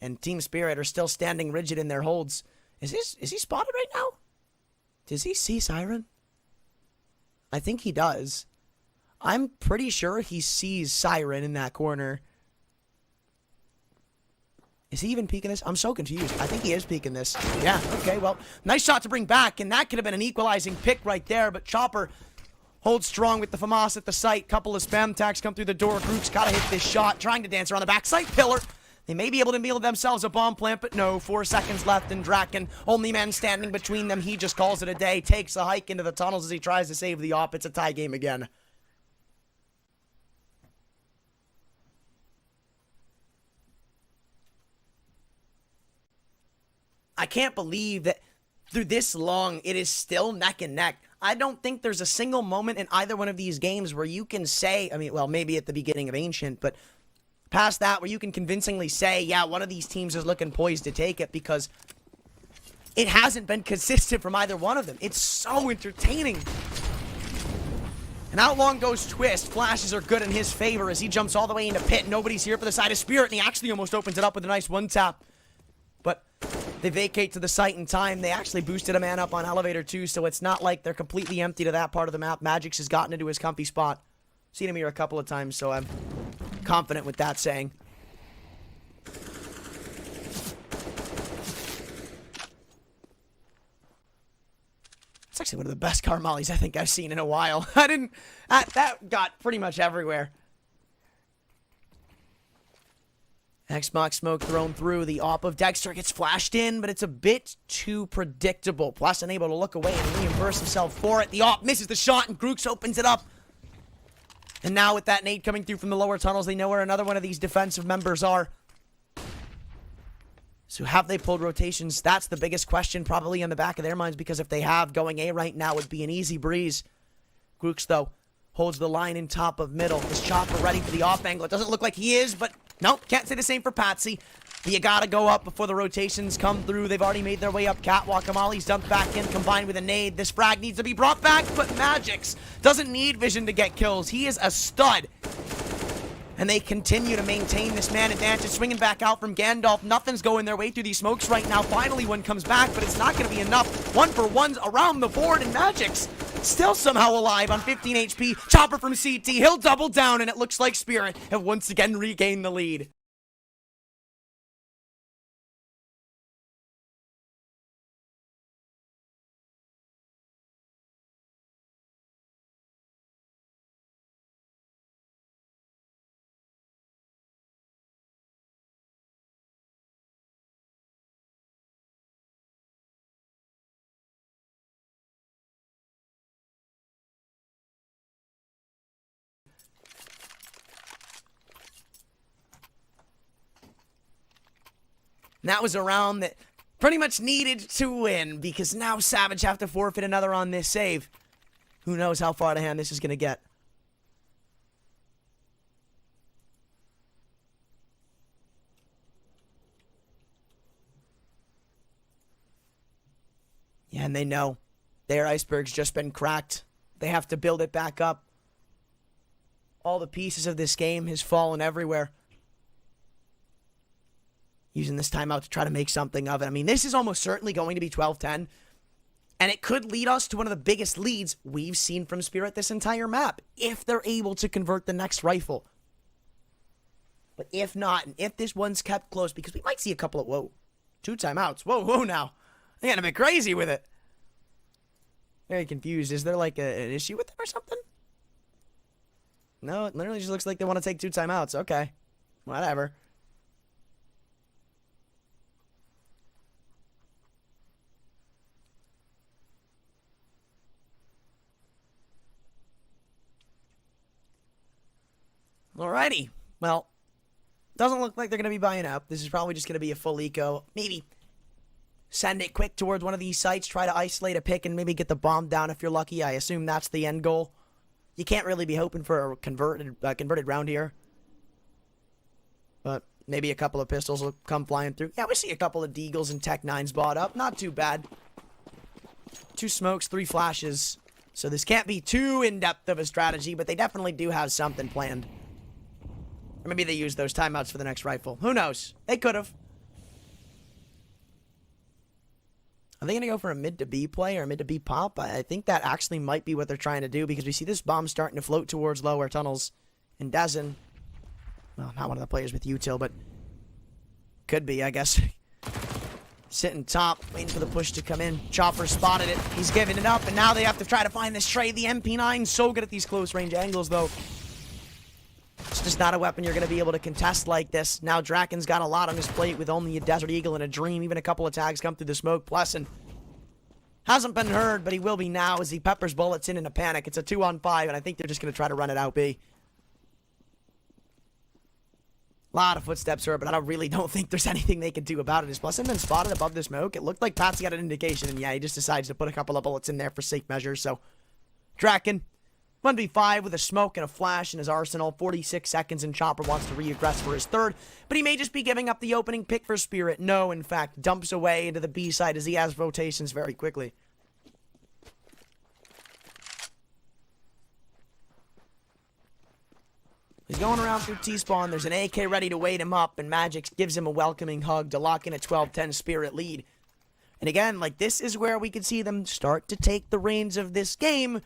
And Team Spirit are still standing rigid in their holds. Is he spotted right now? Does he see Siren? I think he does. I'm pretty sure he sees Siren in that corner. Is he even peeking this? I'm so confused. I think he is peeking this. Yeah, okay, well, nice shot to bring back, and that could have been an equalizing pick right there, but Chopper holds strong with the FAMAS at the site. Couple of spam tags come through the door. Group's got to hit this shot, trying to dance around the backside pillar. They may be able to meal themselves a bomb plant, but no. 4 seconds left, and Draken, only man standing between them. He just calls it a day, takes a hike into the tunnels as he tries to save the op. It's a tie game again. I can't believe that through this long, it is still neck and neck. I don't think there's a single moment in either one of these games where you can say, I mean, well, maybe at the beginning of Ancient, but past that, where you can convincingly say, yeah, one of these teams is looking poised to take it, because it hasn't been consistent from either one of them. It's so entertaining. And out long goes Twist. Flashes are good in his favor as he jumps all the way into pit. Nobody's here for the side of Spirit, and he actually almost opens it up with a nice one-tap. But they vacate to the site in time. They actually boosted a man up on elevator too, so it's not like they're completely empty to that part of the map. Magix has gotten into his comfy spot. Seen him here a couple of times, so I'm confident with that saying. It's actually one of the best car mollies I think I've seen in a while. That got pretty much everywhere. Xbox smoke thrown through. The op of Dexter gets flashed in, but it's a bit too predictable. Plus unable to look away and reimburse himself for it. The op misses the shot, and Grooks opens it up. And now with that nade coming through from the lower tunnels, they know where another one of these defensive members are. So have they pulled rotations? That's the biggest question probably in the back of their minds, because if they have, going A right now would be an easy breeze. Grooks, though, holds the line in top of middle. Is Chopper ready for the off angle? It doesn't look like he is, but Nope, can't say the same for Patsy. You gotta go up before the rotations come through. They've already made their way up catwalk. Amali's dumped back in, combined with a nade. This frag needs to be brought back, but Magix doesn't need Vision to get kills. He is a stud. And they continue to maintain this man advantage. Swinging back out from Gandalf. Nothing's going their way through these smokes right now. Finally, one comes back, but it's not going to be enough. 1-for-1s around the board, and Magix still somehow alive on 15 HP. Chopper from CT. He'll double down, and it looks like Spirit have once again regained the lead. And that was a round that pretty much needed to win, because now Savage have to forfeit another on this save. Who knows how far to hand this is going to get. Yeah, and they know their iceberg's just been cracked. They have to build it back up. All the pieces of this game has fallen everywhere. Using this timeout to try to make something of it. I mean, this is almost certainly going to be 12-10. And it could lead us to one of the biggest leads we've seen from Spirit this entire map, if they're able to convert the next rifle. But if not, and if this one's kept close, because we might see a couple of, whoa, 2 timeouts. Whoa now. I'm getting a bit crazy with it. Very confused. Is there like an issue with them or something? No, it literally just looks like they want to take 2 timeouts. Okay. Whatever. Alrighty. Well, doesn't look like they're going to be buying up. This is probably just going to be a full eco. Maybe send it quick towards one of these sites. Try to isolate a pick and maybe get the bomb down if you're lucky. I assume that's the end goal. You can't really be hoping for a converted round here. But maybe a couple of pistols will come flying through. Yeah, we see a couple of Deagles and Tech 9s bought up. Not too bad. 2 smokes, 3 flashes. So this can't be too in-depth of a strategy, but they definitely do have something planned. Or maybe they use those timeouts for the next rifle. Who knows? They could have. Are they going to go for a mid to B play or a mid to B pop? I think that actually might be what they're trying to do, because we see this bomb starting to float towards lower tunnels. And Dezen, well, not one of the players with util, but could be, I guess. Sitting top, waiting for the push to come in. Chopper spotted it. He's giving it up, and now they have to try to find this trade. The MP9 so good at these close range angles, though. It's just not a weapon you're going to be able to contest like this. Now Draken's got a lot on his plate with only a Desert Eagle and a Dream. Even a couple of tags come through the smoke. Plesson hasn't been heard, but he will be now as he peppers bullets in a panic. It's a 2-on-5, and I think they're just going to try to run it out B. A lot of footsteps heard, but I really don't think there's anything they can do about it. Has Plesson been spotted above the smoke? It looked like Patsy got an indication, and yeah, he just decides to put a couple of bullets in there for safe measures. So Draken 1v5 with a smoke and a flash in his arsenal. 46 seconds, and Chopper wants to re-aggress for his third. But he may just be giving up the opening pick for Spirit. No, in fact, dumps away into the B side as he has rotations very quickly. He's going around through T-spawn. There's an AK ready to wait him up, and Magix gives him a welcoming hug to lock in a 12-10 Spirit lead. And again, like, this is where we could see them start to take the reins of this game.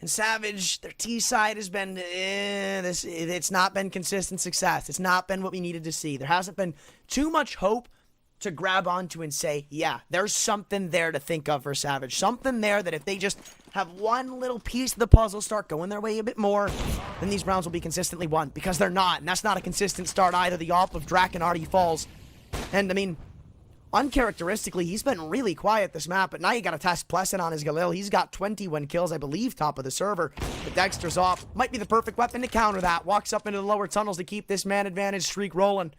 And Savage, their T side has been, it's not been consistent success. It's not been what we needed to see. There hasn't been too much hope to grab onto and say, yeah, there's something there to think of for Savage. Something there that if they just have one little piece of the puzzle start going their way a bit more, then these rounds will be consistently won. Because they're not, and that's not a consistent start either. The AWP of Draken already falls. And, I mean, uncharacteristically, he's been really quiet this map, but now you gotta test Plesson on his Galil. He's got 21 kills, I believe, top of the server. But Dexter's off. Might be the perfect weapon to counter that. Walks up into the lower tunnels to keep this man advantage streak rolling.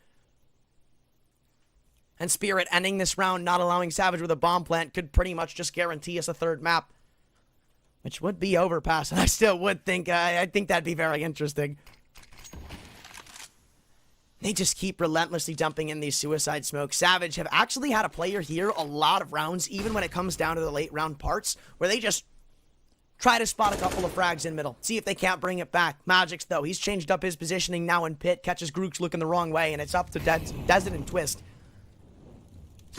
And Spirit ending this round, not allowing Savage with a bomb plant, could pretty much just guarantee us a third map. Which would be Overpass, and I still would think, I think that'd be very interesting. They just keep relentlessly dumping in these suicide smokes. Savage have actually had a player here a lot of rounds, even when it comes down to the late round parts, where they just try to spot a couple of frags in middle. See if they can't bring it back. Magic's, though, he's changed up his positioning now in pit. Catches Grooks looking the wrong way, and it's up to Desert and Twist.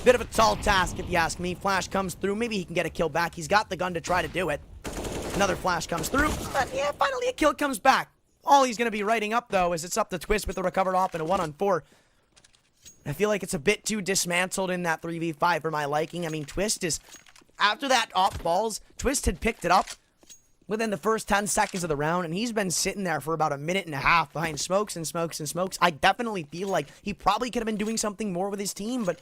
Bit of a tall task, if you ask me. Flash comes through. Maybe he can get a kill back. He's got the gun to try to do it. Another flash comes through. But yeah, finally a kill comes back. All he's going to be writing up, though, is it's up to Twist with a recovered off and a 1-on-4. I feel like it's a bit too dismantled in that 3v5 for my liking. I mean, Twist is... After that off balls, Twist had picked it up within the first 10 seconds of the round, and he's been sitting there for about a minute and a half behind smokes and smokes and smokes. I definitely feel like he probably could have been doing something more with his team, but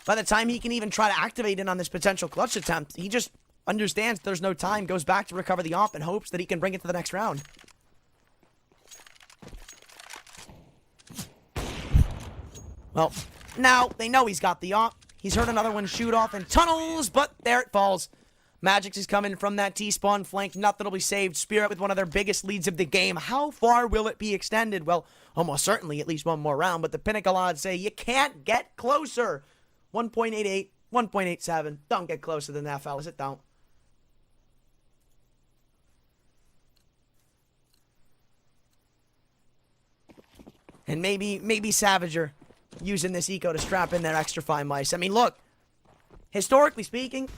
by the time he can even try to activate in on this potential clutch attempt, he just understands there's no time, goes back to recover the op, and hopes that he can bring it to the next round. Well, now they know he's got the op. He's heard another one shoot off in tunnels, but there it falls. Magix is coming from that T-spawn flank. Nothing will be saved. Spirit with one of their biggest leads of the game. How far will it be extended? Well, almost certainly at least one more round, but the Pinnacle odds say you can't get closer. 1.88, 1.87. Don't get closer than that, fellas. It don't. And maybe Savager using this eco to strap in their extra fine mice. I mean, look, historically speaking,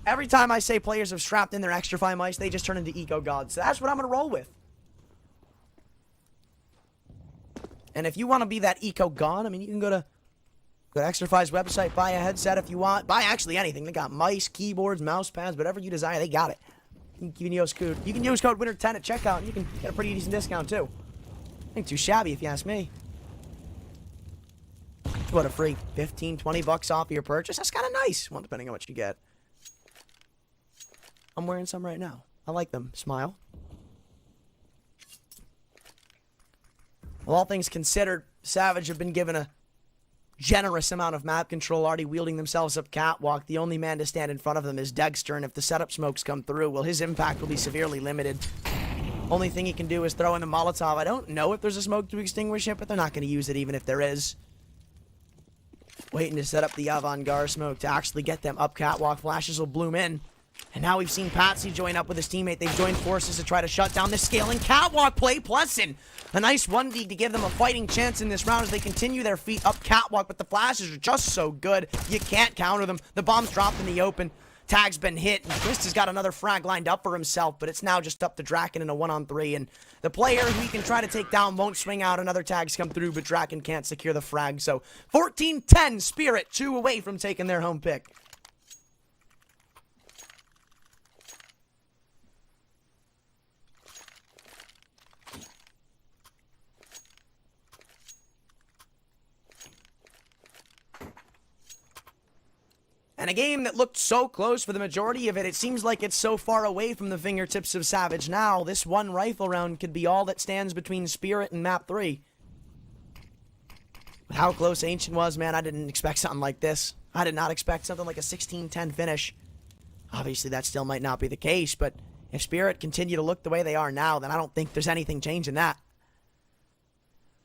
every time I say players have strapped in their extra fine mice, they just turn into eco gods. So that's what I'm going to roll with. And if you want to be that eco god, I mean, you can go to Extrafy's website, buy a headset if you want. Buy actually anything. They got mice, keyboards, mouse pads, whatever you desire, they got it. You can use code WINNER10 at checkout, and you can get a pretty decent discount, too. Ain't too shabby, if you ask me. What, a free 15, 20 bucks off of your purchase? That's kind of nice. Well, depending on what you get. I'm wearing some right now. I like them. Smile. Well, all things considered, Savage have been given a generous amount of map control, already wielding themselves up catwalk. The only man to stand in front of them is Dexter, and if the setup smokes come through, well, his impact will be severely limited. Only thing he can do is throw in the Molotov. I don't know if there's a smoke to extinguish it, but they're not going to use it even if there is. Waiting to set up the avant-garde smoke to actually get them up catwalk. Flashes will bloom in. And now we've seen Patsy join up with his teammate. They've joined forces to try to shut down the scaling catwalk play. Plesson, a nice 1v to give them a fighting chance in this round as they continue their feet up catwalk. But the flashes are just so good, you can't counter them. The bomb's dropped in the open. Tag's been hit, and Twist has got another frag lined up for himself, but it's now just up to Draken in a 1-on-3, and the player who he can try to take down won't swing out. Another tags come through, but Draken can't secure the frag, so 14-10, Spirit, 2 away from taking their home pick. And a game that looked so close for the majority of it, it seems like it's so far away from the fingertips of Savage now. This one rifle round could be all that stands between Spirit and Map 3. How close Ancient was, man, I didn't expect something like this. I did not expect something like a 16-10 finish. Obviously, that still might not be the case, but if Spirit continue to look the way they are now, then I don't think there's anything changing that.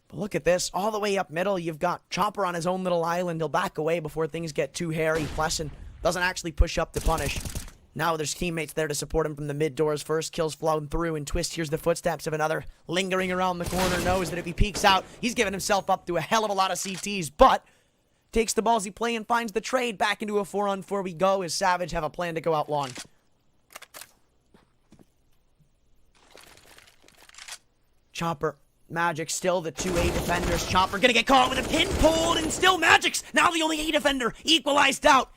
But look at this. All the way up middle, you've got Chopper on his own little island. He'll back away before things get too hairy. Plesson doesn't actually push up to punish. Now there's teammates there to support him from the mid doors. First kill's flown through, and Twist hears the footsteps of another lingering around the corner. Knows that if he peeks out, he's giving himself up to a hell of a lot of CTs, but takes the ballsy play and finds the trade. Back into a 4-on-4 we go as Savage have a plan to go out long. Chopper. Magic still the 2A defenders. Chopper gonna get caught with a pin pulled, and still Magic's now the only A defender. Equalized out.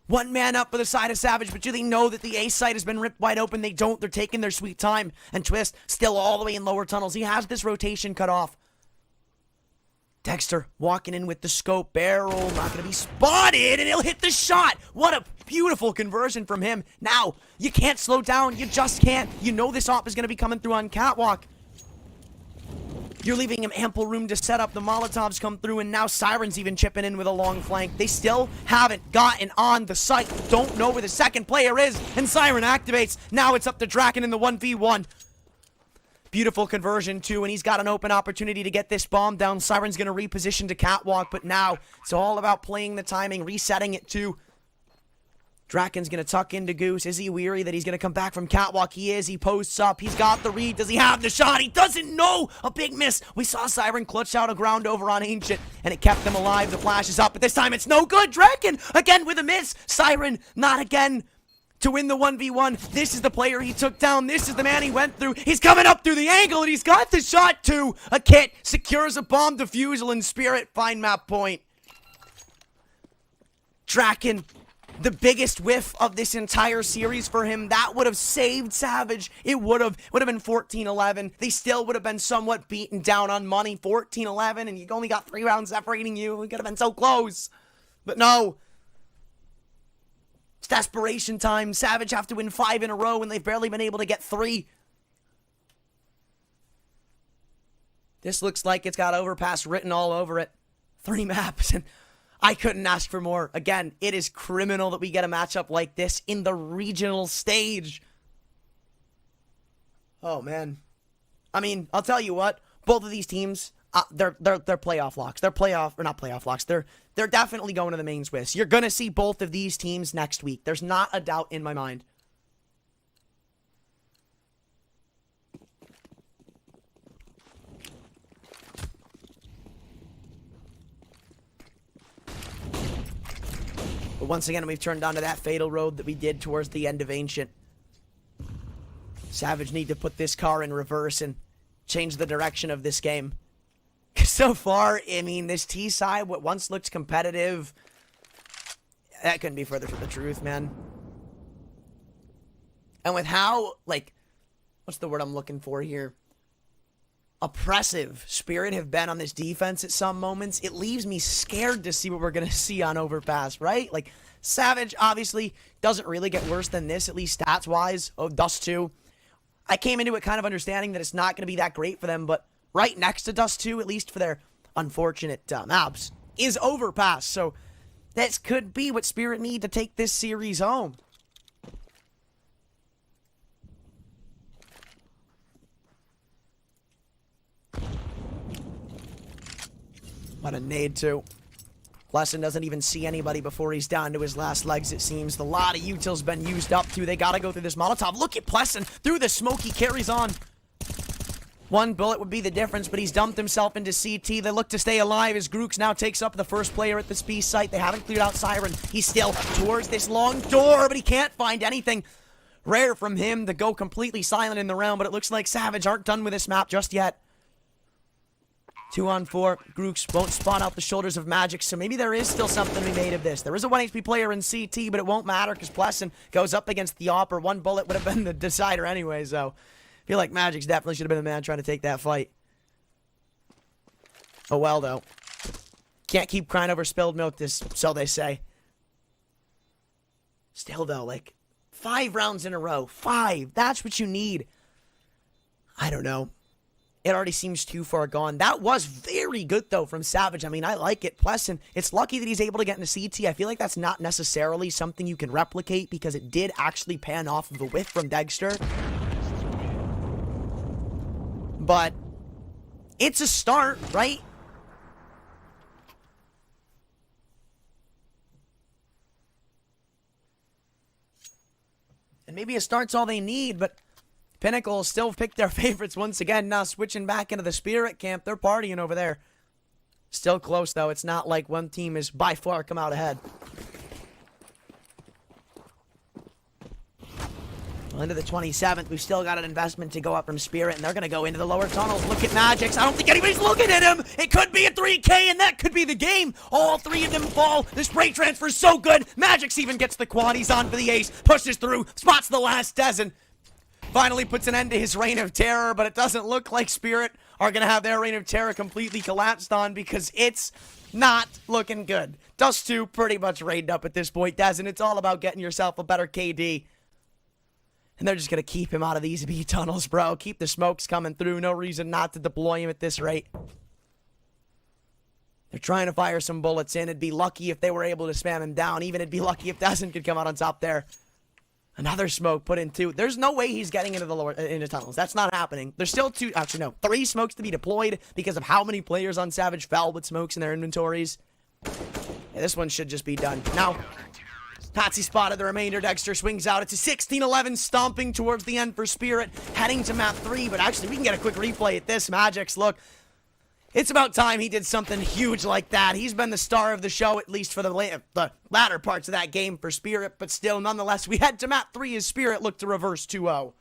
One man up for the side of Savage, but do they know that the A site has been ripped wide open? They don't. They're taking their sweet time. And Twist still all the way in lower tunnels. He has this rotation cut off. Dexter walking in with the scope. Barrel not gonna be spotted, and he'll hit the shot. What a beautiful conversion from him. Now, you can't slow down. You just can't. You know this op is gonna be coming through on catwalk. You're leaving him ample room to set up. The Molotovs come through, and now Siren's even chipping in with a long flank. They still haven't gotten on the site. Don't know where the second player is, and Siren activates. Now it's up to Draken in the 1v1. Beautiful conversion, too, and he's got an open opportunity to get this bomb down. Siren's going to reposition to catwalk, but now it's all about playing the timing, resetting it, too. Draken's going to tuck into Goose. Is he weary that he's going to come back from catwalk? He is. He posts up. He's got the read. Does he have the shot? He doesn't know. A big miss. We saw Siren clutch out a ground over on Ancient, and it kept them alive. The flash is up, but this time it's no good. Draken again with a miss. Siren, not again. To win the 1v1, this is the player he took down. This is the man he went through. He's coming up through the angle, and he's got the shot, too. A kit secures a bomb defusal, and Spirit find map point. Draken, the biggest whiff of this entire series for him. That would have saved Savage. It would have been 14-11. They still would have been somewhat beaten down on money. 14-11, and you only got 3 rounds separating you. We could have been so close. But no. It's desperation time. Savage have to win 5 in a row, and they've barely been able to get 3. This looks like it's got Overpass written all over it. 3 maps, and I couldn't ask for more. Again, it is criminal that we get a matchup like this in the regional stage. Oh, man. I mean, I'll tell you what. Both of these teams, they're playoff locks. They're not playoff locks. They're definitely going to the main Swiss. You're going to see both of these teams next week. There's not a doubt in my mind. But once again, we've turned onto that fatal road that we did towards the end of Ancient. Savage need to put this car in reverse and change the direction of this game. So far, I mean, this T side, what once looked competitive, that couldn't be further from the truth, man. And with how, like, what's the word I'm looking for here? Oppressive Spirit have been on this defense at some moments, it leaves me scared to see what we're going to see on Overpass, right? Like, Savage obviously doesn't really get worse than this, at least stats-wise. Oh, Dust 2. I came into it kind of understanding that it's not going to be that great for them, but right next to Dust 2, at least for their unfortunate maps, is Overpass. So this could be what Spirit need to take this series home. What a nade, too. Lesson doesn't even see anybody before he's down to his last legs, it seems. The lot of util's been used up, too. They gotta go through this Molotov. Look at Plesson through the smoke. He carries on. 1 bullet would be the difference, but he's dumped himself into CT. They look to stay alive as Grooks now takes up the first player at the Spee site. They haven't cleared out Siren. He's still towards this long door, but he can't find anything. Rare from him to go completely silent in the round, but it looks like Savage aren't done with this map just yet. 2 on 4. Grooks won't spawn out the shoulders of Magic, so maybe there is still something to be made of this. There is a 1 HP player in CT, but it won't matter because Plesson goes up against the Opper. 1 bullet would have been the decider anyway, so I feel like Magic's definitely should have been the man trying to take that fight. Oh well, though. Can't keep crying over spilled milk, so they say. Still, though, like, 5 rounds in a row. 5. That's what you need. I don't know. It already seems too far gone. That was very good, though, from Savage. I mean, I like it. Plesson, it's lucky that he's able to get into CT. I feel like that's not necessarily something you can replicate because it did actually pan off of a whiff from Dexter. But it's a start, right? And maybe a start's all they need, but Pinnacle still picked their favorites once again. Now switching back into the Spirit camp. They're partying over there. Still close, though. It's not like one team has by far come out ahead. Well, into the 27th, we've still got an investment to go up from Spirit, and they're going to go into the lower tunnels. Look at Magix. I don't think anybody's looking at him. It could be a 3K, and that could be the game. All 3 of them fall. The spray transfer's so good. Magix even gets the quad. He's on for the ace. Pushes through. Spots the last dozen. Finally puts an end to his reign of terror, but it doesn't look like Spirit are going to have their reign of terror completely collapsed on because it's not looking good. Dust 2 pretty much raided up at this point, Desmond. It's all about getting yourself a better KD. And they're just going to keep him out of these B tunnels, bro. Keep the smokes coming through. No reason not to deploy him at this rate. They're trying to fire some bullets in. It'd be lucky if they were able to spam him down. Even it'd be lucky if Desmond could come out on top there. Another smoke put in 2. There's no way he's getting into the into tunnels. That's not happening. There's still 2, actually no, 3 smokes to be deployed because of how many players on Savage fell with smokes in their inventories. Yeah, this one should just be done. Now, Patsy spotted the remainder. Dexter swings out. It's a 16-11 stomping towards the end for Spirit, heading to map 3, but actually we can get a quick replay at this. Magic's look. It's about time he did something huge like that. He's been the star of the show, at least for the latter parts of that game for Spirit, but still, nonetheless, we head to map 3 as Spirit looked to reverse 2-0.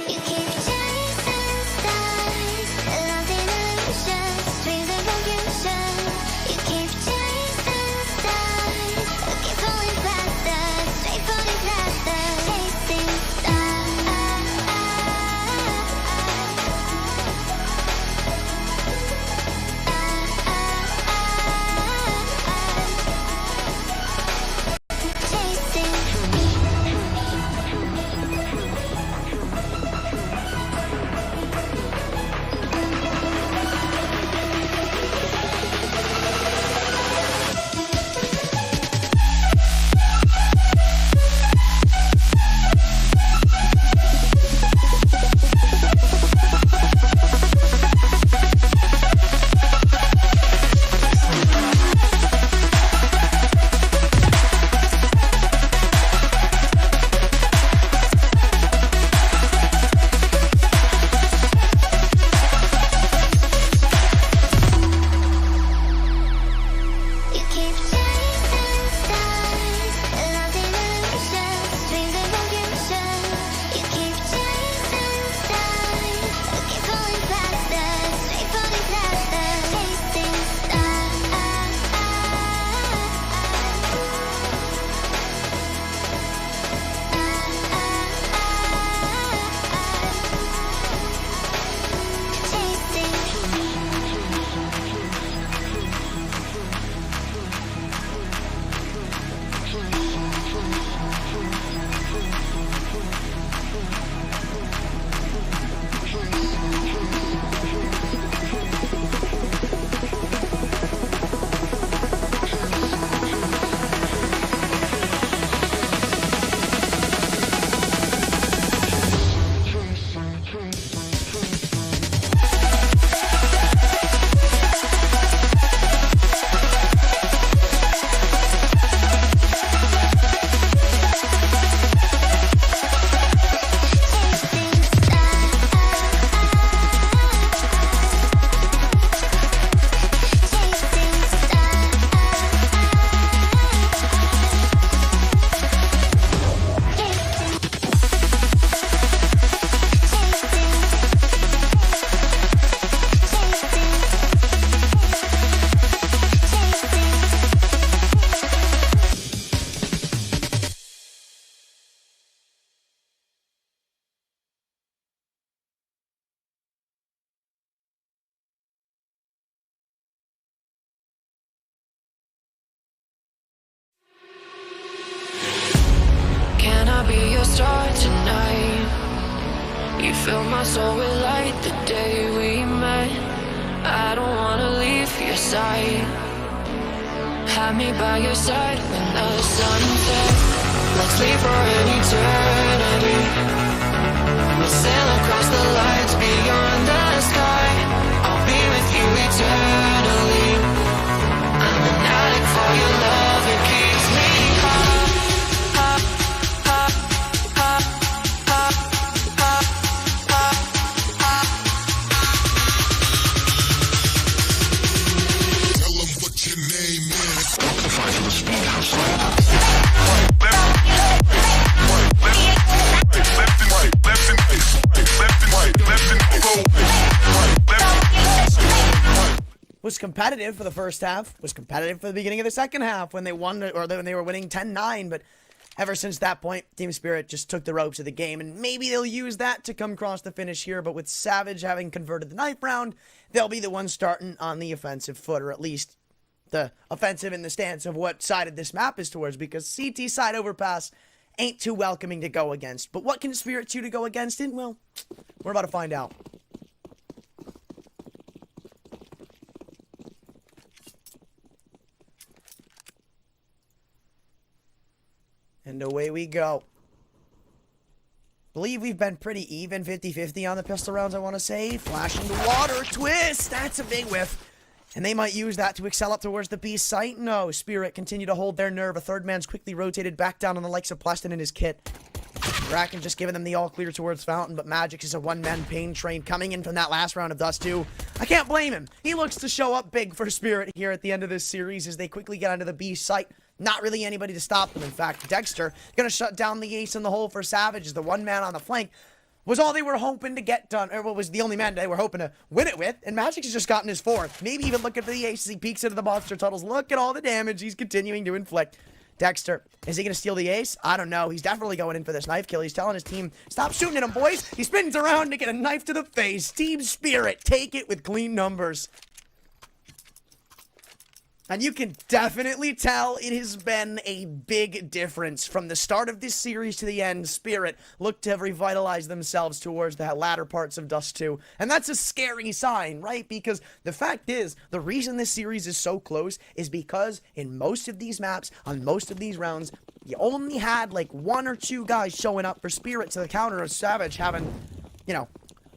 You keep chasing stars, lost in illusions, dreams and confusion. You keep chasing stars, keep falling faster, straight for disaster. Chasing be your star tonight. You fill my soul with light the day we met. I don't wanna leave your side. Have me by your side when the sun sets. Let's leave for an eternity. We'll sail across the lights beyond the sky. I'll be with you eternally. I'm an addict for your love, it keeps me high. Was competitive for the first half, was competitive for the beginning of the second half when they won, or when they were winning 10-9, but ever since that point, Team Spirit just took the ropes of the game, and maybe they'll use that to come across the finish here, but with Savage having converted the knife round, they'll be the ones starting on the offensive foot, or at least the offensive in the stance of what side of this map is towards, because CT side overpass ain't too welcoming to go against. But what can Spirit choose to go against it? Well, we're about to find out. And away we go. Believe we've been pretty even, 50-50 on the pistol rounds, I want to say. Flashing the water, twist! That's a big whiff. And they might use that to excel up towards the B site. No, Spirit continue to hold their nerve. A third man's quickly rotated back down on the likes of Pleston and his kit. Bracken just giving them the all clear towards Fountain, but Magix is a one-man pain train coming in from that last round of Dust 2. I can't blame him. He looks to show up big for Spirit here at the end of this series as they quickly get onto the B site. Not really anybody to stop them. In fact, Dexter gonna shut down the ace in the hole for Savage as the one man on the flank. was all they were hoping to get done, or what was the only man they were hoping to win it with, and Magic's just gotten his 4th. Maybe even looking for the ace as he peeks into the monster tunnels. Look at all the damage he's continuing to inflict. Dexter, is he going to steal the ace? I don't know. He's definitely going in for this knife kill. He's telling his team, stop shooting at him, boys. He spins around to get a knife to the face. Team Spirit, take it with clean numbers. And you can definitely tell it has been a big difference from the start of this series to the end. Spirit look to have revitalized themselves towards the latter parts of Dust 2. And that's a scary sign, right? Because the fact is, the reason this series is so close is because in most of these maps, on most of these rounds, you only had like 1 or 2 guys showing up for Spirit to the counter of Savage having, you know,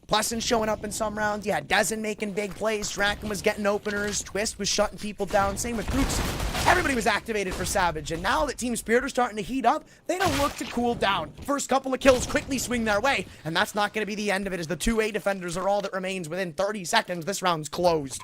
Plesson showing up in some rounds. You had Dezen making big plays. Draken was getting openers. Twist was shutting people down. Same with Crooks. Everybody was activated for Savage. And now that Team Spirit are starting to heat up, they don't look to cool down. First couple of kills quickly swing their way. And that's not going to be the end of it, as the 2A defenders are all that remains. Within 30 seconds, this round's closed.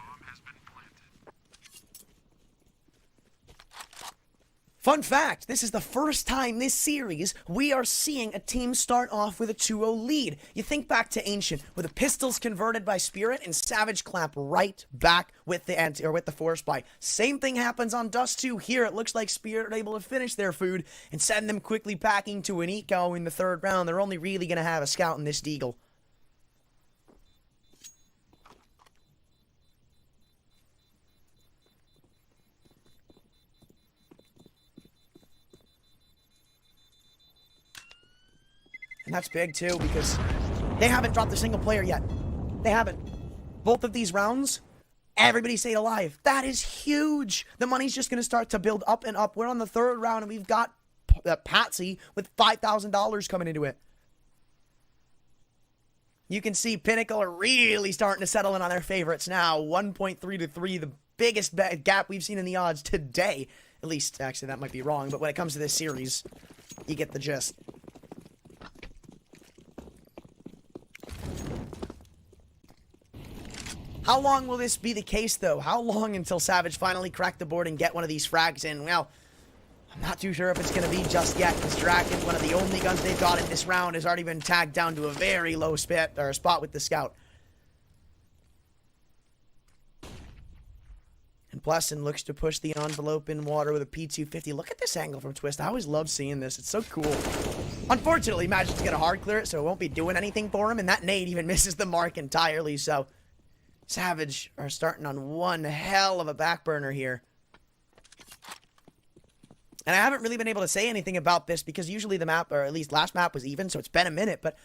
Fun fact, this is the first time this series we are seeing a team start off with a 2-0 lead. You think back to Ancient, where the pistols converted by Spirit and Savage clap right back with the Force Buy. Same thing happens on Dust 2. Here it looks like Spirit are able to finish their food and send them quickly packing to an eco in the 3rd round. They're only really going to have a scout in this Deagle. And that's big, too, because they haven't dropped a single player yet. They haven't. Both of these rounds, everybody stayed alive. That is huge. The money's just going to start to build up and up. We're on the 3rd round, and we've got Patsy with $5,000 coming into it. You can see Pinnacle are really starting to settle in on their favorites now. 1.3 to 3, the biggest gap we've seen in the odds today. At least, actually, that might be wrong, but when it comes to this series, you get the gist. How long will this be the case, though? How long until Savage finally crack the board and get one of these frags in? Well, I'm not too sure if it's going to be just yet, because Draken, one of the only guns they've got in this round, has already been tagged down to a very low spot with the scout. And Plesson looks to push the envelope in water with a P250. Look at this angle from Twist. I always love seeing this. It's so cool. Unfortunately, Magic's going to hard clear it, so it won't be doing anything for him, and that nade even misses the mark entirely, so Savage are starting on one hell of a back burner here. And I haven't really been able to say anything about this because usually the map, or at least last map, was even, so it's been a minute. But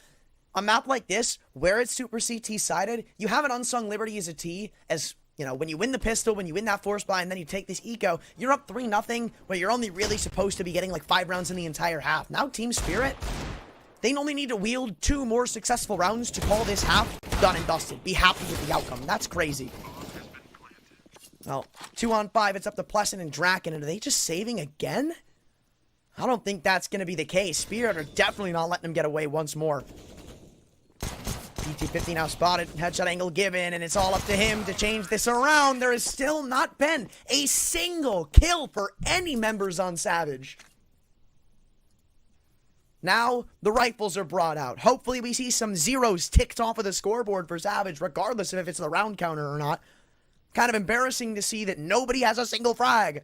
a map like this, where it's super CT-sided, you have an Unsung Liberty as a T, as, you know, when you win the pistol, when you win that force buy, and then you take this eco, you're up 3-0, where you're only really supposed to be getting like 5 rounds in the entire half. Now Team Spirit, they only need to wield 2 more successful rounds to call this half done and dusted. Be happy with the outcome. That's crazy. Well, 2-on-5, it's up to Plesson and Draken, and are they just saving again? I don't think that's going to be the case. Spirit are definitely not letting them get away once more. PT50 now spotted, headshot angle given, and it's all up to him to change this around. There has still not been a single kill for any members on Savage. Now, the rifles are brought out. Hopefully we see some zeros ticked off of the scoreboard for Savage, regardless of if it's the round counter or not. Kind of embarrassing to see that nobody has a single frag.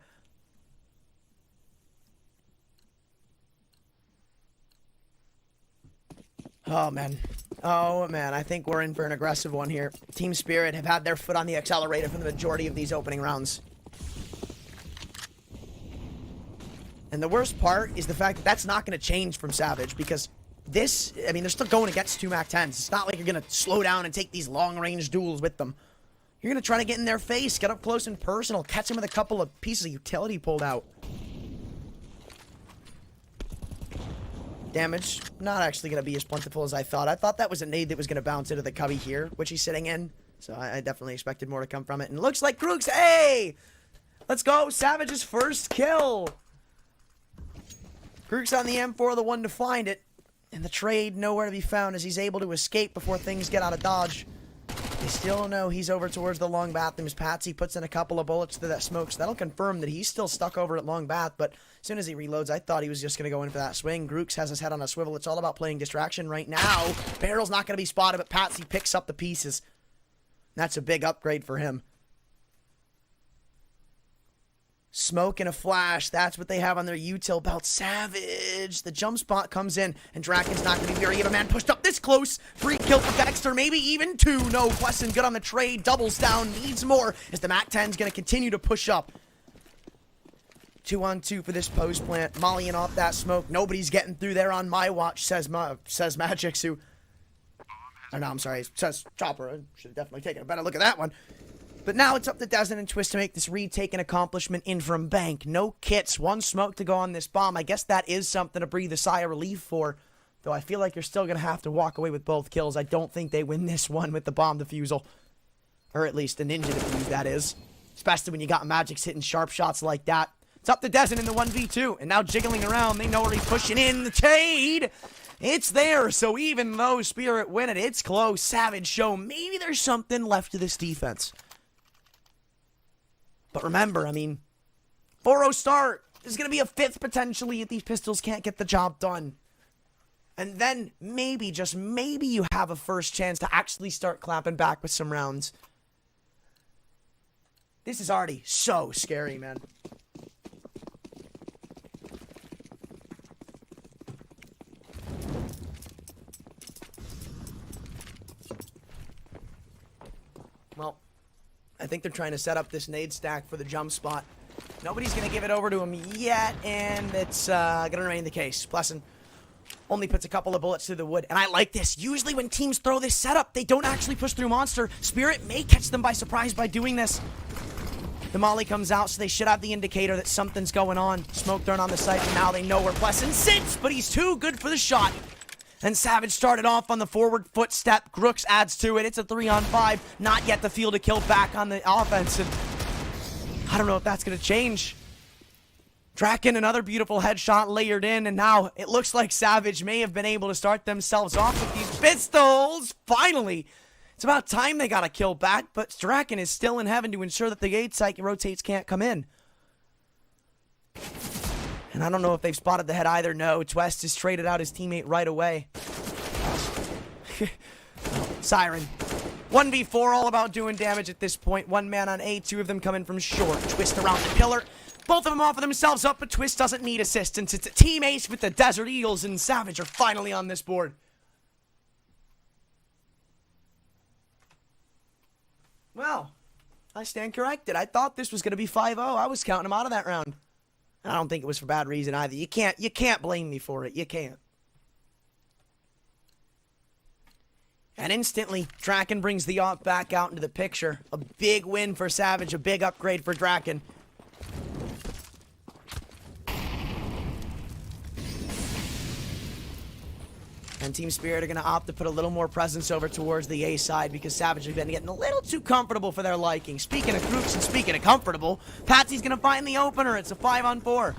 Oh, man. Oh, man. I think we're in for an aggressive one here. Team Spirit have had their foot on the accelerator for the majority of these opening rounds. And the worst part is the fact that that's not going to change from Savage, because this, I mean, they're still going against 2 MAC-10s. It's not like you're going to slow down and take these long-range duels with them. You're going to try to get in their face, get up close and personal, catch them with a couple of pieces of utility pulled out. Damage, not actually going to be as plentiful as I thought. I thought that was a nade that was going to bounce into the cubby here, which he's sitting in. So I definitely expected more to come from it. And it looks like Krooks, hey! Let's go, Savage's first kill! Krooks on the M4, the one to find it. And the trade nowhere to be found as he's able to escape before things get out of dodge. They still know he's over towards the long bathrooms. Patsy puts in a couple of bullets to that smoke, so that'll confirm that he's still stuck over at long bath, but as soon as he reloads, I thought he was just going to go in for that swing. Grooks has his head on a swivel. It's all about playing distraction right now. Barrel's not going to be spotted, but Patsy picks up the pieces. That's a big upgrade for him. Smoke and a flash. That's what they have on their util belt. Savage. The jump spot comes in, and Draken's not going to be very. A man pushed up this close. Free kill for Dexter. Maybe even 2. No, Plesson good on the trade. Doubles down. Needs more as the MAC-10's going to continue to push up. 2-on-2 for this post plant. Mollying off that smoke. Nobody's getting through there on my watch, says Magix, who... Oh, no, I'm sorry. It says Chopper. I should have definitely taken a better look at that one. But now it's up to Dezen and Twist to make this retake an accomplishment in from bank. No kits, 1 smoke to go on this bomb. I guess that is something to breathe a sigh of relief for. Though I feel like you're still going to have to walk away with both kills. I don't think they win this one with the bomb defusal. Or at least a ninja defuse, that is. Especially when you got Magix hitting sharp shots like that. It's up to Dezen in the 1v2. And now jiggling around, they know where he's pushing in. The trade! It's there, so even though Spirit win it, it's close. Savage show maybe there's something left to this defense. But remember, I mean, 4-0 start. There's going to be a 5th potentially if these pistols can't get the job done. And then maybe, just maybe, you have a first chance to actually start clapping back with some rounds. This is already so scary, man. Well, I think they're trying to set up this nade stack for the jump spot. Nobody's going to give it over to him yet, and it's going to remain the case. Plesson only puts a couple of bullets through the wood, and I like this. Usually when teams throw this setup, they don't actually push through Monster. Spirit may catch them by surprise by doing this. The molly comes out, so they should have the indicator that something's going on. Smoke thrown on the site, and now they know where Plesson sits, but he's too good for the shot. And Savage started off on the forward footstep. Grooks adds to it. It's a 3-on-5. Not yet the field to kill back on the offensive. I don't know if that's going to change. Draken, another beautiful headshot layered in. And now it looks like Savage may have been able to start themselves off with these pistols. Finally. It's about time they got a kill back. But Draken is still in heaven to ensure that the 8 site rotates can't come in. And I don't know if they've spotted the head either. No, Twest has traded out his teammate right away. Siren. 1v4, all about doing damage at this point. 1 man on A, 2 of them coming from short. Twist around the pillar. Both of them offer themselves up, but Twist doesn't need assistance. It's a team ace with the Desert Eagles, and Savage are finally on this board. Well, I stand corrected. I thought this was going to be 5-0. I was counting them out of that round. I don't think it was for bad reason either. You can't blame me for it. You can't. And instantly, Draken brings the op back out into the picture. A big win for Savage, a big upgrade for Draken. And Team Spirit are going to opt to put a little more presence over towards the A side because Savage has been getting a little too comfortable for their liking. Speaking of groups and speaking of comfortable, Patsy's going to find the opener. It's a 5-on-4.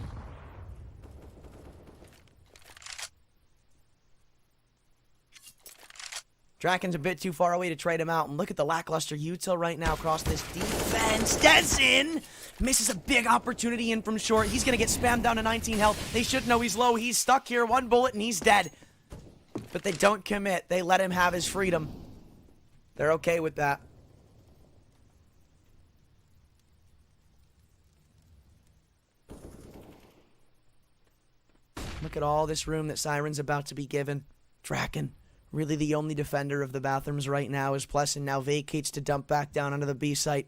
Draken's a bit too far away to trade him out. And look at the lackluster util right now across this defense. Dezen misses a big opportunity in from short. He's going to get spammed down to 19 health. They should know he's low. He's stuck here. 1 bullet and he's dead. But they don't commit. They let him have his freedom. They're okay with that. Look at all this room that Siren's about to be given. Draken, really the only defender of the bathrooms right now, as Plesson now vacates to dump back down onto the B site.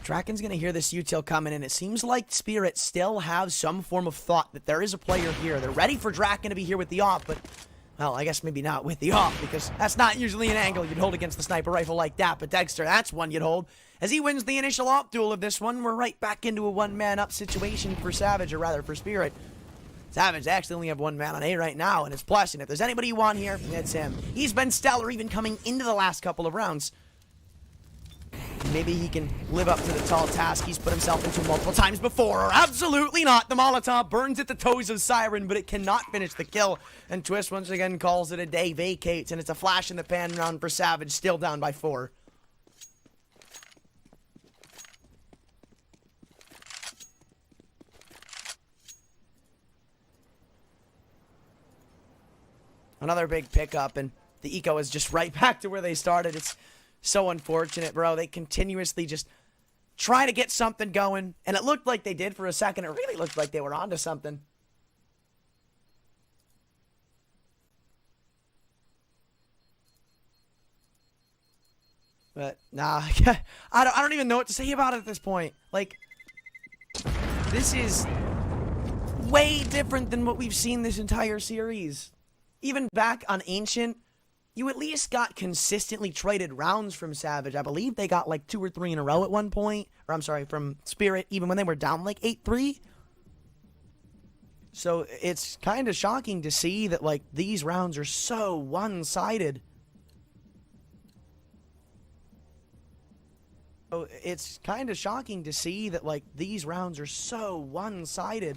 Draken's going to hear this util coming in. It seems like Spirit still have some form of thought that there is a player here. They're ready for Draken to be here with the op, but, well, I guess maybe not with the op, because that's not usually an angle you'd hold against the sniper rifle like that, but Dexter, that's one you'd hold. As he wins the initial op duel of this one, we're right back into a 1-man-up situation for Savage, or rather for Spirit. Savage actually only have 1 man on A right now, and it's Plesson. If there's anybody you want here, it's him. He's been stellar even coming into the last couple of rounds. maybe he can live up to the tall task he's put himself into multiple times before. Or absolutely not. The Molotov burns at the toes of Siren, but it cannot finish the kill. And Twist once again calls it a day, vacates, and it's a flash in the pan round for Savage, still down by 4. Another big pickup, and the eco is just right back to where they started. It's so unfortunate, bro. They continuously just try to get something going, and it looked like they did for a second. It really looked like they were onto something. But, nah, I don't even know what to say about it at this point. Like, this is way different than what we've seen this entire series. Even back on Ancient, you at least got consistently traded rounds from Savage. I believe they got like 2 or 3 in a row at one point. Or I'm sorry, from Spirit, even when they were down like 8-3. So it's kind of shocking to see that like these rounds are so one-sided. So it's kind of shocking to see that like these rounds are so one-sided.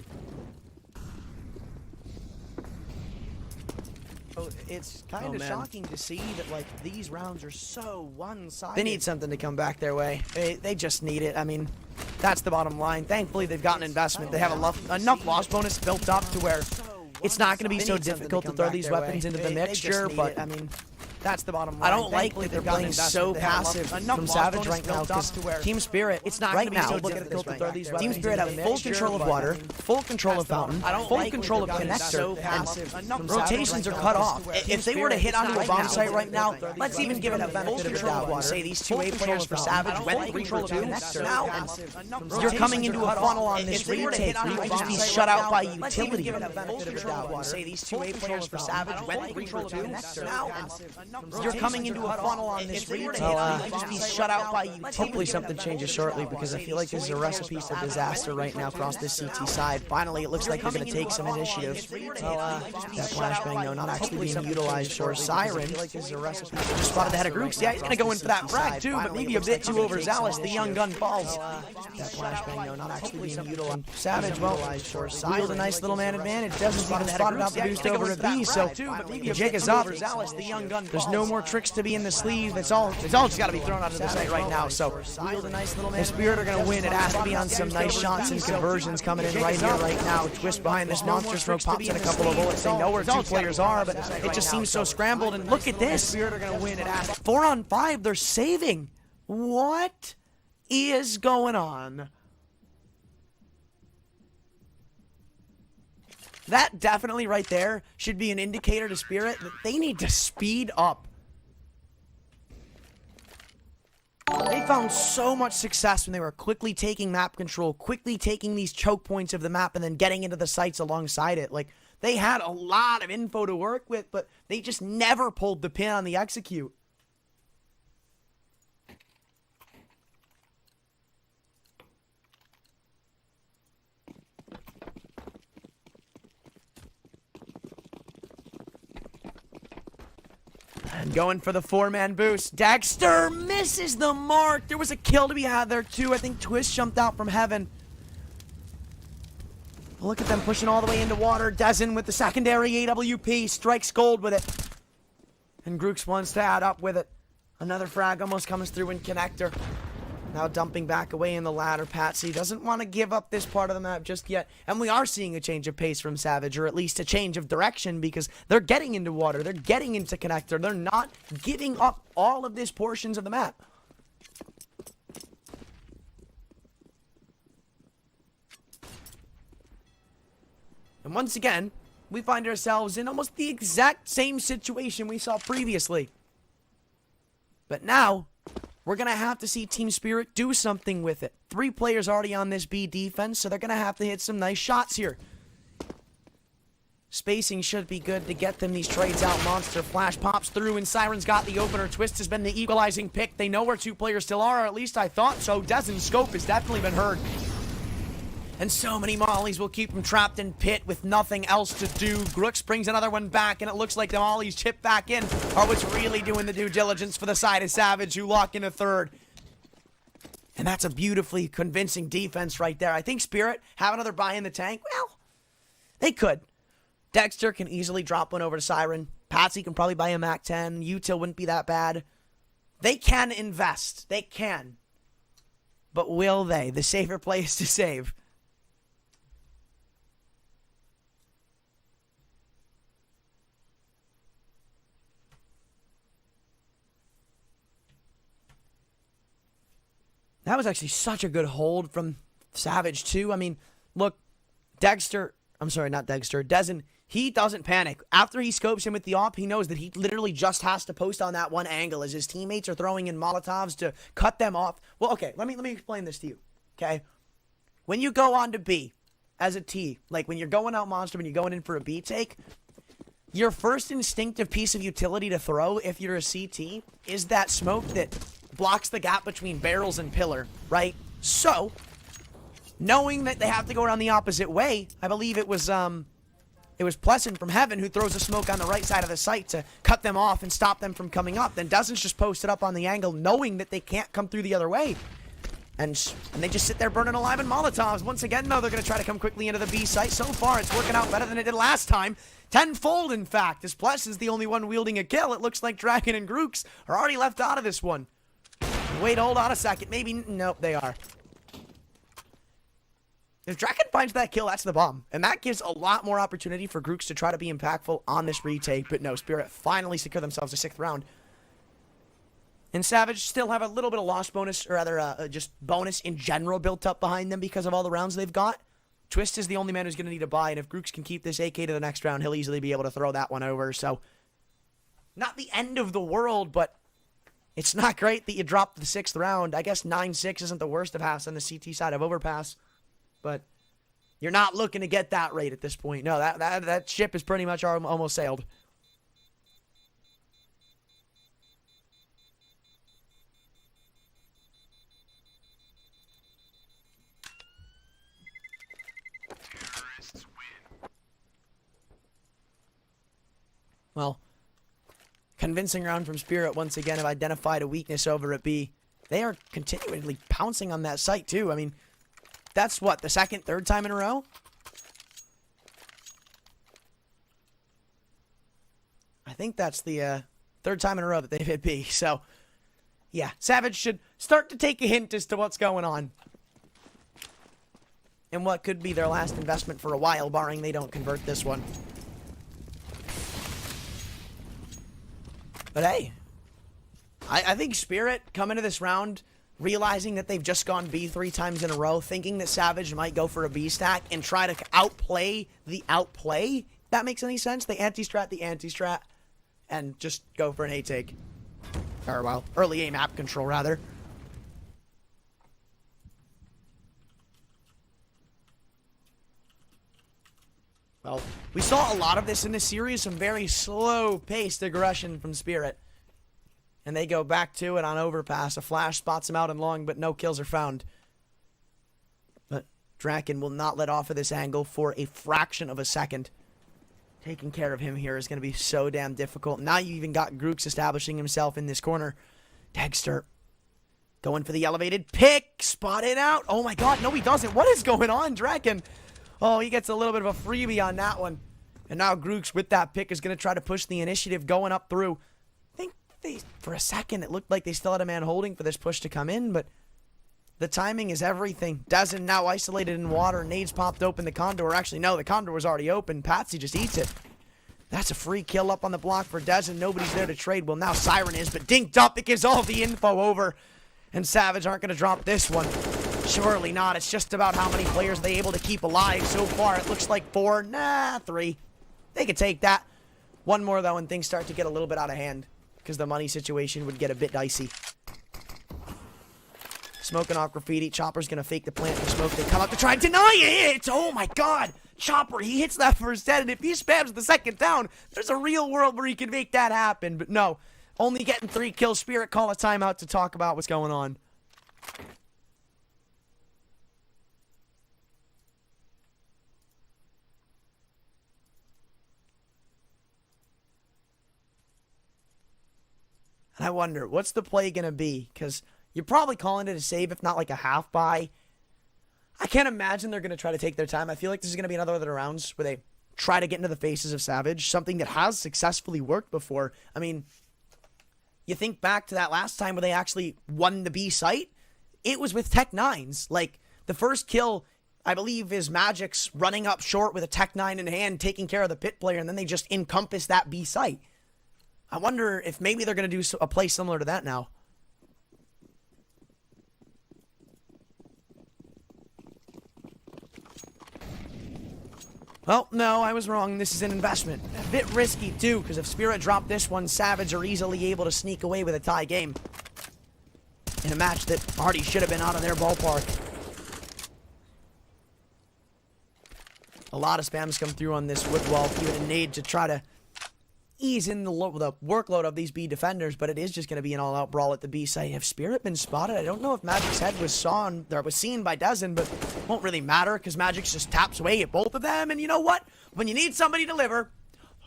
It's kind of shocking to see that, like, these rounds are so one-sided. They need something to come back their way. They just need it. I mean, that's the bottom line. Thankfully, they've gotten investment. They have enough loss bonus built up to where it's not going to be so difficult to throw these weapons into the mixture, but, I mean, that's the bottom line. I don't like that they're playing so passive from Savage right now, because Team Spirit, it's not right now, look at the Team Spirit have full control of water, full control of fountain, full control of connector, and rotations are cut off. If they were to hit onto a bomb site right now, let's even give it a benefit of the doubt and say these 2 A players for Savage went 3 for 2. Now, you're coming into a funnel on this retake where you just be shut out by utility. Say these 2 A players for Savage went 3 for 2. Now, you're coming into a funnel on this retake. Just be shut out by you. Hopefully something changes shortly, because I feel like this is a recipe for disaster right now across this CT side. Finally, it looks like they're going to take some initiative. That flashbang, though, not actually being utilized for Siren. Just spotted the head of Grooks. Yeah, he's going to go in for that frag, too, but maybe a bit too overzealous. The young gun falls. That flashbang, though, not actually being utilized. Savage, well, wield a nice little man advantage. Doesn't even spotted out the boost over a B, so the jig is up. There's no more tricks to be in the sleeve. It's all just got to be thrown out of the site right now. So if Spirit are going to win, it has to be on some nice shots and conversions coming in right here, right now. Twist behind this monster stroke, pops in a couple of bullets. They know where 2 players are, but it just seems so scrambled. And look at this. Spirit are going to win. It has 4 on 5. They're saving. What is going on? That definitely right there should be an indicator to Spirit that they need to speed up. They found so much success when they were quickly taking map control, quickly taking these choke points of the map, and then getting into the sites alongside it. Like, they had a lot of info to work with, but they just never pulled the pin on the execute. And going for the 4-man boost. Dexter misses the mark. There was a kill to be had there, too. I think Twist jumped out from heaven. Look at them pushing all the way into water. Dezen with the secondary AWP. Strikes gold with it. And Grooks wants to add up with it. Another frag almost comes through in connector. Now dumping back away in the ladder. Patsy doesn't want to give up this part of the map just yet. And we are seeing a change of pace from Savage, or at least a change of direction, because they're getting into water. They're getting into connector. They're not giving up all of these portions of the map. And once again, we find ourselves in almost the exact same situation we saw previously. But now, we're going to have to see Team Spirit do something with it. 3 players already on this B defense, so they're going to have to hit some nice shots here. Spacing should be good to get them these trades out. Monster flash pops through, and Siren's got the opener. Twist has been the equalizing pick. They know where 2 players still are, or at least I thought so. Dezen's scope has definitely been heard. And so many mollies will keep him trapped in pit with nothing else to do. Grooks brings another one back, and it looks like the mollies chip back in are what's really doing the due diligence for the side of Savage, who lock in a third. And that's a beautifully convincing defense right there. I think Spirit have another buy in the tank. Well, they could. Dexter can easily drop one over to Siren. Patsy can probably buy a Mac 10. Util wouldn't be that bad. They can invest. They can. But will they? The safer play is to save. That was actually such a good hold from Savage, too. I mean, look, Dexter, I'm sorry, not Dexter, Dezen, he doesn't panic. After he scopes him with the op, he knows that he literally just has to post on that one angle as his teammates are throwing in Molotovs to cut them off. Well, okay, let me explain this to you, okay? When you go on to B as a T, like when you're going out monster, when you're going in for a B take, your first instinctive piece of utility to throw if you're a CT is that smoke that blocks the gap between barrels and pillar, right? So, knowing that they have to go around the opposite way, I believe it was Pleasant from Heaven who throws a smoke on the right side of the site to cut them off and stop them from coming up. Then Doesn't just post it up on the angle knowing that they can't come through the other way. And they just sit there burning alive in Molotovs. Once again, though, they're going to try to come quickly into the B site. So far, it's working out better than it did last time. Tenfold, in fact. As Pless is the only one wielding a kill, it looks like Draken and Grooks are already left out of this one. Wait, hold on a second. Maybe, nope, they are. If Draken finds that kill, that's the bomb. And that gives a lot more opportunity for Grooks to try to be impactful on this retake. But no, Spirit finally secure themselves a 6th round. And Savage still have a little bit of loss bonus, or rather, just bonus in general built up behind them because of all the rounds they've got. Twist is the only man who's going to need a buy, and if Grooks can keep this AK to the next round, he'll easily be able to throw that one over. So, not the end of the world, but it's not great that you dropped the 6th round. I guess 9-6 isn't the worst of halves on the CT side of Overpass, but you're not looking to get that rate at this point. No, that ship is pretty much almost sailed. Well, convincing round from Spirit once again have identified a weakness over at B. They are continually pouncing on that site too. I mean, that's what, the second, third time in a row? I think that's the third time in a row that they've hit B. So, yeah, Savage should start to take a hint as to what's going on. And what could be their last investment for a while, barring they don't convert this one. But hey, I think Spirit come into this round realizing that they've just gone B 3 times in a row, thinking that Savage might go for a B stack and try to outplay the outplay. If that makes any sense? They anti-strat the anti-strat and just go for an A take. Or, well, early aim app control, rather. Well, we saw a lot of this in this series, some very slow-paced aggression from Spirit. And they go back to it on Overpass. A flash spots him out in long, but no kills are found. But Draken will not let off of this angle for a fraction of a second. Taking care of him here is going to be so damn difficult. Now you even got Grooks establishing himself in this corner. Dexter going for the elevated pick. Spotted out. Oh my god, no he doesn't. What is going on, Draken? Oh, he gets a little bit of a freebie on that one. And now Grooks with that pick is going to try to push the initiative going up through. I think for a second it looked like they still had a man holding for this push to come in, but the timing is everything. Dezen now isolated in water. Nades popped open the Condor. Actually, no, the Condor was already open. Patsy just eats it. That's a free kill up on the block for Dezen. Nobody's there to trade. Well, now Siren is, but dinked up. It gives all the info over. And Savage aren't going to drop this one. Surely not. It's just about how many players they able to keep alive. So far, it looks like 4. Nah, 3. They could take that. One more, though, and things start to get a little bit out of hand. Because the money situation would get a bit dicey. Smoking off graffiti. Chopper's going to fake the plant for smoke. They come up to try and deny it. Oh, my God. Chopper, he hits that first head, and if he spams the second down, there's a real world where he can make that happen. But no, only getting 3 kills. Spirit call a timeout to talk about what's going on. And I wonder, what's the play going to be? Because You're probably calling it a save, if not like a half buy. I can't imagine they're going to try to take their time. I feel like this is going to be another of the rounds where they try to get into the faces of Savage, something that has successfully worked before. I mean, you think back to that last time where they actually won the B site, it was with Tech 9s. Like, the first kill, I believe, is Magic's running up short with a Tech 9 in hand, taking care of the pit player, and then they just encompass that B site. I wonder if maybe they're going to do a play similar to that now. Well, no, I was wrong. This is an investment. A bit risky, too, because if Spirit drop this one, Savage are easily able to sneak away with a tie game. In a match that already should have been out of their ballpark. A lot of spams come through on this wood wall. Even a nade to try to ease in the workload of these B defenders, but it is just going to be an all-out brawl at the B site. Have Spirit been spotted? I don't know if Magic's head was seen by Dezen, but it won't really matter because Magic just taps away at both of them. And you know what? When you need somebody to deliver,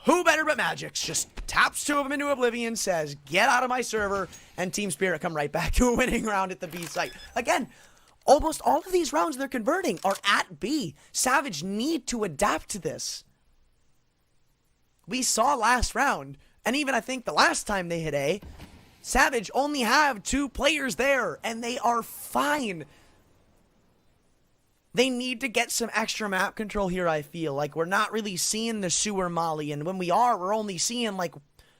who better but Magic's? Just taps two of them into oblivion, says, get out of my server, and Team Spirit come right back to a winning round at the B site. Again, almost all of these rounds they're converting are at B. Savage need to adapt to this. We saw last round, and even I think the last time they hit A, Savage only have 2 players there, and they are fine. They need to get some extra map control here, I feel. Like, we're not really seeing the sewer molly, and when we are, we're only seeing, like,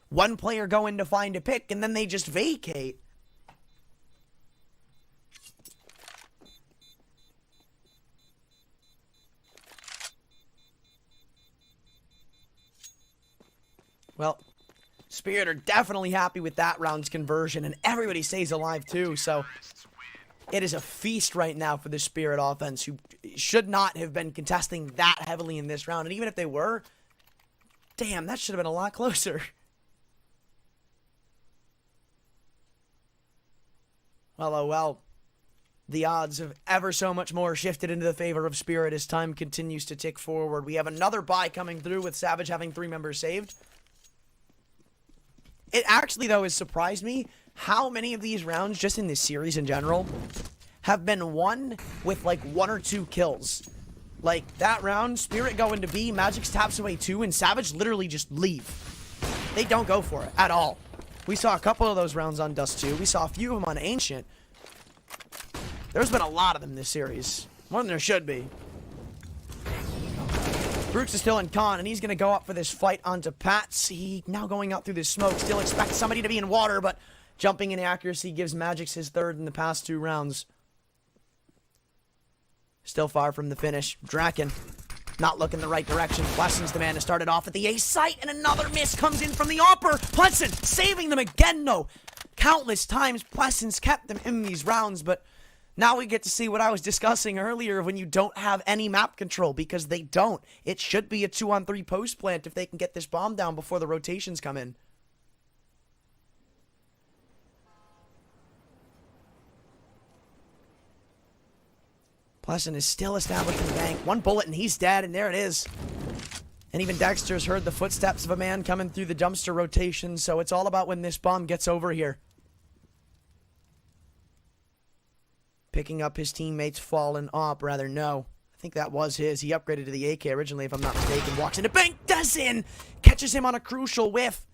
1 player go in to find a pick, and then they just vacate. Well, Spirit are definitely happy with that round's conversion, and everybody stays alive too, so it is a feast right now for the Spirit offense, who should not have been contesting that heavily in this round, and even if they were, damn, that should have been a lot closer. Well, oh well. The odds have ever so much more shifted into the favor of Spirit as time continues to tick forward. We have another bye coming through with Savage having 3 members saved. It actually, though, has surprised me how many of these rounds, just in this series in general, have been won with, like, 1 or 2 kills. Like, that round, Spirit go into B, Magic's taps away 2, and Savage literally just leave. They don't go for it at all. We saw a couple of those rounds on Dust 2. We saw a few of them on Ancient. There's been a lot of them this series. More than there should be. Brooks is still in con, and he's going to go up for this fight onto Pats. He now going out through the smoke. Still expects somebody to be in water, but jumping in accuracy gives Magic's his 3rd in the past 2 rounds. Still far from the finish. Draken not looking the right direction. Plesson's the man who started off at the A site, and another miss comes in from the Opper. Plesson saving them again, though. Countless times Plesson's kept them in these rounds, but now we get to see what I was discussing earlier when you don't have any map control, because they don't. It should be a 2-on-3 post plant if they can get this bomb down before the rotations come in. Plesson is still establishing the bank. 1 bullet and he's dead, and there it is. And even Dexter's heard the footsteps of a man coming through the dumpster rotation, so it's all about when this bomb gets over here. Picking up his teammate's fallen op, rather, no. I think that was his. He upgraded to the AK originally, if I'm not mistaken. Walks into bank, does in! Catches him on a crucial whiff.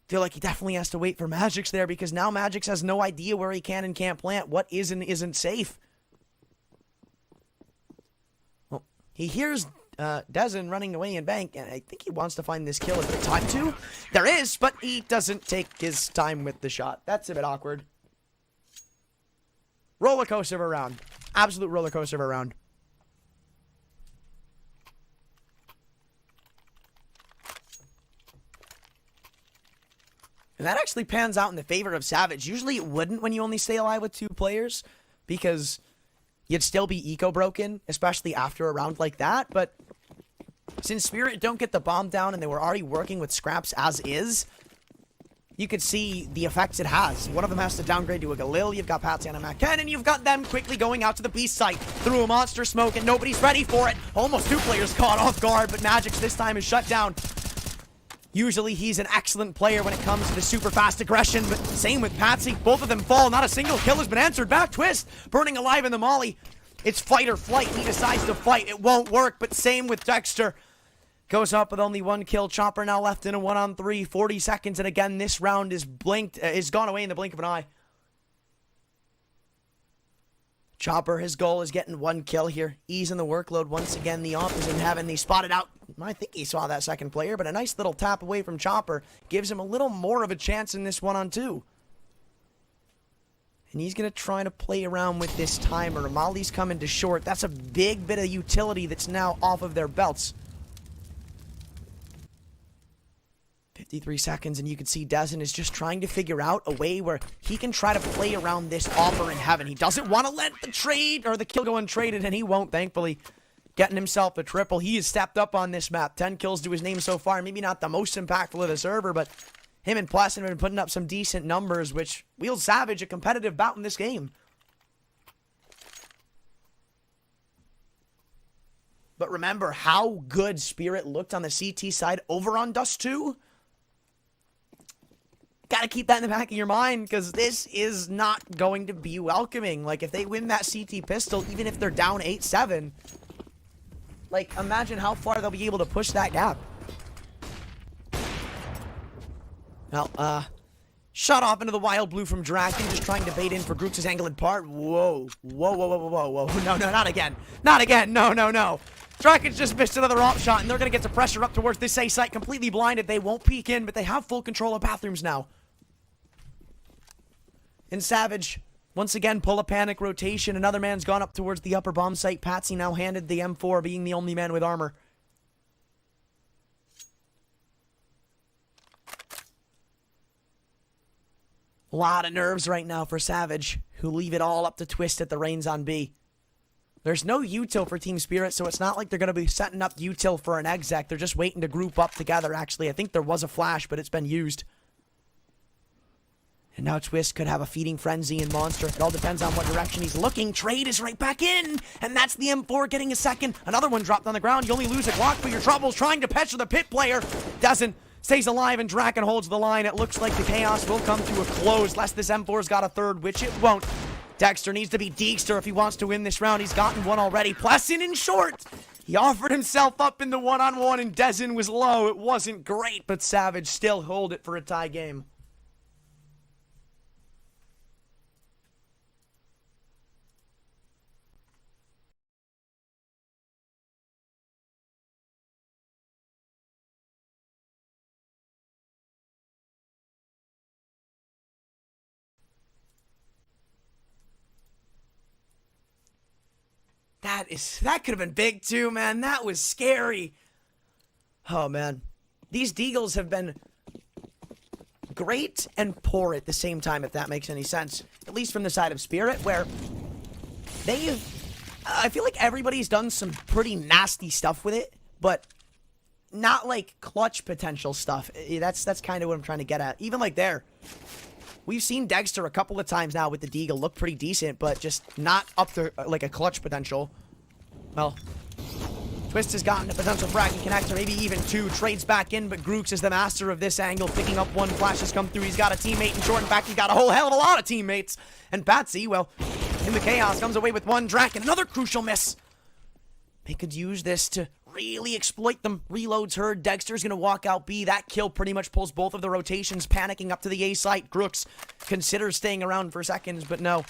Feel like he definitely has to wait for Magic's there, because now Magic's has no idea where he can and can't plant. What is and isn't safe. Well, he hears Dezen running away in bank, and I think he wants to find this kill. Is there time to? There is, but he doesn't take his time with the shot. That's a bit awkward. Roller coaster of a round. Absolute roller coaster of a round. And that actually pans out in the favor of Savage. Usually it wouldn't when you only stay alive with 2 players, because you'd still be eco-broken, especially after a round like that. But since Spirit don't get the bomb down and they were already working with scraps as is, you could see the effects it has. One of them has to downgrade to a Galil. You've got Patsy and a McKen, and you've got them quickly going out to the B site through a monster smoke, and nobody's ready for it. Almost 2 players caught off guard, but Magic's this time is shut down. Usually he's an excellent player when it comes to the super fast aggression, but same with Patsy. Both of them fall. Not a single kill has been answered back. Twist burning alive in the molly. It's fight or flight. He decides to fight. It won't work, but same with Dexter. Goes up with only 1 kill. Chopper now left in a 1-on-3. 40 seconds, and again, this round is gone away in the blink of an eye. Chopper, his goal is getting 1 kill here. Easing the workload once again. The opposite in heaven. They spotted out. I think he saw that second player, but a nice little tap away from Chopper gives him a little more of a chance in this 1-on-2. And he's going to try to play around with this timer. Molly's coming to short. That's a big bit of utility that's now off of their belts. 53 seconds, and you can see Dezen is just trying to figure out a way where he can try to play around this offer in heaven. He doesn't want to let the trade or the kill go untraded, and he won't, thankfully. Getting himself a triple. He has stepped up on this map. 10 kills to his name so far. Maybe not the most impactful of the server, but him and Plesson have been putting up some decent numbers, which wields Savage a competitive bout in this game. But remember how good Spirit looked on the CT side over on Dust 2? Gotta keep that in the back of your mind, because this is not going to be welcoming. Like, if they win that CT pistol, even if they're down 8-7, like, imagine how far they'll be able to push that gap. Well, shot off into the wild blue from Draken, just trying to bait in for Grooks' angle in part. Whoa. Whoa, whoa, whoa, whoa, whoa, whoa. No, no, not again. Not again. No, no, no. Draken's just missed another op shot, and they're going to get the pressure up towards this A site. Completely blinded. They won't peek in, but they have full control of bathrooms now. And Savage, once again, pull a panic rotation. Another man's gone up towards the upper bomb site. Patsy now handed the M4, being the only man with armor. A lot of nerves right now for Savage, who leave it all up to Twist at the reins on B. There's no util for Team Spirit, so it's not like they're going to be setting up util for an exec. They're just waiting to group up together, actually. I think there was a flash, but it's been used. And now Twist could have a feeding frenzy in Monster. It all depends on what direction he's looking. Trade is right back in. And that's the M4 getting a second. Another one dropped on the ground. You only lose a Glock for your troubles. Trying to pressure the pit player. Doesn't. Stays alive, and Draken holds the line. It looks like the chaos will come to a close, lest this M4's got a third, which it won't. Dexter needs to be Deekster if he wants to win this round. He's gotten one already. Plesson in short. He offered himself up in the one-on-one, and Dezen was low. It wasn't great, but Savage still hold it for a tie game. That could have been big too, man. That was scary. Oh, man. These Deagles have been great and poor at the same time, if that makes any sense. At least from the side of Spirit, where I feel like everybody's done some pretty nasty stuff with it, but not like clutch potential stuff. That's kind of what I'm trying to get at. Even like there. We've seen Dexter a couple of times now with the Deagle look pretty decent, but just not up to like a clutch potential. Well, Twist has gotten a potential frag and connector, maybe even two. Trades back in, but Grooks is the master of this angle, picking up one. Flash has come through. He's got a teammate in short. In fact, he's got a whole hell of a lot of teammates. And Patsy, well, in the chaos, comes away with one. Draken, another crucial miss. They could use this to really exploit them. Reloads her. Dexter's going to walk out B. That kill pretty much pulls both of the rotations, panicking up to the A site. Grooks considers staying around for seconds, but no.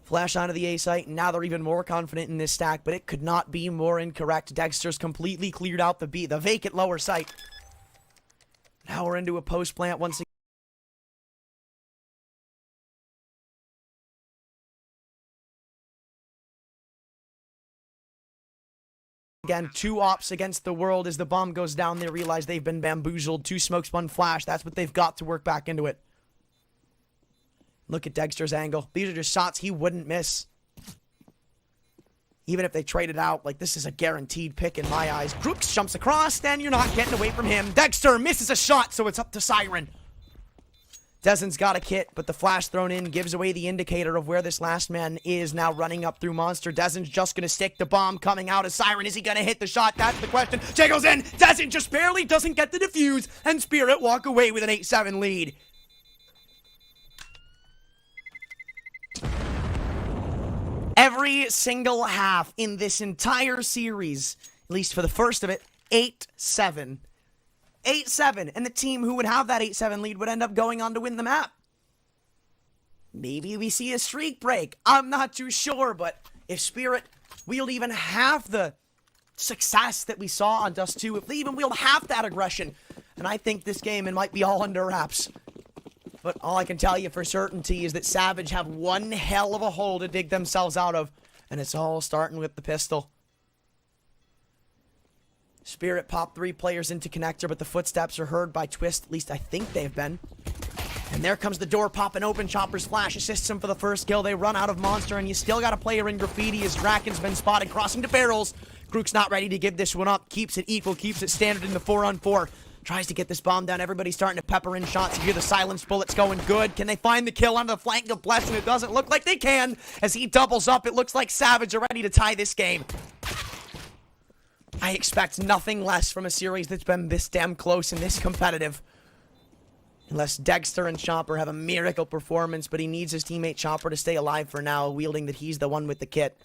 Flash onto the A site, and now they're even more confident in this stack, but it could not be more incorrect. Dexter's completely cleared out the B, the vacant lower site. Now we're into a post plant once again. Again, two ops against the world. As the bomb goes down, they realize they've been bamboozled. Two smokes, one flash. That's what they've got to work back into it. Look at Dexter's angle. These are just shots he wouldn't miss. Even if they traded out, like, this is a guaranteed pick in my eyes. Grooks jumps across, then you're not getting away from him. Dexter misses a shot, so it's up to Siren. Dezen's got a kit, but the flash thrown in gives away the indicator of where this last man is now running up through Monster. Dezen's just going to stick the bomb coming out of Siren. Is he going to hit the shot? That's the question. Jiggles in. Dezen just barely doesn't get the defuse, and Spirit walk away with an 8-7 lead. Every single half in this entire series, at least for the first of it, 8-7. 8-7, and the team who would have that 8-7 lead would end up going on to win the map. Maybe we see a streak break. I'm not too sure, but if Spirit wield even half the success that we saw on Dust 2, if they even wield half that aggression, and I think this game, it might be all under wraps. But all I can tell you for certainty is that Savage have one hell of a hole to dig themselves out of, and it's all starting with the pistol. Spirit popped 3 players into connector, but the footsteps are heard by Twist. At least I think they've been. And there comes the door popping open. Chopper's flash assists him for the first kill. They run out of Monster, and you still got a player in Graffiti as Draken's been spotted crossing to barrels. Grook's not ready to give this one up. Keeps it equal, keeps it standard in the 4-on-4. Tries to get this bomb down. Everybody's starting to pepper in shots. You hear the silenced bullets going good. Can they find the kill on the flank of Blessing? It doesn't look like they can. As he doubles up, it looks like Savage are ready to tie this game. I expect nothing less from a series that's been this damn close and this competitive. Unless Dexter and Chopper have a miracle performance, but he needs his teammate Chopper to stay alive for now, wielding that he's the one with the kit.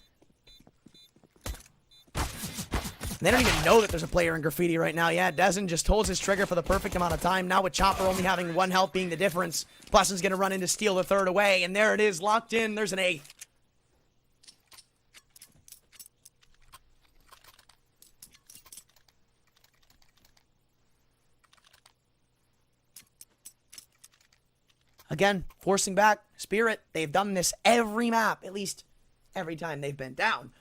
And they don't even know that there's a player in Graffiti right now. Yeah, Dezen just holds his trigger for the perfect amount of time. Now with Chopper only having 1 health being the difference, Blessing's going to run in to steal the 3rd away, and there it is, locked in. There's an 8th. Again, forcing back. Spirit, they've done this every map, at least every time they've been down.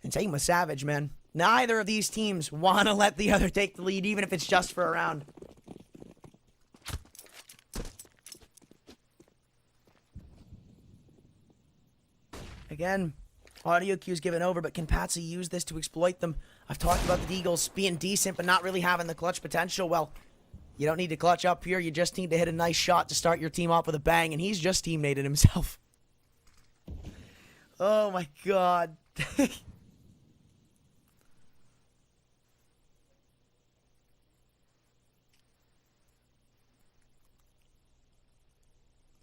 And same with Savage, man. Neither of these teams want to let the other take the lead, even if it's just for a round. Again, audio cues given over, but can Patsy use this to exploit them? I've talked about the Eagles being decent, but not really having the clutch potential. Well, you don't need to clutch up here. You just need to hit a nice shot to start your team off with a bang, and he's just teammated himself. Oh my god.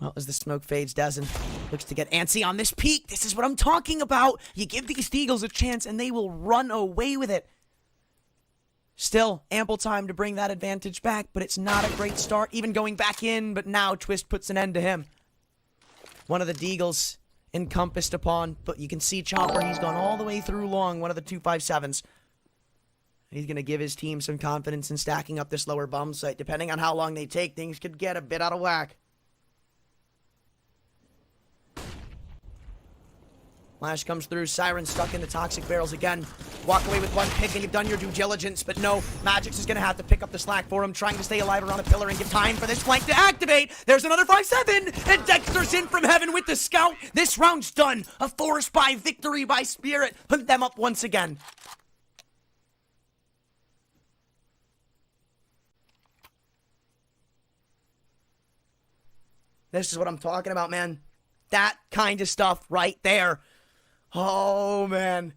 Well, as the smoke fades, Dezen looks to get antsy on this peak. This is what I'm talking about. You give these Eagles a chance, and they will run away with it. Still, ample time to bring that advantage back, but it's not a great start, even going back in, but now Twist puts an end to him. One of the Deagles encompassed upon, but you can see Chopper, he's gone all the way through long, one of the 257s. He's going to give his team some confidence in stacking up this lower bomb site. Depending on how long they take, things could get a bit out of whack. Flash comes through. Siren stuck in the toxic barrels again. Walk away with 1 pick and you've done your due diligence, but no, Magix is going to have to pick up the slack for him, trying to stay alive around a pillar and give time for this flank to activate. There's another 5-7, and Dexter's in from heaven with the scout. This round's done. A forest by victory by Spirit. Put them up once again. This is what I'm talking about, man. That kind of stuff right there. Oh, man.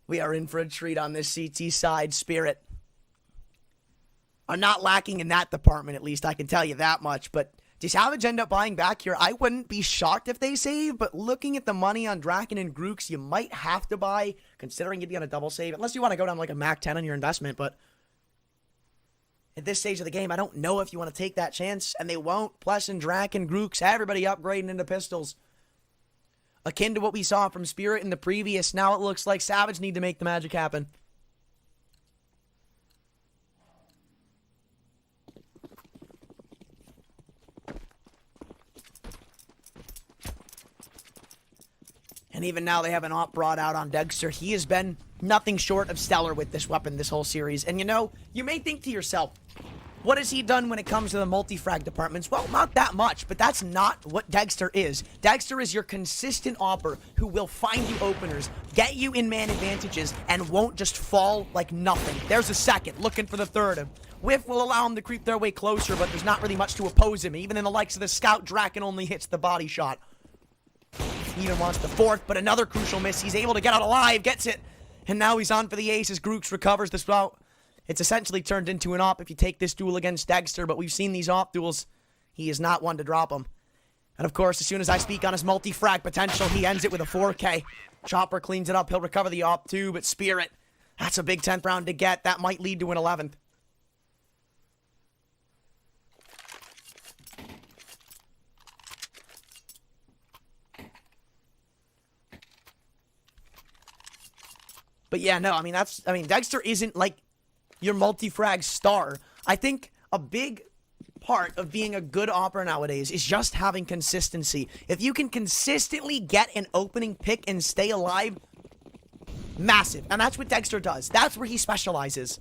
We are in for a treat on this CT side. Spirit are not lacking in that department, at least. I can tell you that much. But does Savage end up buying back here? I wouldn't be shocked if they save, but looking at the money on Draken and Grooks, you might have to buy, considering you'd be on a double save, unless you want to go down like a Mac 10 on your investment. But at this stage of the game, I don't know if you want to take that chance, and they won't. Plus, and Draken, Grooks, everybody upgrading into pistols. Akin to what we saw from Spirit in the previous, now it looks like Savage need to make the magic happen. And even now they have an op brought out on Dexter. He has been nothing short of stellar with this weapon this whole series. And you know, you may think to yourself, what has he done when it comes to the multi-frag departments? Well, not that much, but that's not what Dexter is. Dexter is your consistent opper who will find you openers, get you in man advantages, and won't just fall like nothing. There's a second, looking for the third. Whiff will allow him to creep their way closer, but there's not really much to oppose him. Even in the likes of the Scout, Draken only hits the body shot. He even wants the fourth, but another crucial miss. He's able to get out alive, gets it, and now he's on for the ace as Grooks recovers the spout. It's essentially turned into an op if you take this duel against Dexter, but we've seen these op duels. He is not one to drop them. And of course, as soon as I speak on his multi-frag potential, he ends it with a 4K. Chopper cleans it up. He'll recover the op too, but Spirit, that's a big 10th round to get. That might lead to an 11th. But yeah, no, I mean, Dexter isn't like your multi-frag star. I think a big part of being a good opera nowadays is just having consistency. If you can consistently get an opening pick and stay alive, massive. And that's what Dexter does. That's where he specializes.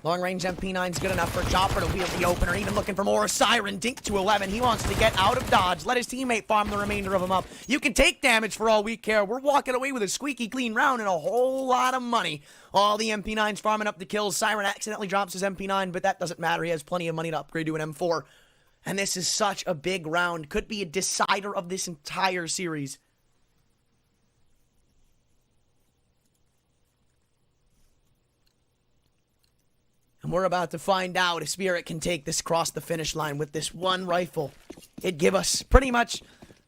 Long-range MP9 is good enough for Chopper to wield the opener, even looking for more. Siren, dink to 11. He wants to get out of dodge. Let his teammate farm the remainder of them up. You can take damage for all we care. We're walking away with a squeaky clean round and a whole lot of money. All the MP9s farming up the kills. Siren accidentally drops his MP9, but that doesn't matter. He has plenty of money to upgrade to an M4. And this is such a big round. Could be a decider of this entire series. And we're about to find out if Spirit can take this across the finish line with this one rifle. It'd give us pretty much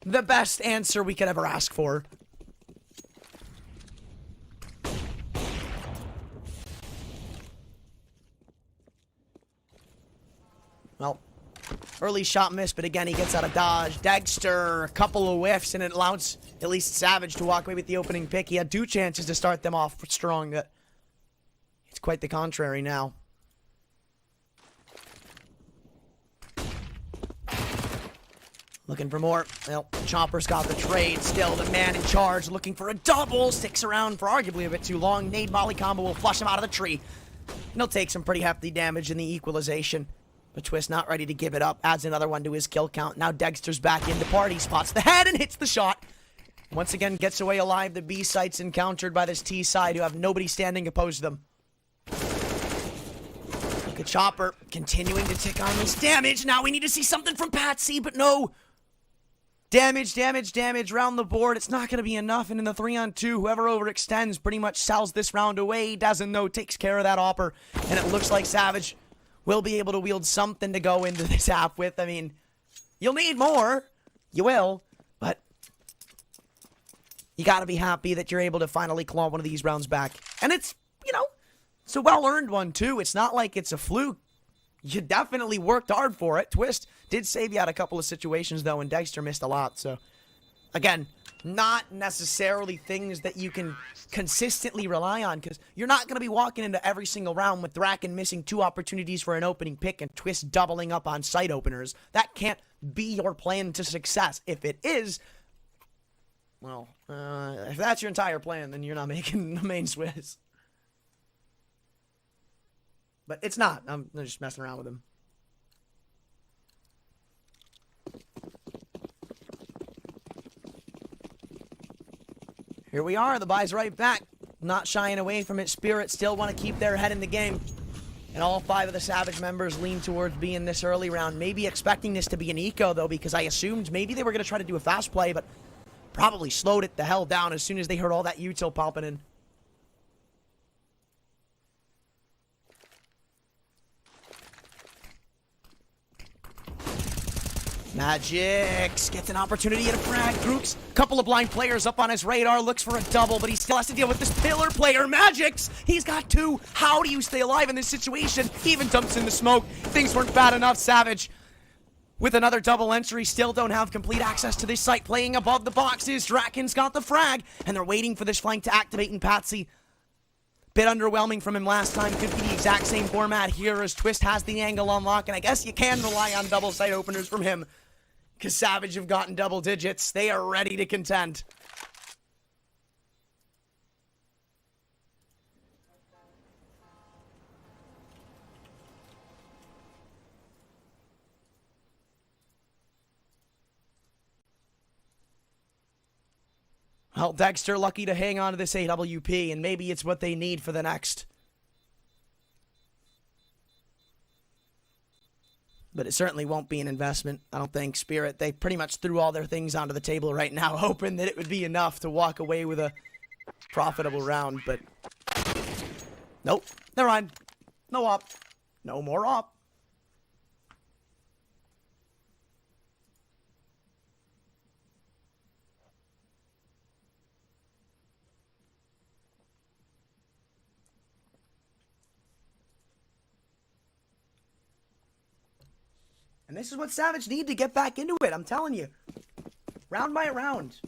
the best answer we could ever ask for. Well, early shot miss, but again, he gets out of dodge. Dexter, a couple of whiffs, and it allows at least Savage to walk away with the opening pick. He had 2 chances to start them off strong. It's quite the contrary now. Looking for more. Well, Chopper's got the trade. Still the man in charge looking for a double. Sticks around for arguably a bit too long. Nade Molly combo will flush him out of the tree. And he'll take some pretty hefty damage in the equalization. But Twist not ready to give it up. Adds another one to his kill count. Now Dexter's back into party. Spots the head and hits the shot. Once again gets away alive. The B site's encountered by this T side who have nobody standing opposed to them. Look at Chopper continuing to tick on this damage. Now we need to see something from Patsy, but no. Damage, damage, damage, round the board. It's not going to be enough. And in the 3-on-2, whoever overextends pretty much sells this round away. Doesn't know, takes care of that Opper. And it looks like Savage will be able to wield something to go into this half with. I mean, you'll need more. You will. But you got to be happy that you're able to finally claw one of these rounds back. And it's, you know, it's a well-earned one, too. It's not like it's a fluke. You definitely worked hard for it. Twist did save you out a couple of situations, though, and Dexter missed a lot. So, again, not necessarily things that you can consistently rely on, because you're not going to be walking into every single round with Draken missing 2 opportunities for an opening pick and Twist doubling up on site openers. That can't be your plan to success. If it is, well, if that's your entire plan, then you're not making the main Swiss. But it's not. I'm just messing around with him. Here we are. The buy's right back. Not shying away from it. Spirit still want to keep their head in the game. And all 5 of the Savage members lean towards being this early round. Maybe expecting this to be an eco, though, because I assumed maybe they were going to try to do a fast play, but probably slowed it the hell down as soon as they heard all that util popping in. Magix gets an opportunity at a frag. Grooks, couple of blind players up on his radar, looks for a double, but he still has to deal with this pillar player. Magix, he's got 2. How do you stay alive in this situation? He even dumps in the smoke. Things weren't bad enough. Savage with another double entry, still don't have complete access to this site. Playing above the boxes, Draken's got the frag, and they're waiting for this flank to activate, and Patsy, bit underwhelming from him last time. Could be the exact same format here as Twist has the angle on lock, and I guess you can rely on double site openers from him, because Savage have gotten double digits. They are ready to contend. Well, Dexter lucky to hang on to this AWP, and maybe it's what they need for the next. But it certainly won't be an investment, I don't think. Spirit, they pretty much threw all their things onto the table right now, hoping that it would be enough to walk away with a profitable round, but nope, never mind. No op. No more op. And this is what Savage need to get back into it, I'm telling you. Round by round.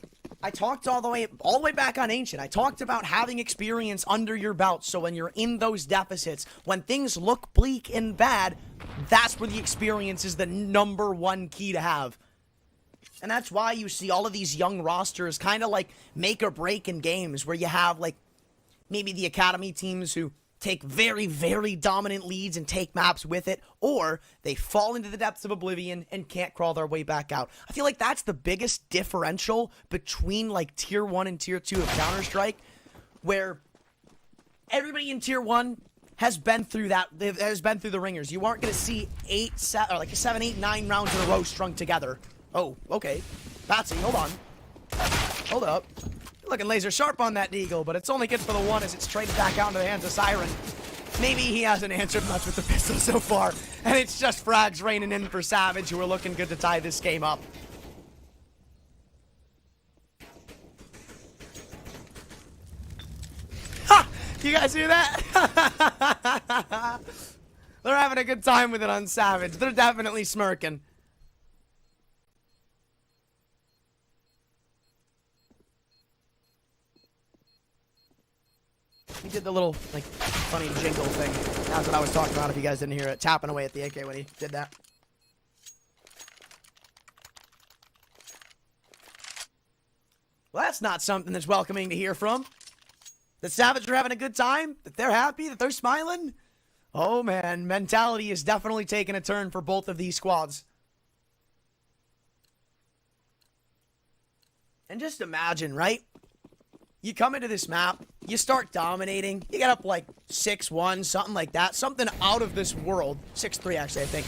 I talked all the way back on Ancient. I talked about having experience under your belt, so when you're in those deficits, when things look bleak and bad, that's where the experience is the number one key to have. And that's why you see all of these young rosters kind of like make or break in games where you have like maybe the academy teams who take very, very dominant leads and take maps with it, or they fall into the depths of oblivion and can't crawl their way back out. I feel like that's the biggest differential between like Tier 1 and Tier 2 of Counter-Strike, where everybody in Tier 1 has been through that, has been through the ringers. You aren't going to see 7, 8, 9 rounds in a row strung together. Oh, okay. Patsy, hold on. Hold up. Looking laser sharp on that Deagle, but it's only good for the one as it's traded back out into the hands of Siren. Maybe he hasn't answered much with the pistol so far, and it's just frags raining in for Savage, who are looking good to tie this game up. Ha! You guys hear that? They're having a good time with it on Savage. They're definitely smirking. He did the little, like, funny jingle thing. That's what I was talking about if you guys didn't hear it. Tapping away at the AK when he did that. Well, that's not something that's welcoming to hear from. That Savage are having a good time? That they're happy? That they're smiling? Oh, man. Mentality is definitely taking a turn for both of these squads. And just imagine, right? You come into this map, you start dominating, you get up like 6-1, something like that. Something out of this world. 6-3, actually, I think.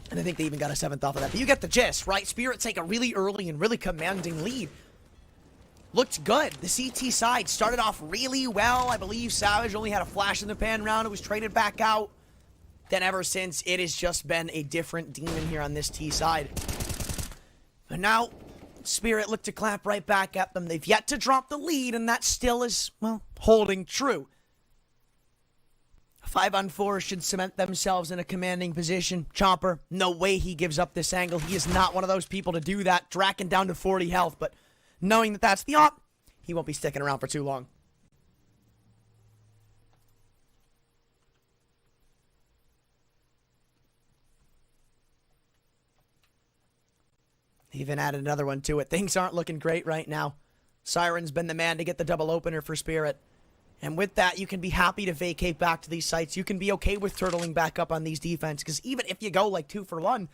And I think they even got a 7th off of that. But you get the gist, right? Spirit take a really early and really commanding lead. Looked good. The CT side started off really well. I believe Savage only had a flash in the pan round. It was traded back out. Then ever since, it has just been a different demon here on this T side. But now Spirit looked to clap right back at them. They've yet to drop the lead, and that still is, well, holding true. 5-on-4 should cement themselves in a commanding position. Chomper, no way he gives up this angle. He is not one of those people to do that. Draken down to 40 health, but knowing that that's the op, he won't be sticking around for too long. Even added another one to it. Things aren't looking great right now. Siren's been the man to get the double opener for Spirit. And with that, you can be happy to vacate back to these sites. You can be okay with turtling back up on these defense. Because even if you go like 2 for 1,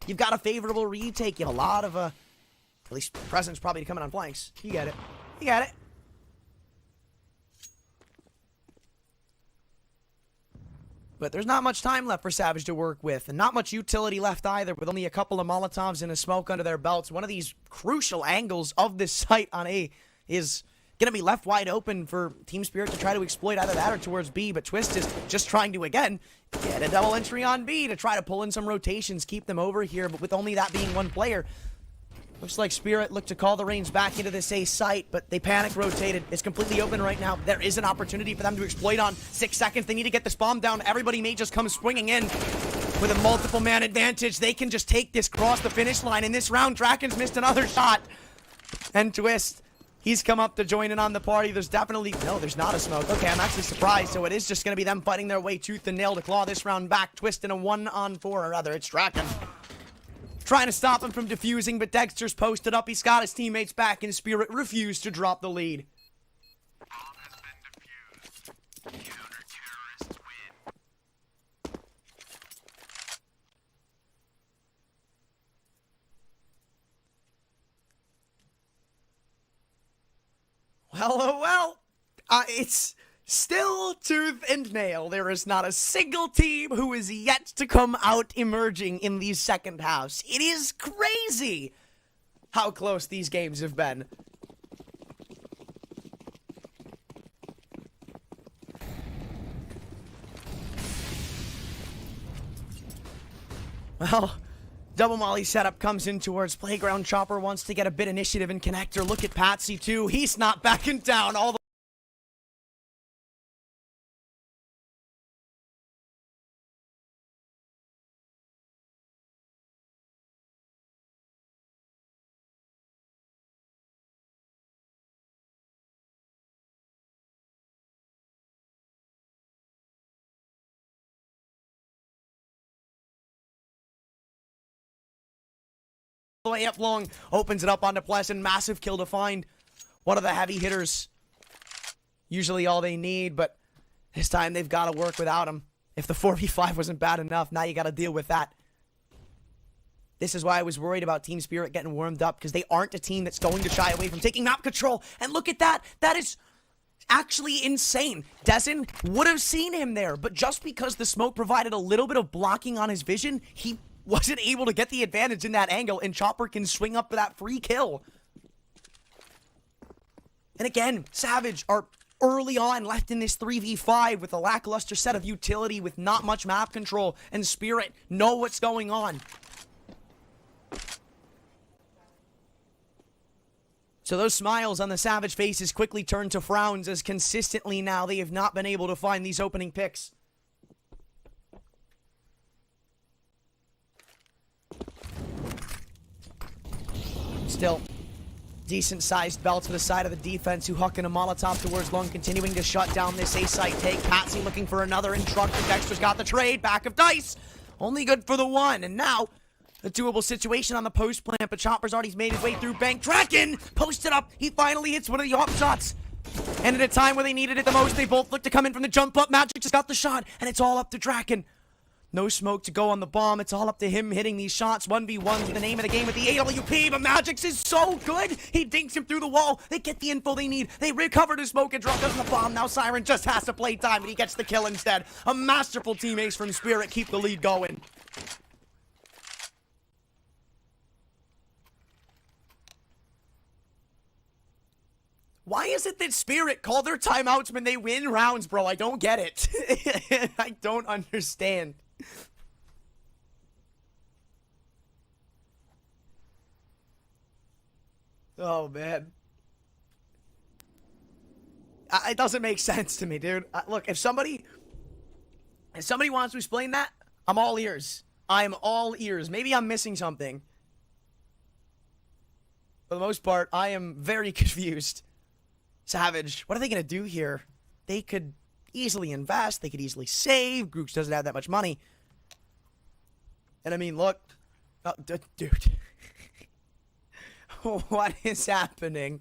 you've got a favorable retake. You have a lot of, at least presence probably coming on flanks. You get it. You got it. But there's not much time left for Savage to work with, and not much utility left either, with only a couple of Molotovs and a smoke under their belts. One of these crucial angles of this site on A is going to be left wide open for Team Spirit to try to exploit either that or towards B, but Twist is just trying to, again, get a double entry on B to try to pull in some rotations, keep them over here, but with only that being one player. Looks like Spirit looked to call the reins back into this A site, but they panic rotated. It's completely open right now. There is an opportunity for them to exploit on 6 seconds. They need to get this bomb down. Everybody may just come swinging in with a multiple man advantage. They can just take this across the finish line. In this round, Draken's missed another shot. And Twist, he's come up to join in on the party. There's definitely, no, there's not a smoke. Okay, I'm actually surprised. So it is just going to be them fighting their way tooth and nail to claw this round back. Twist in a 1-on-4, or rather, it's Draken trying to stop him from defusing, but Dexter's posted up. He's got his teammates back, and Spirit refused to drop the lead. Well. It's still tooth and nail. There is not a single team who is yet to come out emerging in these second halves. It is crazy how close these games have been. Well, double molly setup comes in towards Playground. Chopper wants to get a bit initiative in connector. Look at Patsy, too. He's not backing down all the way up long. Opens it up onto Pleasant. Massive kill to find one of the heavy hitters. Usually all they need, but this time they've got to work without him. If the 4v5 wasn't bad enough, now you got to deal with that. This is why I was worried about Team Spirit getting warmed up, because they aren't a team that's going to shy away from taking map control. And look at that. That is actually insane. Dezen would have seen him there, but just because the smoke provided a little bit of blocking on his vision, he wasn't able to get the advantage in that angle, and Chopper can swing up for that free kill. And again, Savage are early on left in this 3v5 with a lackluster set of utility with not much map control, and Spirit know what's going on. So those smiles on the Savage faces quickly turn to frowns, as consistently now they have not been able to find these opening picks. Still, decent-sized bell to the side of the defense, who hucking a Molotov towards long, continuing to shut down this A-site take. Patsy looking for another instructor. Dexter's got the trade. Back of dice. Only good for the one. And now, a doable situation on the post plant, but Chopper's already made his way through Bank. Draken posted up. He finally hits one of the op shots. And at a time where they needed it the most, they both look to come in from the jump up. Magic just got the shot, and it's all up to Draken. No smoke to go on the bomb. It's all up to him hitting these shots. 1v1's the name of the game with the AWP, but Magic's is so good. He dinks him through the wall. They get the info they need. They recover the smoke and drop on the bomb. Now Siren just has to play time, and he gets the kill instead. A masterful team ace from Spirit. Keep the lead going. Why is it that Spirit call their timeouts when they win rounds, bro? I don't get it. I don't understand. Oh, man. It doesn't make sense to me, dude. Look, if somebody wants to explain that, I'm all ears. I'm all ears. Maybe I'm missing something. For the most part, I am very confused. Savage, what are they going to do here? They could easily invest. They could easily save. Grooks doesn't have that much money. And I mean, look. Oh, dude. What is happening?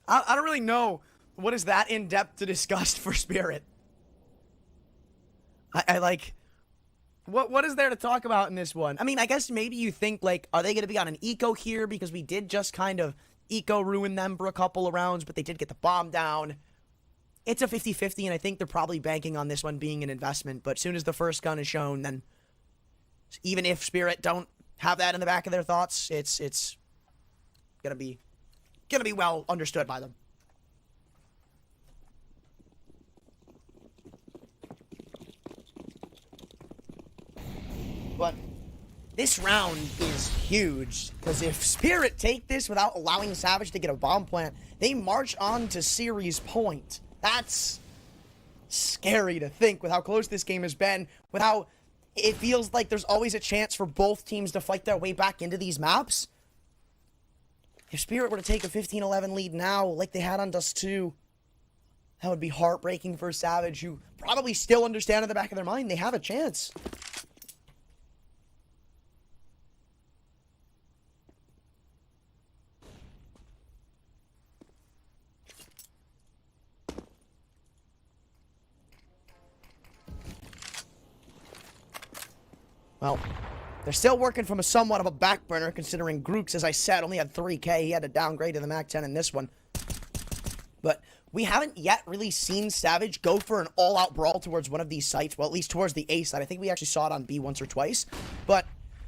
I don't really know what is that in-depth to discuss for Spirit. I like, what is there to talk about in this one? I mean, I guess maybe you think, like, are they going to be on an eco here? Because we did just kind of eco ruin them for a couple of rounds, but they did get the bomb down. It's a 50-50, and I think they're probably banking on this one being an investment. But as soon as the first gun is shown, then even if Spirit don't have that in the back of their thoughts, it's gonna be well understood by them. But this round is huge, because if Spirit take this without allowing Savage to get a bomb plant, they march on to series point. That's scary to think with how close this game has been, with how it feels like there's always a chance for both teams to fight their way back into these maps. If Spirit were to take a 15-11 lead now, like they had on Dust 2, that would be heartbreaking for Savage, who probably still understand in the back of their mind they have a chance. Well, they're still working from a somewhat of a back burner, considering Grooks, as I said, only had 3K. He had to downgrade to the Mac 10 in this one. But we haven't yet really seen Savage go for an all-out brawl towards one of these sites. Well, at least towards the A side. I think we actually saw it on B once or twice. But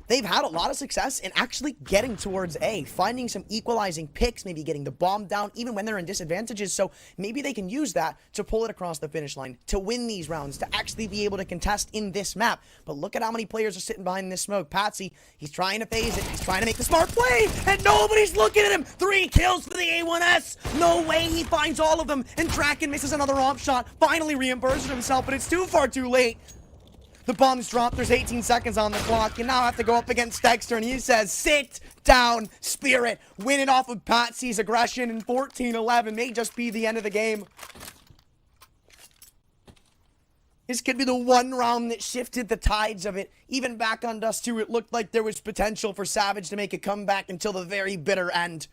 they've had a lot of success in actually getting towards A, finding some equalizing picks, maybe getting the bomb down, even when they're in disadvantages. So maybe they can use that to pull it across the finish line, to win these rounds, to actually be able to contest in this map. But look at how many players are sitting behind this smoke. Patsy, he's trying to phase it. He's trying to make the smart play, and nobody's looking at him. 3 kills for the A1S. No way he finds all of them, and Draken misses another op shot, finally reimburses himself, but it's too far too late. The bomb's dropped. There's 18 seconds on the clock. You now have to go up against Dexter, and he says, sit down, Spirit. Win it off of Patsy's aggression, and 14-11 may just be the end of the game. This could be the one round that shifted the tides of it. Even back on Dust 2, it looked like there was potential for Savage to make a comeback until the very bitter end.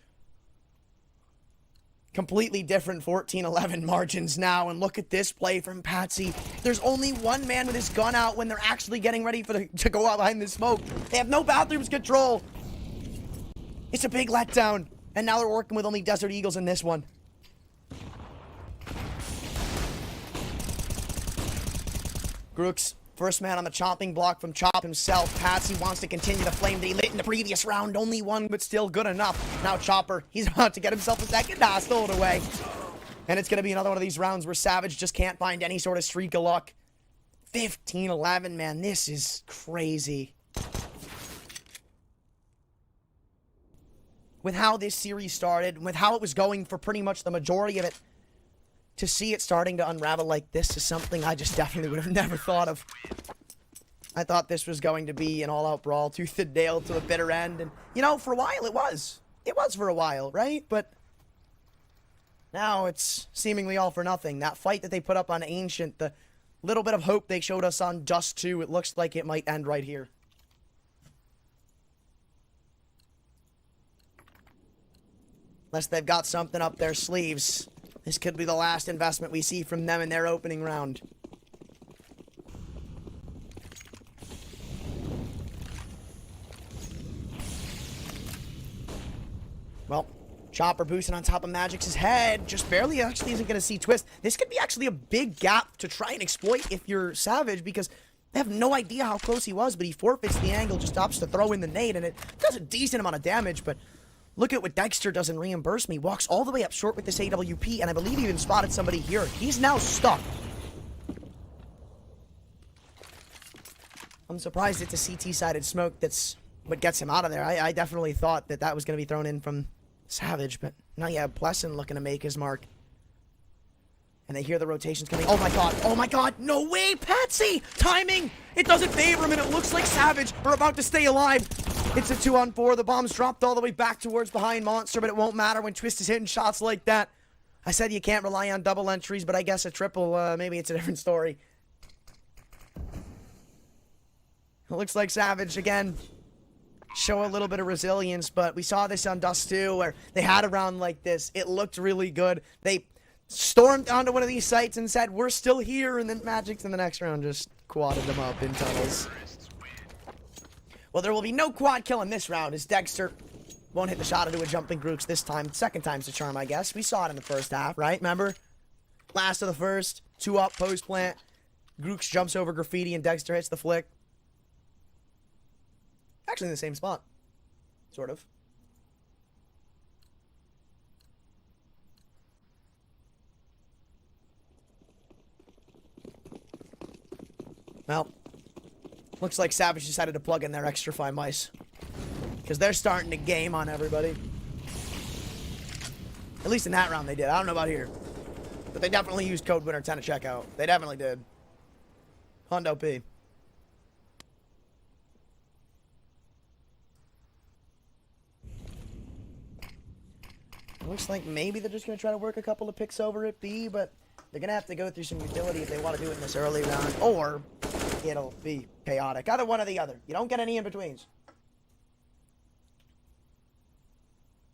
Completely different 14-11 margins now, and look at this play from Patsy. There's only one man with his gun out when they're actually getting ready to go out behind the smoke. They have no bathrooms control. It's a big letdown, and now they're working with only Desert Eagles in this one. Grooks, first man on the chopping block from Chop himself. Patsy wants to continue the flame that he lit in the previous round. Only one, but still good enough. Now Chopper, he's about to get himself a second. Nah, stole it away. And it's going to be another one of these rounds where Savage just can't find any sort of streak of luck. 15-11, man. This is crazy. With how this series started, with how it was going for pretty much the majority of it, to see it starting to unravel like this is something I just definitely would have never thought of. I thought this was going to be an all-out brawl, tooth and nail to a bitter end. And, you know, for a while it was. It was for a while, right? But now it's seemingly all for nothing. That fight that they put up on Ancient, the little bit of hope they showed us on Dust 2, it looks like it might end right here. Unless they've got something up their sleeves. This could be the last investment we see from them in their opening round. Well, Chopper boosting on top of Magic's head. Just barely actually isn't going to see Twist. This could be actually a big gap to try and exploit if you're Savage, because they have no idea how close he was, but he forfeits the angle, just opts to throw in the nade, and it does a decent amount of damage, but look at what Dexter does in Reimburse Me. Walks all the way up short with this AWP, and I believe he even spotted somebody here. He's now stuck. I'm surprised it's a CT-sided smoke that's what gets him out of there. I definitely thought that that was going to be thrown in from Savage, but now you have Plesson looking to make his mark. And they hear the rotations coming. Oh my god, no way, Patsy! Timing! It doesn't favor him, and it looks like Savage are about to stay alive. It's a 2-on-4. The bomb's dropped all the way back towards behind Monster, but it won't matter when Twist is hitting shots like that. I said you can't rely on double entries, but I guess a triple, maybe it's a different story. It looks like Savage, again, show a little bit of resilience, but we saw this on Dust 2, where they had a round like this. It looked really good. They stormed onto one of these sites and said, we're still here, and then Magic's in the next round just quadded them up in tunnels. Well, there will be no quad kill in this round, as Dexter won't hit the shot into a jumping Grooks this time. Second time's the charm, I guess. We saw it in the first half, right? Remember? Last of the first, 2 up, post plant. Grooks jumps over Graffiti, and Dexter hits the flick. Actually in the same spot. Sort of. Well, looks like Savage decided to plug in their extra 5 mice. Because they're starting to game on everybody. At least in that round they did. I don't know about here. But they definitely used code winner 10 at checkout. They definitely did. Hondo P. Looks like maybe they're just going to try to work a couple of picks over at B, but they're going to have to go through some utility if they want to do it in this early round, or it'll be chaotic. Either one or the other. You don't get any in-betweens.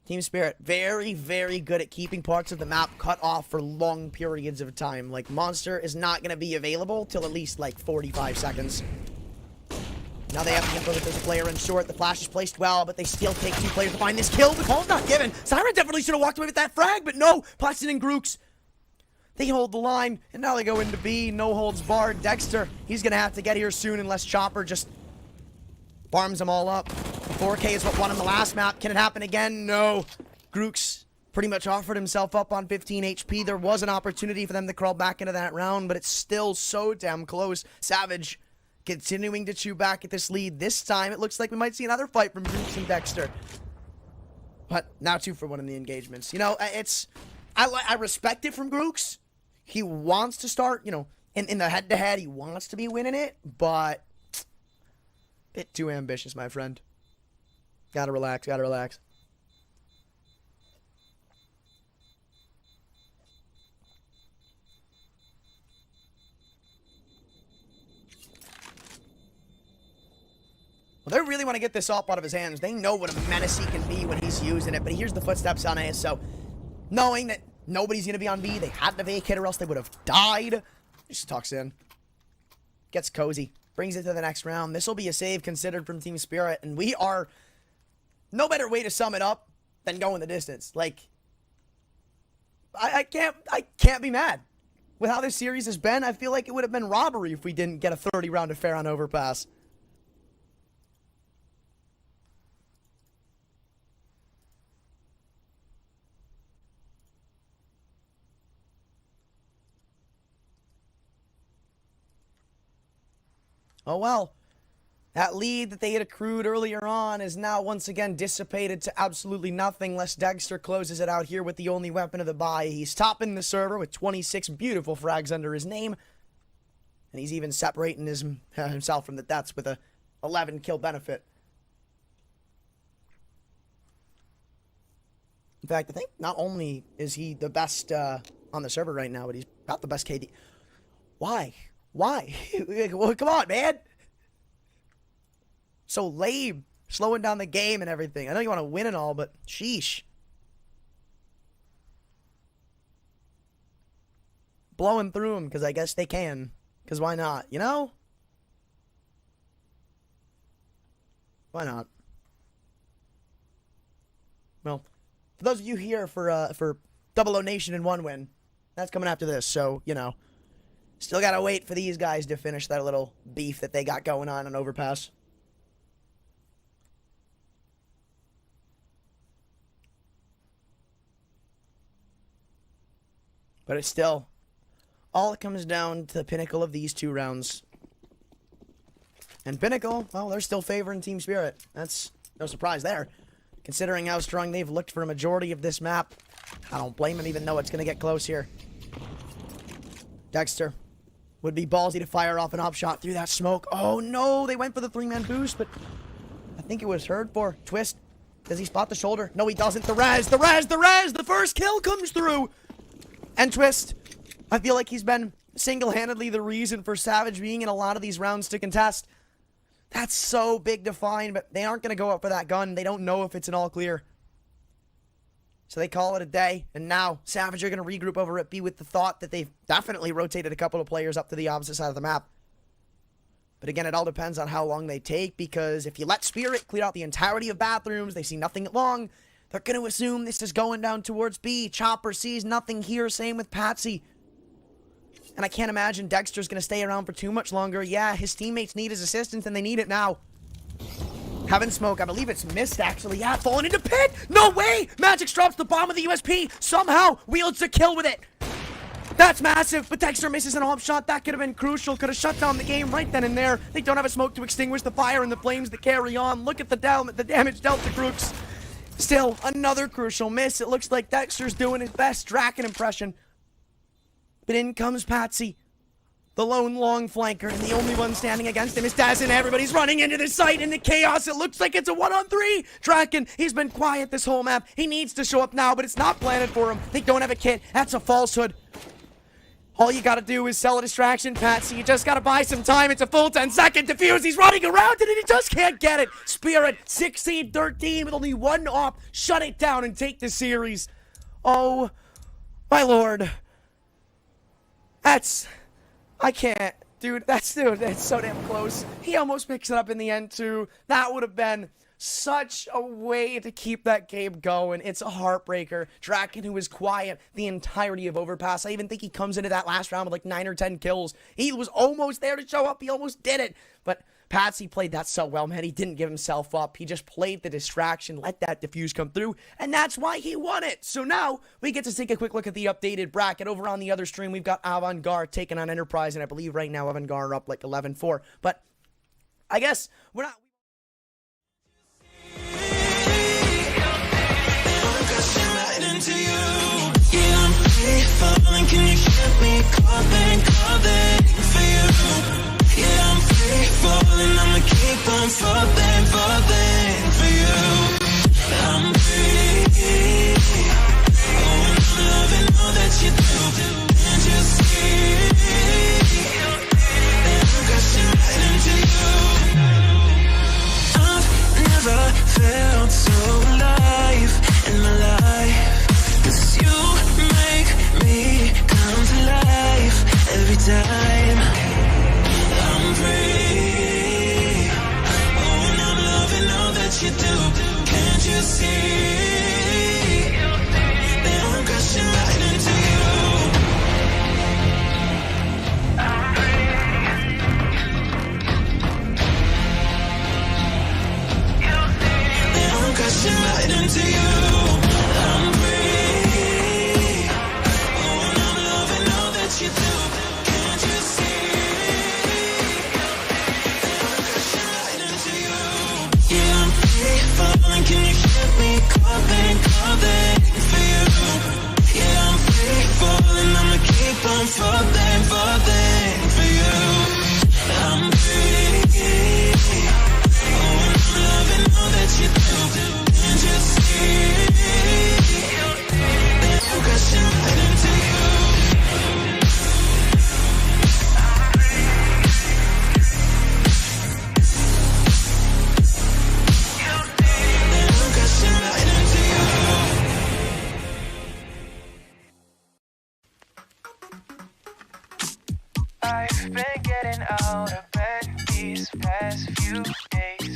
Team Spirit, very, very good at keeping parts of the map cut off for long periods of time. Like, Monster is not going to be available till at least, like, 45 seconds. Now they have the info that there's a player in short. The flash is placed well, but they still take 2 players to find this kill. The call's not given. Siren definitely should have walked away with that frag, but no. Platson and Grooks, they hold the line, and now they go into B. No holds barred. Dexter, he's going to have to get here soon unless Chopper just farms them all up. 4K is what won him the last map. Can it happen again? No. Grooks pretty much offered himself up on 15 HP. There was an opportunity for them to crawl back into that round, but it's still so damn close. Savage continuing to chew back at this lead. This time, it looks like we might see another fight from Grooks and Dexter. But now 2-for-1 in the engagements. You know, I respect it from Grooks. He wants to start, you know, in the head-to-head. He wants to be winning it, but a bit too ambitious, my friend. Gotta relax, gotta relax. Well, they really want to get this up out of his hands. They know what a menace he can be when he's using it. But he hears the footsteps on ASO. Knowing that nobody's going to be on B, they had to vacate or else they would have died. Just tucks in. Gets cozy. Brings it to the next round. This will be a save considered from Team Spirit. And we are... No better way to sum it up than going the distance. Like... I can't be mad. With how this series has been, I feel like it would have been robbery if we didn't get a 30-round affair on Overpass. Oh well, that lead that they had accrued earlier on is now once again dissipated to absolutely nothing unless Dexter closes it out here with the only weapon of the bye. He's topping the server with 26 beautiful frags under his name. And he's even separating himself from the deaths with a 11 kill benefit. In fact, I think not only is he the best on the server right now, but he's got the best KD. Why? Why? Well, come on, man. So lame. Slowing down the game and everything. I know you want to win and all, but sheesh. Blowing through them because I guess they can. Because why not, you know? Why not? Well, for those of you here for Double O Nation and 1 win, that's coming after this, so, you know. Still gotta wait for these guys to finish that little beef that they got going on Overpass. But it's still... all it comes down to the Pinnacle of these 2 rounds. And Pinnacle, well, they're still favoring Team Spirit. That's no surprise there. Considering how strong they've looked for a majority of this map. I don't blame them even though it's gonna get close here. Dexter would be ballsy to fire off an op shot through that smoke. Oh no, they went for the 3-man boost, but I think it was heard for. Twist, does he spot the shoulder? No, he doesn't. The res, the first kill comes through. And Twist, I feel like he's been single-handedly the reason for Savage being in a lot of these rounds to contest. That's so big to find, but they aren't going to go up for that gun. They don't know if it's an all clear. So they call it a day, and now Savage are going to regroup over at B with the thought that they've definitely rotated a couple of players up to the opposite side of the map. But again, it all depends on how long they take, because if you let Spirit clear out the entirety of bathrooms, they see nothing long, they're going to assume this is going down towards B. Chopper sees nothing here, same with Patsy. And I can't imagine Dexter's going to stay around for too much longer. Yeah, his teammates need his assistance, and they need it now. Having smoke, I believe it's missed, actually. Yeah, falling into pit! No way! Magix drops the bomb of the USP, somehow wields a kill with it. That's massive, but Dexter misses an op shot. That could have been crucial. Could have shut down the game right then and there. They don't have a smoke to extinguish the fire and the flames that carry on. Look at the damage dealt to Grooks. Still, another crucial miss. It looks like Dexter's doing his best Draken impression. But in comes Patsy, the lone long flanker, and the only one standing against him is Daz, and everybody's running into the site in the chaos. It looks like it's a 1-on-3. Draken, he's been quiet this whole map. He needs to show up now, but it's not planted for him. They don't have a kit. That's a falsehood. All you gotta do is sell a distraction, Patsy. You just gotta buy some time. It's a full 10-second defuse. He's running around it, and he just can't get it. Spirit, 16-13 with only 1 op. Shut it down and take the series. Oh, my lord. I can't. dude. That's so damn close. He almost picks it up in the end, too. That would have been such a way to keep that game going. It's a heartbreaker. Draken, who was quiet the entirety of Overpass. I even think he comes into that last round with like 9 or 10 kills. He was almost there to show up. He almost did it. But Patsy played that so well, man. He didn't give himself up. He just played the distraction, let that diffuse come through, and that's why he won it. So now we get to take a quick look at the updated bracket. Over on the other stream, we've got Avant-Garde taking on Enterprise, and I believe right now Avant-Garde are up like 11-4. But I guess we're not... Can you hear me calling for you? Yeah, I'm free falling, I'ma keep on falling for you. I'm free. Oh, and I'm loving all that you do. Can't you see? That I'm crashing right into you. I've never felt so alive in my life. 'Cause you make me come to life every time. I'm free. Oh, and I'm loving all that you do. Can't you see that I'm crashing right into you? I'm free. You see that I'm crashing right into you. I'm free. Oh, and I'm loving all that you do. Can't you see? Can you hear me calling for you? Yeah, I'm free falling, I'ma keep on falling for you. I'm free. Oh, and I'm loving all that you do. Can't you see that I'm crashing right into you? I've been getting out of bed these past few days.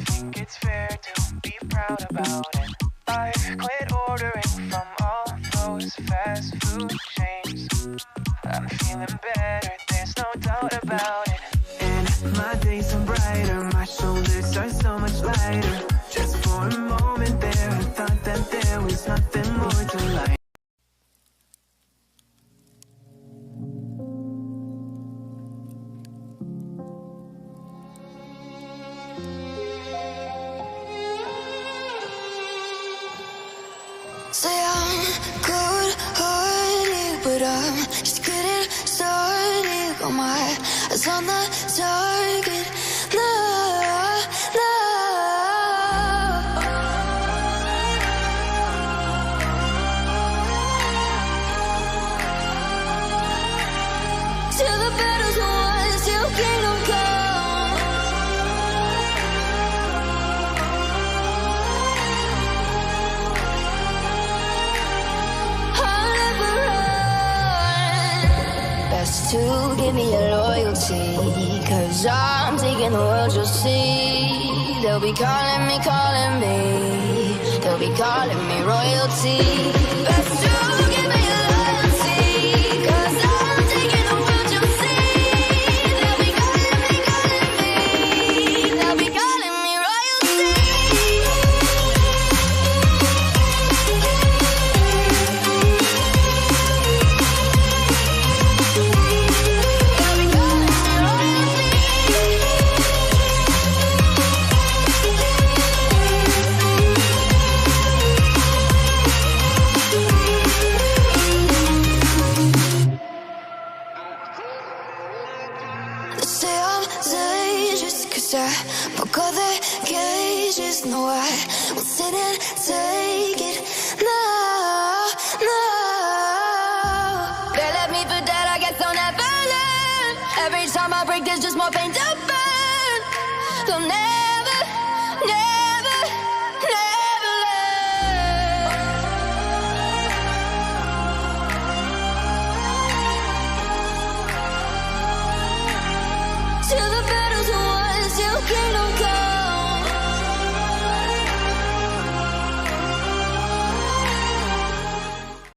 Think it's fair to be proud about it. I've quit ordering from all those fast food chains. I'm feeling better, there's no doubt about it. And my days are brighter, my shoulders are so much lighter. Just for a moment there, I thought that there was nothing more to life. Say I'm good-hearted, but I'm just getting started. Got my eyes on the target. No, no. Till the battle's won, till kingdom come. To give me your loyalty, 'cause I'm taking the world, you'll see. They'll be calling me, they'll be calling me royalty. Best to give me your loyalty, 'cause I'm taking the world, you'll see. They'll be calling me, they'll be calling me royalty. Broke all the cages, no, I will sit and take it. No, no. They left me for dead, I guess I'll never learn. Every time I break, there's just more pain to burn. They'll never